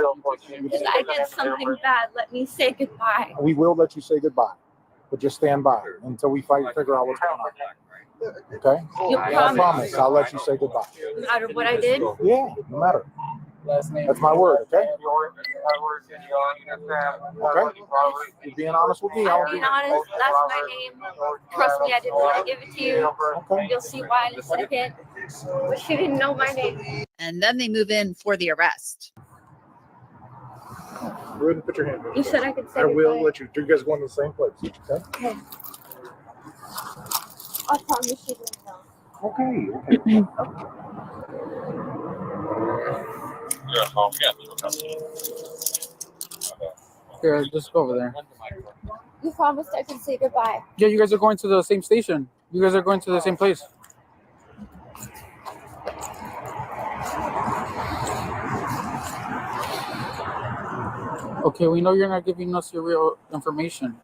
If I did something bad, let me say goodbye. We will let you say goodbye, but just stand by until we figure out what's going on. Okay? You I promise? promise. I'll let you say goodbye. No matter what I did? Yeah, no matter. That's my word, okay? Okay? You're being honest with me. I'm being honest. That's my name. Trust me, I didn't want to give it to you. Okay. You'll see why in a second. But she didn't know my name. And then they move in for the arrest. Go ahead and put your hand in. You said I could say I will goodbye. let you. You guys going to the same place, okay? Okay. I promise she didn't know. Okay. Here, just go over there. You promised I could say goodbye. Yeah, you guys are going to the same station. You guys are going to the same place. Okay, we know you're not giving us your real information.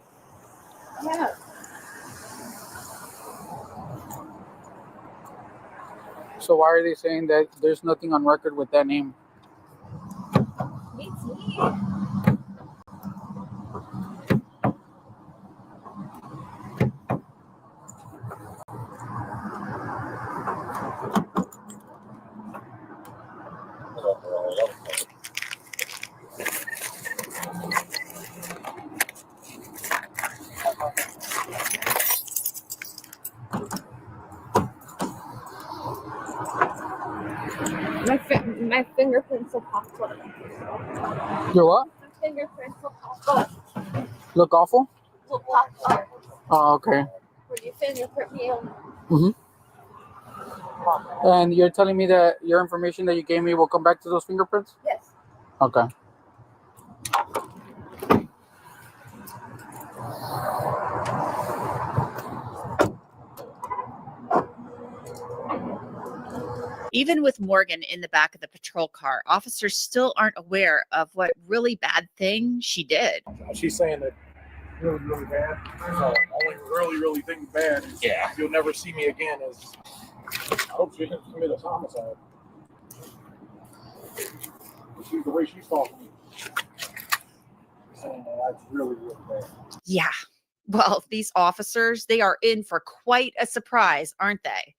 Yeah. So why are they saying that there's nothing on record with that name? It's me. My fingerprints will pop up. Your what? My fingerprints will pop up. Look awful? Will pop up Oh, okay. when you fingerprint me on. Mm-hmm. And you're telling me that your information that you gave me will come back to those fingerprints? Yes. Okay. Even with Morgan in the back of the patrol car, officers still aren't aware of what really bad thing she did. She's saying that really bad. So only really thing bad is you'll never see me again. Is I hope she didn't commit a homicide. The way she's talking, saying that's really bad. Yeah. Well, these officers, they are in for quite a surprise, aren't they?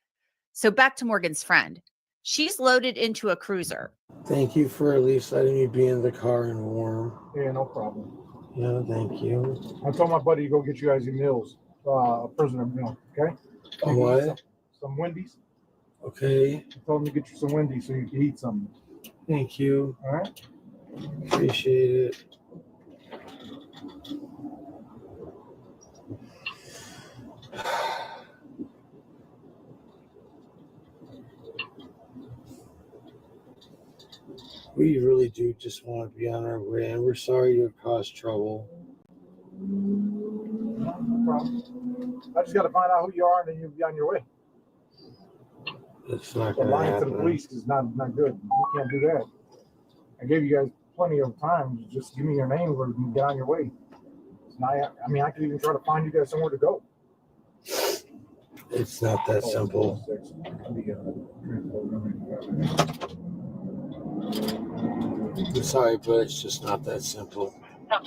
So back to Morgan's friend. She's loaded into a cruiser. Thank you for at least letting me be in the car and warm. Yeah, no problem. Yeah, thank you. I told my buddy to go get you guys your meals, prisoner meal. Okay. What? Some Wendy's. Okay. I told him to get you some Wendy's so you can eat something. Thank you. All right. Appreciate it. We really do just want to be on our way, and we're sorry to have caused trouble. No problem. I just got to find out who you are, and then you'll be on your way. It's not But going to lying to the happen. police is not good. You can't do that. I gave you guys plenty of time. Just give me your name or you can get on your way. I could even try to find you guys somewhere to go. It's not that simple. I'm sorry, but it's just not that simple. I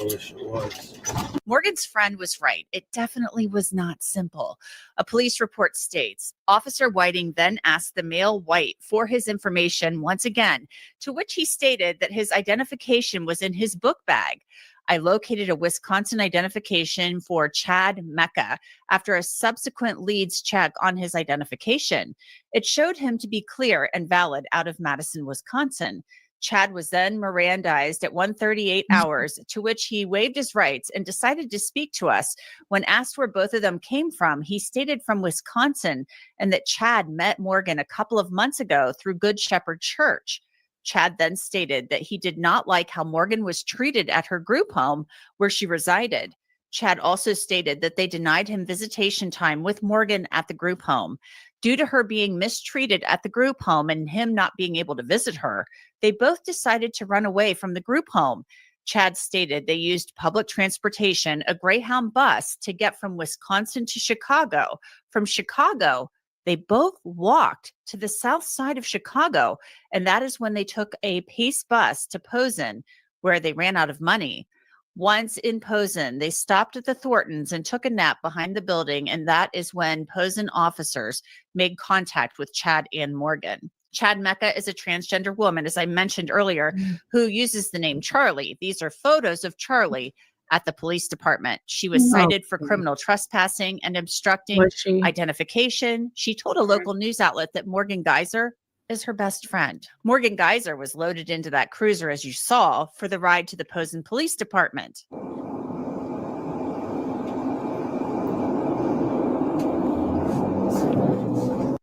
wish it was. Morgan's friend was right. It definitely was not simple. A police report states, Officer Whiting then asked the male White for his information once again, to which he stated that his identification was in his book bag. I located a Wisconsin identification for Chad Mecca after a subsequent leads check on his identification. It showed him to be clear and valid out of Madison, Wisconsin. Chad was then Mirandized at 1:38 hours, to which he waived his rights and decided to speak to us. When asked where both of them came from, he stated from Wisconsin and that Chad met Morgan a couple of months ago through Good Shepherd Church. Chad then stated that he did not like how Morgan was treated at her group home where she resided. Chad also stated that they denied him visitation time with Morgan at the group home. Due to her being mistreated at the group home and him not being able to visit her, they both decided to run away from the group home. Chad stated they used public transportation, a Greyhound bus, to get from Wisconsin to Chicago. From Chicago, they both walked to the south side of Chicago, and that is when they took a Pace bus to Posen, where they ran out of money. Once in Posen, they stopped at the Thorntons and took a nap behind the building, and that is when Posen officers made contact with Chad and Morgan. Chad Mecca is a transgender woman, as I mentioned earlier, who uses the name Charlie. These are photos of Charlie at the police department. She was cited for criminal trespassing and obstructing identification. She told a local news outlet that Morgan Geyser is her best friend. Morgan Geyser was loaded into that cruiser, as you saw, for the ride to the Posen Police Department.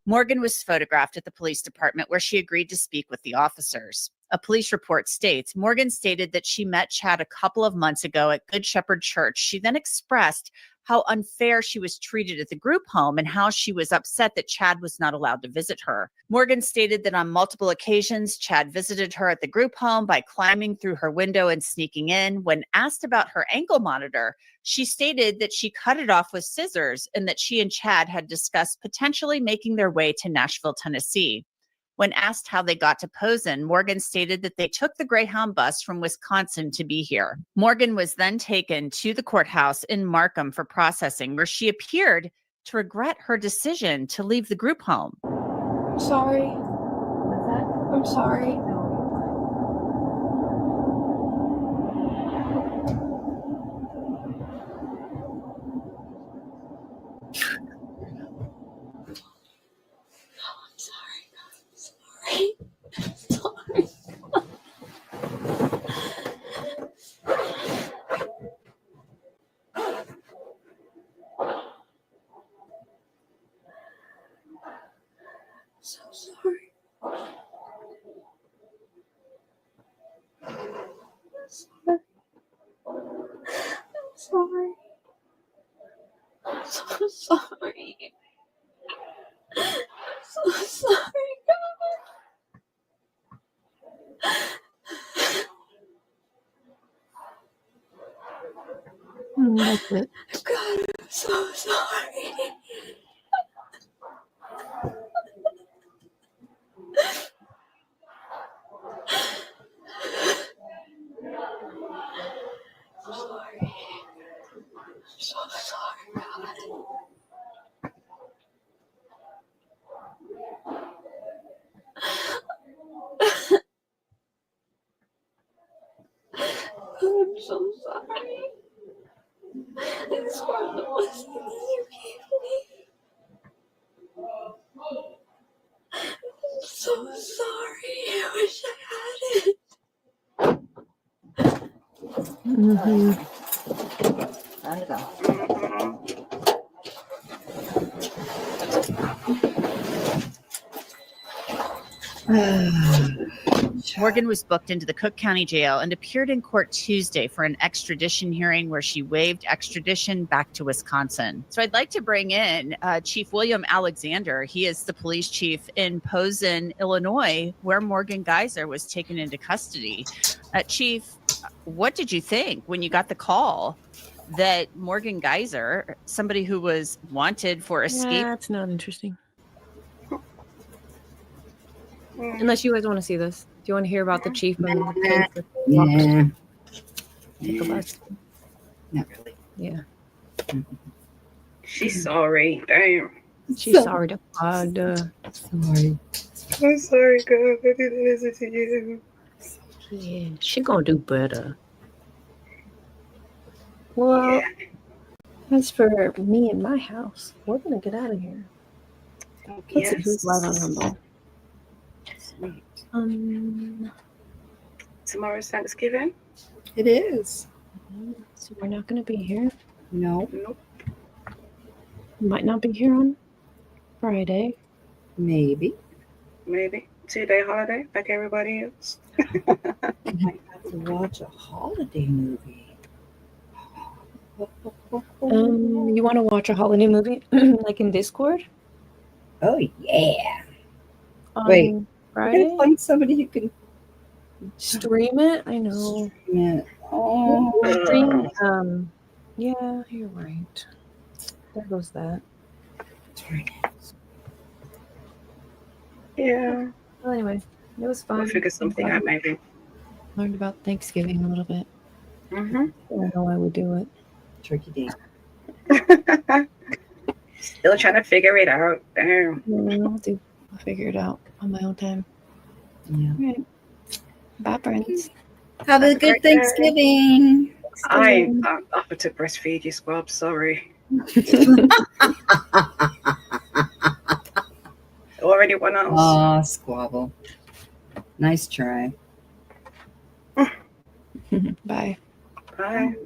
Morgan was photographed at the police department where she agreed to speak with the officers. A police report states Morgan stated that she met Chad a couple of months ago at Good Shepherd Church. She then expressed how unfair she was treated at the group home and how she was upset that Chad was not allowed to visit her. Morgan stated that on multiple occasions, Chad visited her at the group home by climbing through her window and sneaking in. When asked about her ankle monitor, she stated that she cut it off with scissors and that she and Chad had discussed potentially making their way to Nashville, Tennessee. When asked how they got to Posen, Morgan stated that they took the Greyhound bus from Wisconsin to be here. Morgan was then taken to the courthouse in Markham for processing, where she appeared to regret her decision to leave the group home. Sorry. What's that? I'm sorry. Sorry. So sorry. I'm sorry. I'm so sorry. I'm so sorry, God. That's it. God, I'm so sorry. I'm sorry. I'm so sorry, God. I'm so sorry. It's one of the blessings you gave me. I'm so sorry. I wish I had it. I know. Morgan was booked into the Cook County Jail and appeared in court Tuesday for an extradition hearing where she waived extradition back to Wisconsin. So I'd like to bring in Chief William Alexander. He is the police chief in Posen, Illinois, where Morgan Geyser was taken into custody. Chief, what did you think when you got the call that Morgan Geyser, somebody who was wanted for escape? That's not interesting. Unless you guys want to see this. Do you want to hear about the chief and the place that Yeah. the bus? Not really. Yeah. She's sorry. Damn. She's sorry to God. Sorry. I'm sorry, God. I didn't listen to you. Yeah, she gonna do better. Well, as for me and my house, we're gonna get out of here. Let's see who's live on Rumble. Tomorrow's Thanksgiving. It is. So we're not gonna be here. No. Nope. Might not be here on Friday. Maybe. Maybe 2-day holiday like everybody else. I might have to watch a holiday movie. You want to watch a holiday movie like in Discord? Oh yeah. Wait, we're gonna find somebody who can stream it. I know. Yeah. Yeah, you're right. There goes that. Yeah. Well, anyway, it was fun. We'll figure something out, maybe. Learned about Thanksgiving a little bit. Mm-hmm. I don't know why we do it. Turkey Day. Still trying to figure it out. Damn. I'll figure it out on my own time. Yeah. All right. Bye, friends. Have a good Thanksgiving. I offered to breastfeed you, Squab. Sorry. Or anyone else. Oh, squabble. Nice try. Bye. Bye.